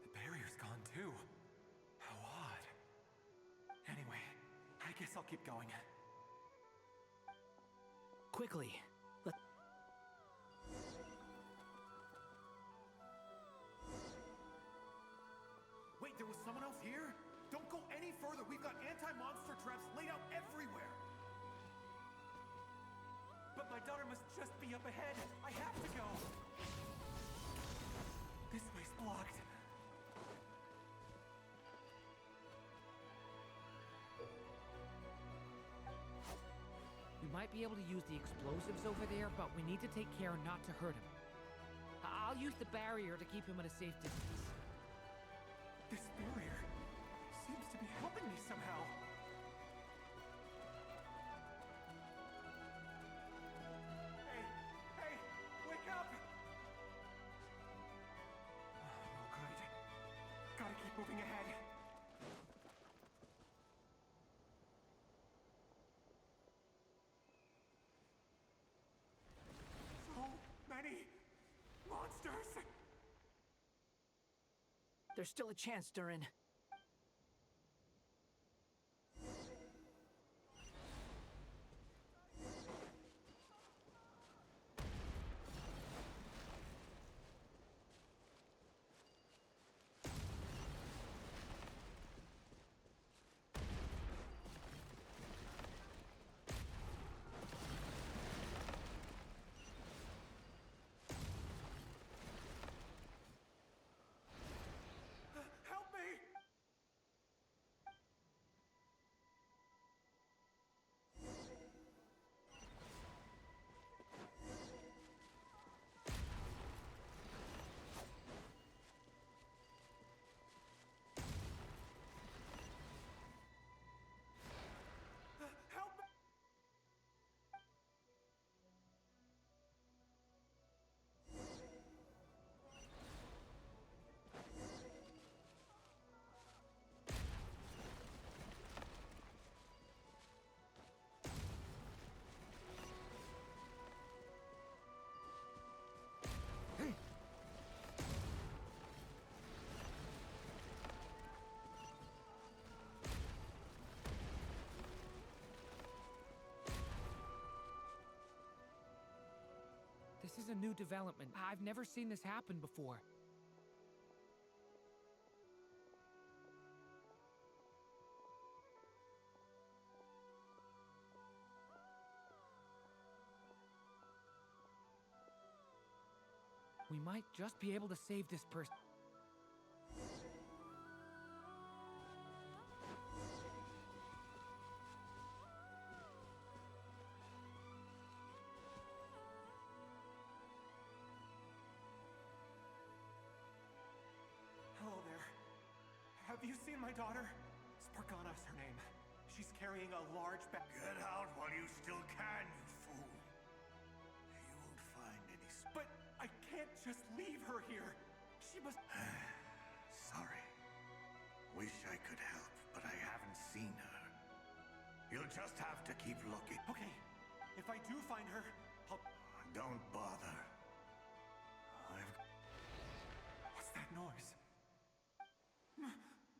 The barrier's gone too. How odd. Anyway, I guess I'll keep going. Quickly. Wait, there was someone else here? Don't go any further. We've got anti-monster traps laid out everywhere. But my daughter must just be up ahead. I have to go. This way's blocked. We might be able to use the explosives over there, but we need to take care not to hurt him. I'll use the barrier to keep him at a safe distance. This barrier seems to be helping me somehow. Hey, wake up! Oh, good. Gotta keep moving ahead. There's still a chance, Durin. Help me! Help me! This is a new development. I've never seen this happen before. We might just be able to save this person. Hello there. Have you seen my daughter? Spargana is her name. She's carrying a large bag. Get out while you still can, you fool. You won't find any But I can't just leave her here. She must... Sorry. Wish I could help, but I haven't seen her. You'll just have to keep looking. Okay. If I do find her, I'll... Don't bother. What's that noise?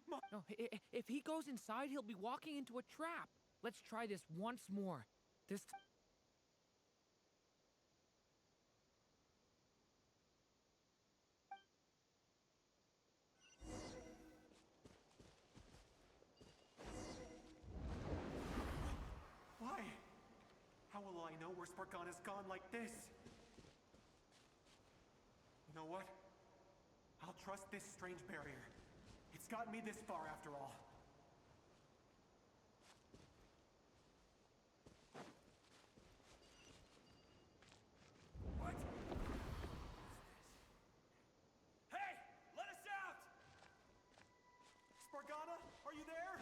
No, if he goes inside, he'll be walking into a trap. Let's try this once more. This... Why? How will I know where Spargana's gone like this? You know what? I'll trust this strange barrier. It's gotten me this far after all. What? Hey! Let us out! Spargana, are you there?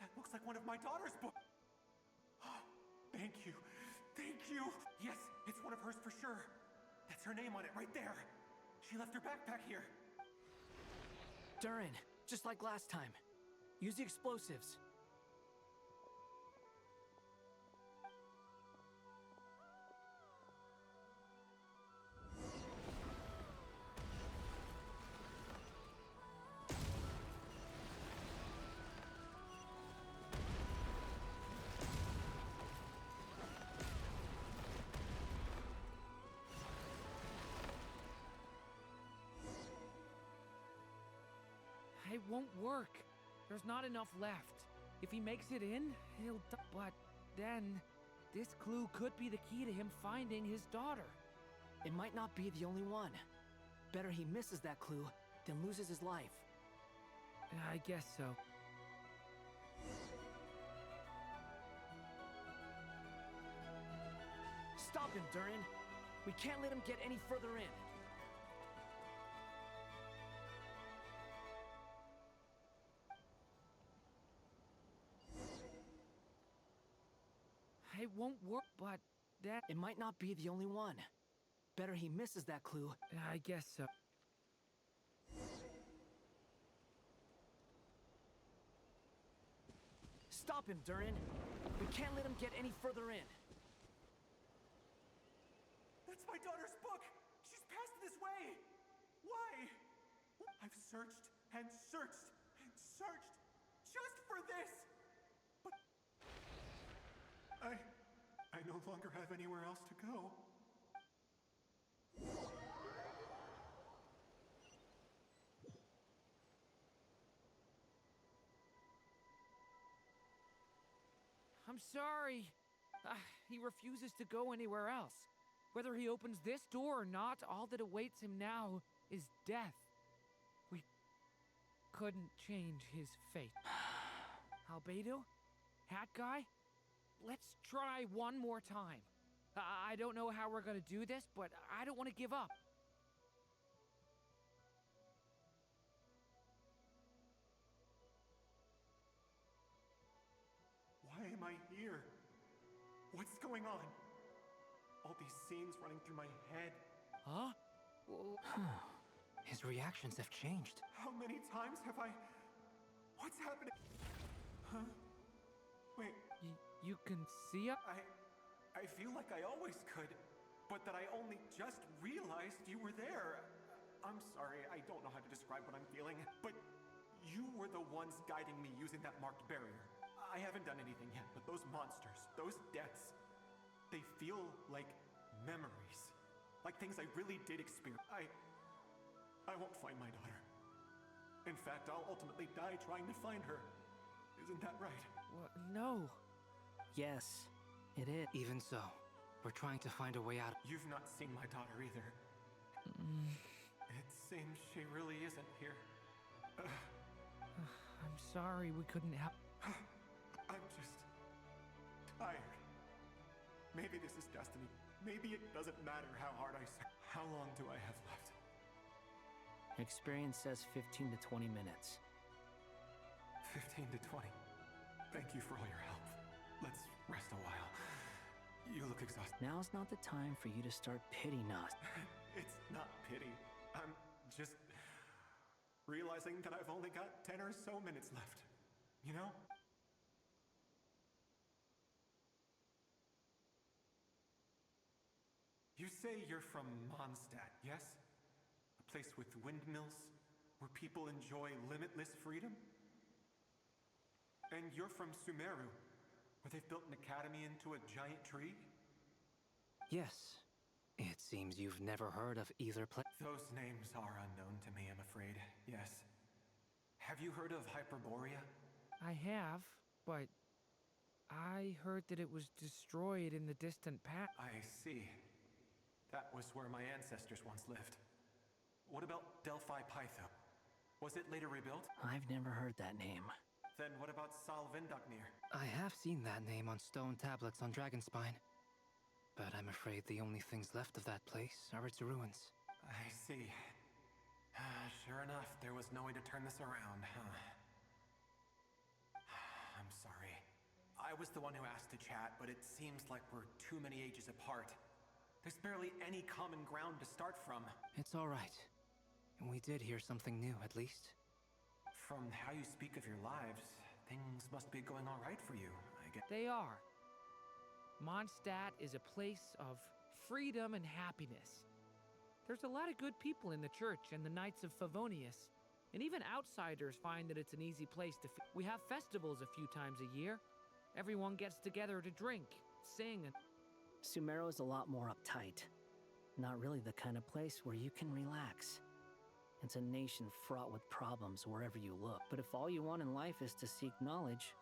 That looks like one of my daughter's books. Thank you. Thank you. Yes, it's one of hers for sure. That's her name on it right there. She left her backpack here. Durin, just like last time. Use the explosives. It won't work. There's not enough left. If he makes it in, he'll die. But then, this clue could be the key to him finding his daughter. It might not be the only one. Better he misses that clue than loses his life. I guess so. him, Durin! We can't let him get any further in! It won't work, but that... It might not be the only one. Better he misses that clue. I guess so. Stop him, Durin! We can't let him get any further in. That's my daughter's book! She's passed this way! Why? I've searched and searched and searched just for this! But I no longer have anywhere else to go. I'm sorry. He refuses to go anywhere else. Whether he opens this door or not, all that awaits him now is death. We couldn't change his fate. Albedo? Hat guy? Let's try one more time. I don't know how we're gonna do this, but I don't want to give up. Why am I here? What's going on? All these scenes running through my head. Huh? His reactions have changed. How many times have I... What's happening? Huh? Wait. You can see it? I feel like I always could, but that I only just realized you were there. I'm sorry, I don't know how to describe what I'm feeling, but you were the ones guiding me using that marked barrier. I haven't done anything yet, but those monsters, those deaths, they feel like memories. Like things I really did experience. I won't find my daughter. In fact, I'll ultimately die trying to find her. Isn't that right? No. Yes, it is. Even so, we're trying to find a way out. You've not seen my daughter either. It seems she really isn't here. I'm sorry we couldn't help. I'm just tired. Maybe this is destiny. Maybe it doesn't matter how hard I search. How long do I have left? Experience says 15 to 20 minutes. 15 to 20. Thank you for all your help. Let's rest a while. You look exhausted. Now's not the time for you to start pitying us. It's not pity. I'm just realizing that I've only got 10 or so minutes left. You know? You say you're from Mondstadt, yes? A place with windmills, where people enjoy limitless freedom? And you're from Sumeru, where they've built an academy into a giant tree? Yes. It seems you've never heard of either place. Those names are unknown to me, I'm afraid. Yes. Have you heard of Hyperborea? I have, but I heard that it was destroyed in the distant past. I see. That was where my ancestors once lived. What about Delphi Pytho? Was it later rebuilt? I've never heard that name. Then what about Salvindaknir? I have seen that name on stone tablets on Dragonspine. But I'm afraid the only things left of that place are its ruins. I see. Sure enough, there was no way to turn this around, huh? I'm sorry. I was the one who asked to chat, but it seems like we're too many ages apart. There's barely any common ground to start from. It's all right. We did hear something new, at least. From how you speak of your lives, things must be going all right for you, I guess. They are. Mondstadt is a place of freedom and happiness. There's a lot of good people in the church and the Knights of Favonius, and even outsiders find that it's an easy place to We have festivals a few times a year. Everyone gets together to drink, sing, and... Sumeru is a lot more uptight. Not really the kind of place where you can relax. It's a nation fraught with problems wherever you look. But if all you want in life is to seek knowledge,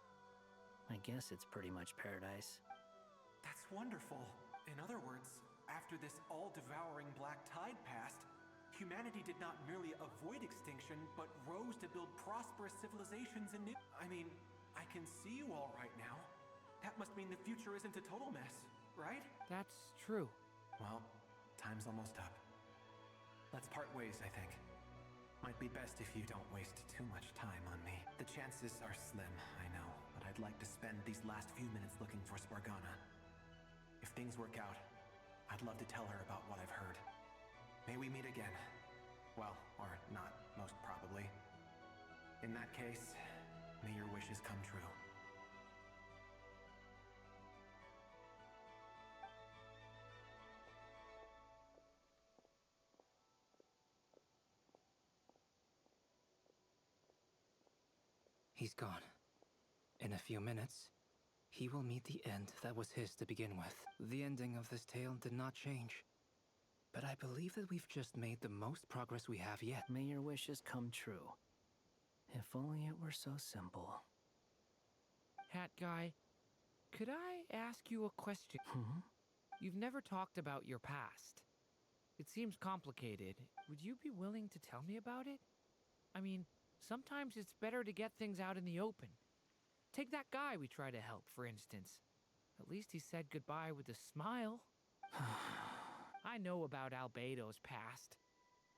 I guess it's pretty much paradise. That's wonderful. In other words, after this all-devouring black tide passed, humanity did not merely avoid extinction, but rose to build prosperous civilizations and new... I mean, I can see you all right now. That must mean the future isn't a total mess, right? That's true. Well, time's almost up. Let's part ways, I think. Might be best if you don't waste too much time on me. The chances are slim, I know, but I'd like to spend these last few minutes looking for Spargana. If things work out, I'd love to tell her about what I've heard. May we meet again. Well, or not, most probably. In that case, may your wishes come true. He's gone. In a few minutes, he will meet the end that was his to begin with. The ending of this tale did not change. But I believe that we've just made the most progress we have yet. May your wishes come true. If only it were so simple. Hat guy, could I ask you a question? You've never talked about your past. It seems complicated. Would you be willing to tell me about it? I mean, sometimes it's better to get things out in the open. Take that guy we tried to help, for instance. At least he said goodbye with a smile. I know about Albedo's past.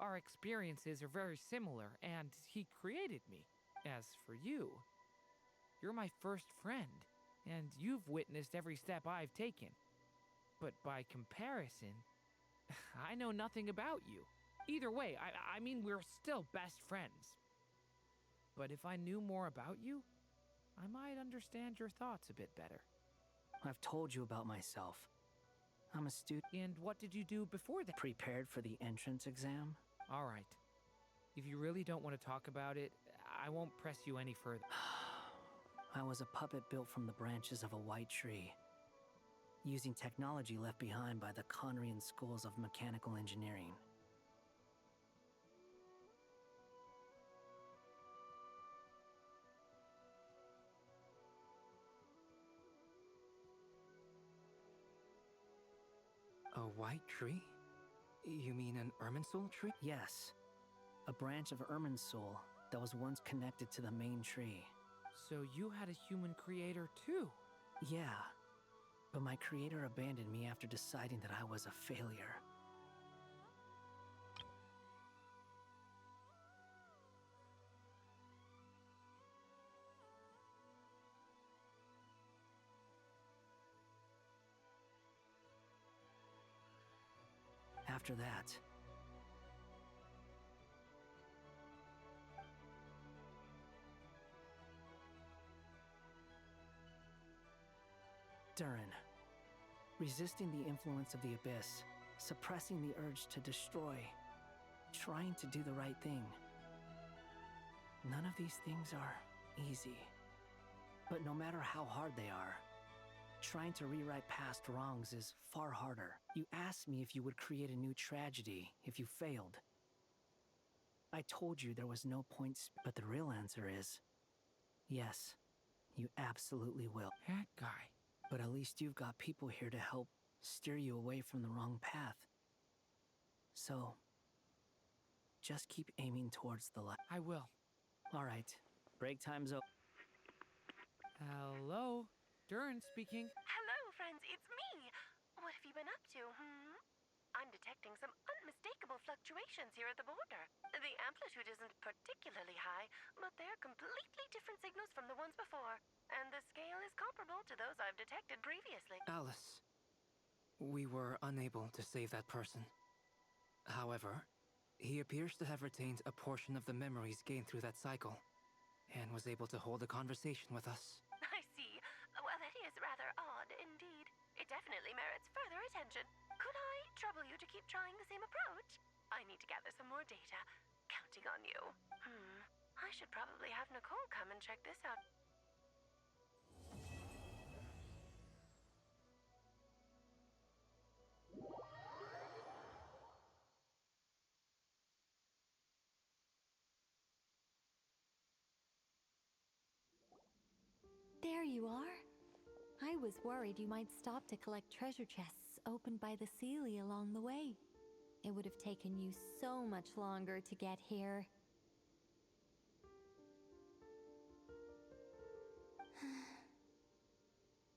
Our experiences are very similar, and he created me. As for you, you're my first friend, and you've witnessed every step I've taken. But by comparison, I know nothing about you. Either way, I mean, we're still best friends. But if I knew more about you, I might understand your thoughts a bit better. I've told you about myself. I'm a student. And what did you do before that? Prepared for the entrance exam. All right. If you really don't want to talk about it, I won't press you any further. I was a puppet built from the branches of a white tree, using technology left behind by the Conrian schools of mechanical engineering. A white tree? You mean an Irminsul tree? Yes. A branch of Irminsul that was once connected to the main tree. So you had a human creator too? Yeah. But my creator abandoned me after deciding that I was a failure. After that, Durin, resisting the influence of the abyss, suppressing the urge to destroy, trying to do the right thing. None of these things are easy. But no matter how hard they are, trying to rewrite past wrongs is far harder. You asked me if you would create a new tragedy if you failed. I told you there was no point, but the real answer is yes, you absolutely will. That guy. But at least you've got people here to help steer you away from the wrong path. So, just keep aiming towards the light. I will. All right, break time's over. Hello? Durin speaking. Hello, friends, it's me. What have you been up to, I'm detecting some unmistakable fluctuations here at the border. The amplitude isn't particularly high, but they're completely different signals from the ones before. And the scale is comparable to those I've detected previously. Alice, we were unable to save that person. However, he appears to have retained a portion of the memories gained through that cycle, and was able to hold a conversation with us. I see. Well, that is rather odd indeed. It definitely merits further attention. Could I trouble you to keep trying the same approach? I need to gather some more data. Counting on you. I should probably have Nicole come and check this out. There you are. I was worried you might stop to collect treasure chests opened by the Seelie along the way. It would have taken you so much longer to get here.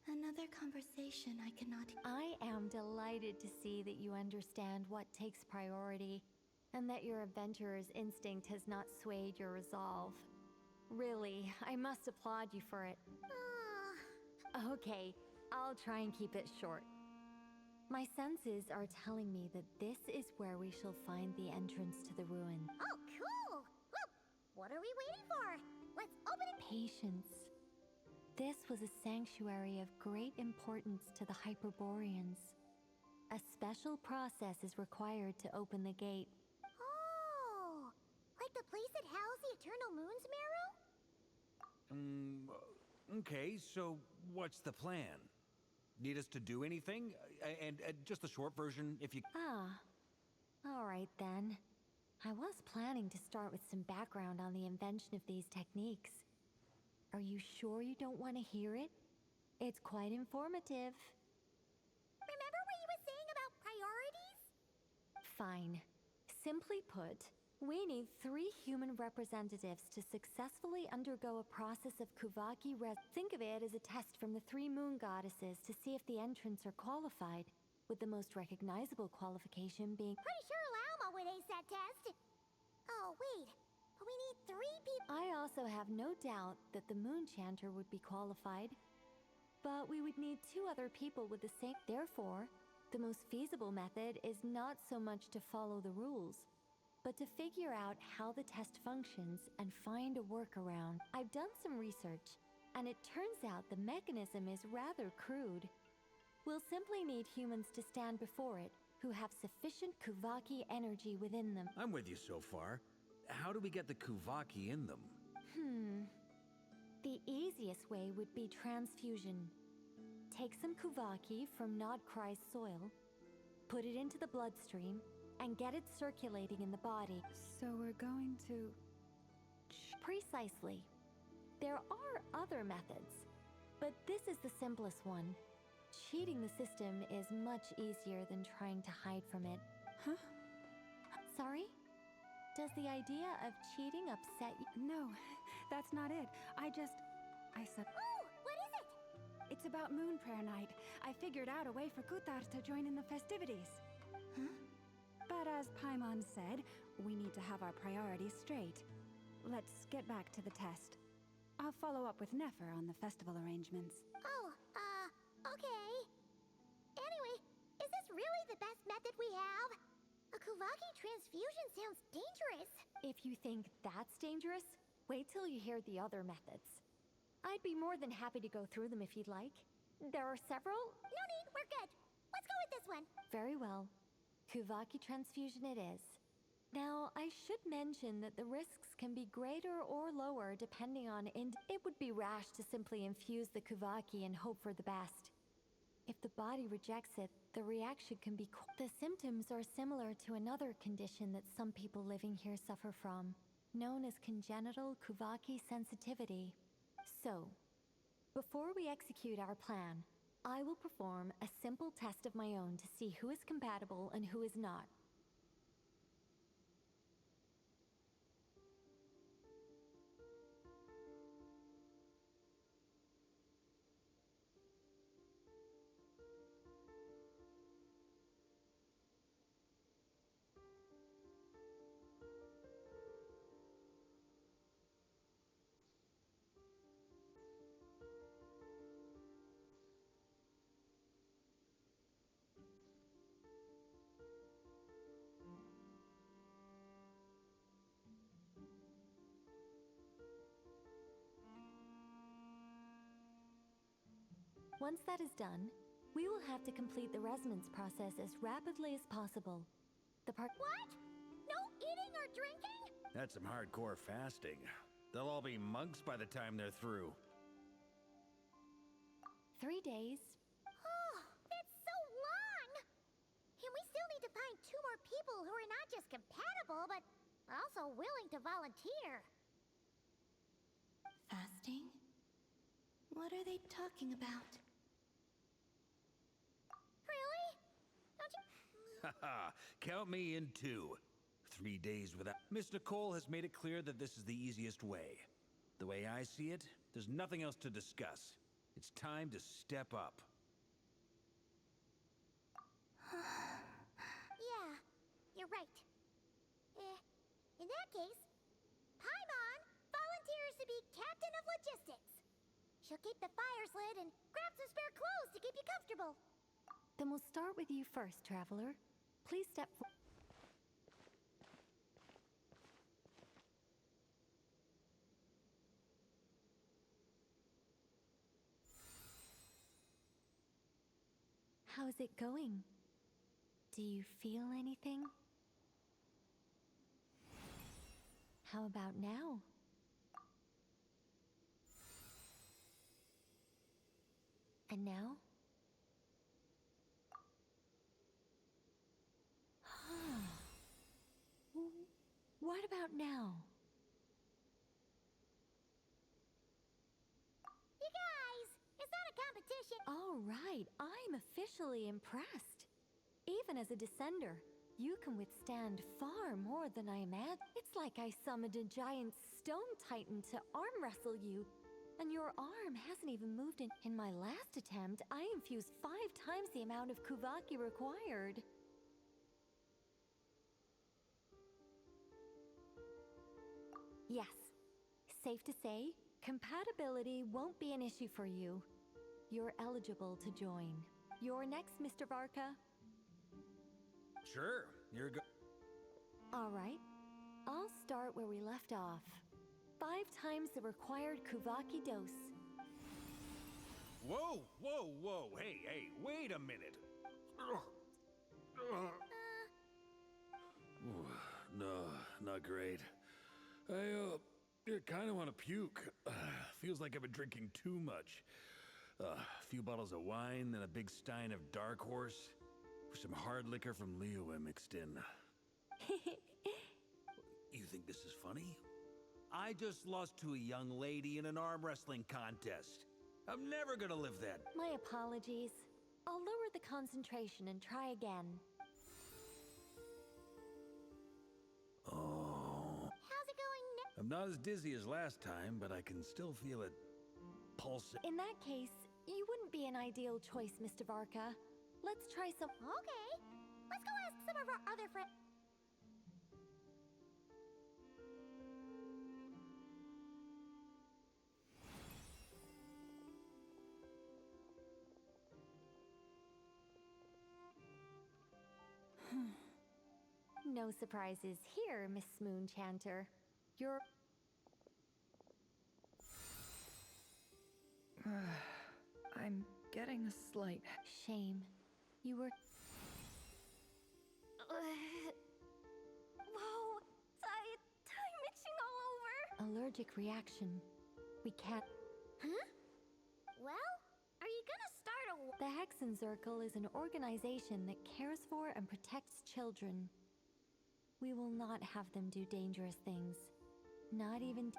Another conversation I cannot. I am delighted to see that you understand what takes priority, and that your adventurer's instinct has not swayed your resolve. Really, I must applaud you for it. Okay, I'll try and keep it short. My senses are telling me that this is where we shall find the entrance to the ruin. Oh, cool! Well, what are we waiting for? Let's open it! Patience. This was a sanctuary of great importance to the Hyperboreans. A special process is required to open the gate. Oh! Like the place that housed the Eternal Moon's marrow? Okay, so what's the plan? Need us to do anything? And just the short version, if you... All right then. I was planning to start with some background on the invention of these techniques. Are you sure you don't want to hear it? It's quite informative. Remember what you were saying about priorities? Fine. Simply put, we need 3 human representatives to successfully undergo a process of Kuvaki Think of it as a test from the 3 moon goddesses to see if the entrants are qualified, with the most recognizable qualification being... Pretty sure Lauma would ace that test. Oh, wait. But we need 3 people. I also have no doubt that the Moon Chanter would be qualified. But we would need 2 other people with the same... Therefore, the most feasible method is not so much to follow the rules, but to figure out how the test functions and find a workaround. I've done some research, and it turns out the mechanism is rather crude. We'll simply need humans to stand before it, who have sufficient Kuvaki energy within them. I'm with you so far. How do we get the Kuvaki in them? The easiest way would be transfusion. Take some Kuvaki from Nod Krai's soil, put it into the bloodstream, and get it circulating in the body. So we're going to... Precisely. There are other methods, but this is the simplest one. Cheating the system is much easier than trying to hide from it. Huh? Sorry? Does the idea of cheating upset you? No, that's not it. I said... Oh, what is it? It's about Moon Prayer Night. I figured out a way for Kutar to join in the festivities. Huh? But as Paimon said, we need to have our priorities straight. Let's get back to the test. I'll follow up with Nefer on the festival arrangements. Oh, okay. Anyway, is this really the best method we have? A Kuvaki transfusion sounds dangerous. If you think that's dangerous, wait till you hear the other methods. I'd be more than happy to go through them if you'd like. There are several... No need, we're good. Let's go with this one. Very well. Kuvaki transfusion it is. Now, I should mention that the risks can be greater or lower depending on It would be rash to simply infuse the Kuvaki and hope for the best. If the body rejects it, the reaction can be... The symptoms are similar to another condition that some people living here suffer from, known as congenital Kuvaki sensitivity. So, before we execute our plan, I will perform a simple test of my own to see who is compatible and who is not. Once that is done, we will have to complete the resonance process as rapidly as possible. What? No eating or drinking? That's some hardcore fasting. They'll all be monks by the time they're through. 3 days. Oh, that's so long! And we still need to find 2 more people who are not just compatible, but also willing to volunteer. Fasting? What are they talking about? Really? Don't you... Haha, count me in 2. 3 days without... Miss Nicole has made it clear that this is the easiest way. The way I see it, there's nothing else to discuss. It's time to step up. Yeah, you're right. In that case, Paimon volunteers to be captain of logistics. She'll keep the fires lit and grab some spare clothes to keep you comfortable. Then we'll start with you first, traveler. Please step forward. How's it going? Do you feel anything? How about now? And now? What about now? You guys, it's not a competition. All right, I'm officially impressed. Even as a descender, you can withstand far more than I imagined. It's like I summoned a giant stone titan to arm wrestle you, and your arm hasn't even moved in. In my last attempt, I infused 5 times the amount of Kuvaki required. Yes, safe to say, compatibility won't be an issue for you. You're eligible to join. You're next, Mr. Varka. Sure, you're go- All right, I'll start where we left off. 5 times the required Kuvaki dose. Whoa, whoa, whoa, hey, wait a minute. No, not great. I kind of want to puke. Feels like I've been drinking too much. A few bottles of wine, then a big stein of Dark Horse, with some hard liquor from Liyue mixed in. You think this is funny? I just lost to a young lady in an arm wrestling contest. I'm never gonna live that. My apologies. I'll lower the concentration and try again. Oh. How's it going now? I'm not as dizzy as last time, but I can still feel it pulsing. In that case, you wouldn't be an ideal choice, Mr. Varka. Let's try some. Okay, let's go ask some of our other friends. No surprises here, Miss Moonchanter. You're... I'm getting a slight... Shame. You were... Whoa! I'm itching all over! Allergic reaction. We can't... Huh? Well, are you gonna start a... The Hexenzirkel is an organization that cares for and protects children. We will not have them do dangerous things. Not even...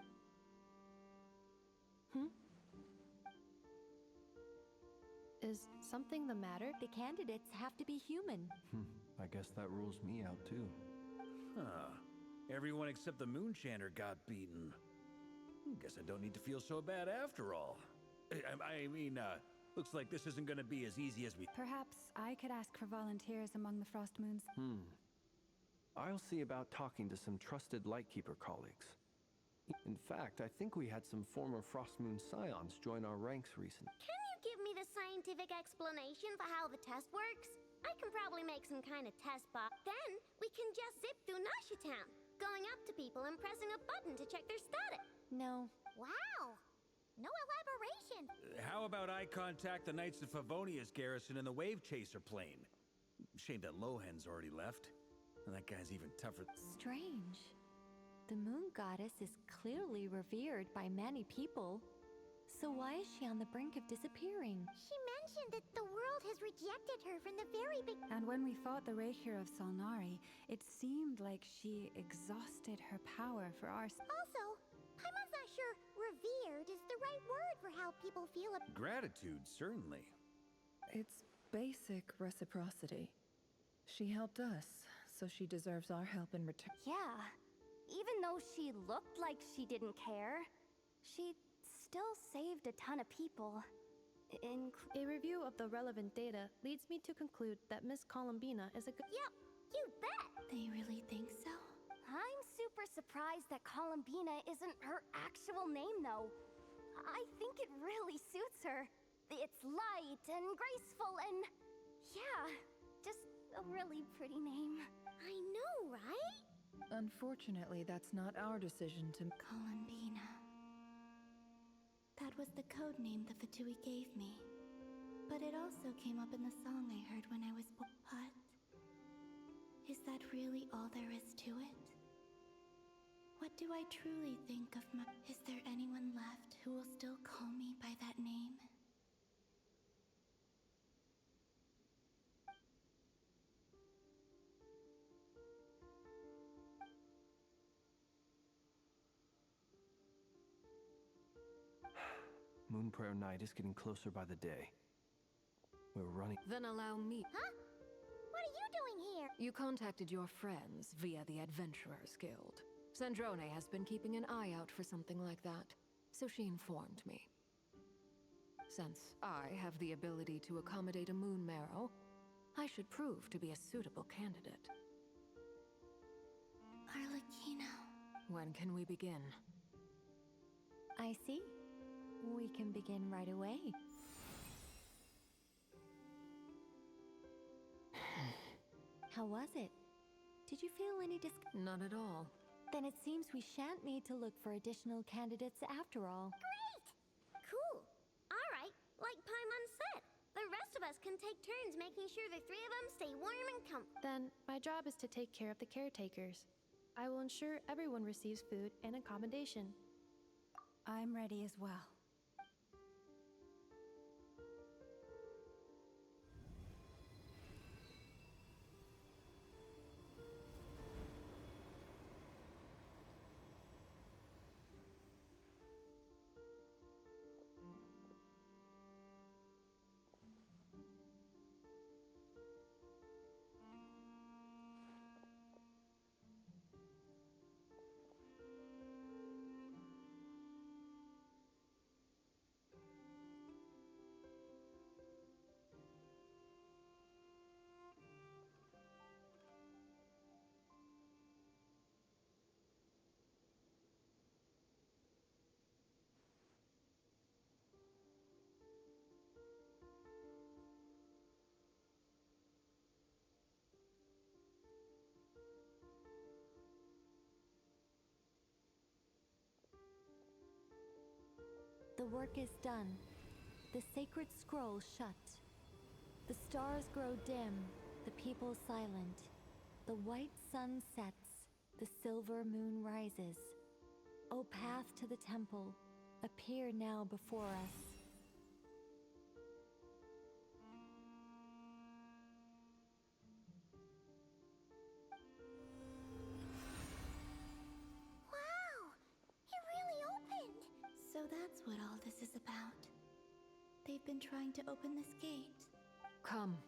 Is something the matter? The candidates have to be human. I guess that rules me out too. Huh. Everyone except the Moonchanter got beaten. Guess I don't need to feel so bad after all. I mean, looks like this isn't gonna be as easy as we... Perhaps I could ask for volunteers among the Frost Moons. I'll see about talking to some trusted Lightkeeper colleagues. In fact, I think we had some former Frostmoon scions join our ranks recently. Can you give me the scientific explanation for how the test works? I can probably make some kind of test box. Then we can just zip through Nasha Town, going up to people and pressing a button to check their status. No. Wow! No elaboration! How about I contact the Knights of Favonia's garrison in the Wave Chaser plane? Shame that Lohan's already left. And that guy's even tougher. Strange. The moon goddess is clearly revered by many people. So why is she on the brink of disappearing? She mentioned that the world has rejected her from the very beginning. And when we fought the Rerir of Solnari, it seemed like she exhausted her power for our... Also, Paimon's not sure revered is the right word for how people feel about... Gratitude, certainly. It's basic reciprocity. She helped us, so she deserves our help in return. Yeah. Even though she looked like she didn't care, she still saved a ton of people. A review of the relevant data leads me to conclude that Miss Columbina is a good. Yep, you bet! They really think so? I'm super surprised that Columbina isn't her actual name, though. I think it really suits her. It's light and graceful and... yeah, just a really pretty name. I know, right? Unfortunately, that's not our decision to... Columbina. That was the code name the Fatui gave me. But it also came up in the song I heard when I was... What? Is that really all there is to it? What do I truly think of my... Is there anyone left who will still call me by that name? Moon Prayer Night is getting closer by the day. We're running... Then allow me... Huh? What are you doing here? You contacted your friends via the Adventurers Guild. Sandrone has been keeping an eye out for something like that, so she informed me. Since I have the ability to accommodate a moon marrow, I should prove to be a suitable candidate. Arlecchino. When can we begin? I see. We can begin right away. How was it? Did you feel any Not at all. Then it seems we shan't need to look for additional candidates after all. Great! Cool. All right, like Paimon said, the rest of us can take turns making sure the three of them stay warm and comfortable. Then my job is to take care of the caretakers. I will ensure everyone receives food and accommodation. I'm ready as well. The work is done. The sacred scroll shut. The stars grow dim, the people silent. The white sun sets, the silver moon rises. O path to the temple, appear now before us. Wow! It really opened! So that's what all this is about. They've been trying to open this gate. Come,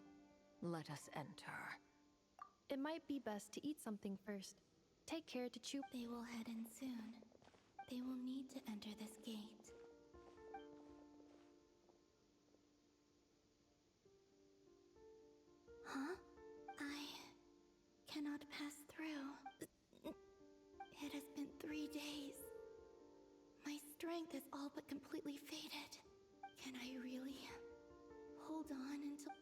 let us enter. It might be best to eat something first. Take care to chew. They will head in soon. They will need to enter this gate. Huh? I cannot pass through. It has been 3 days. My strength is all but completely faded. Can I really hold on until...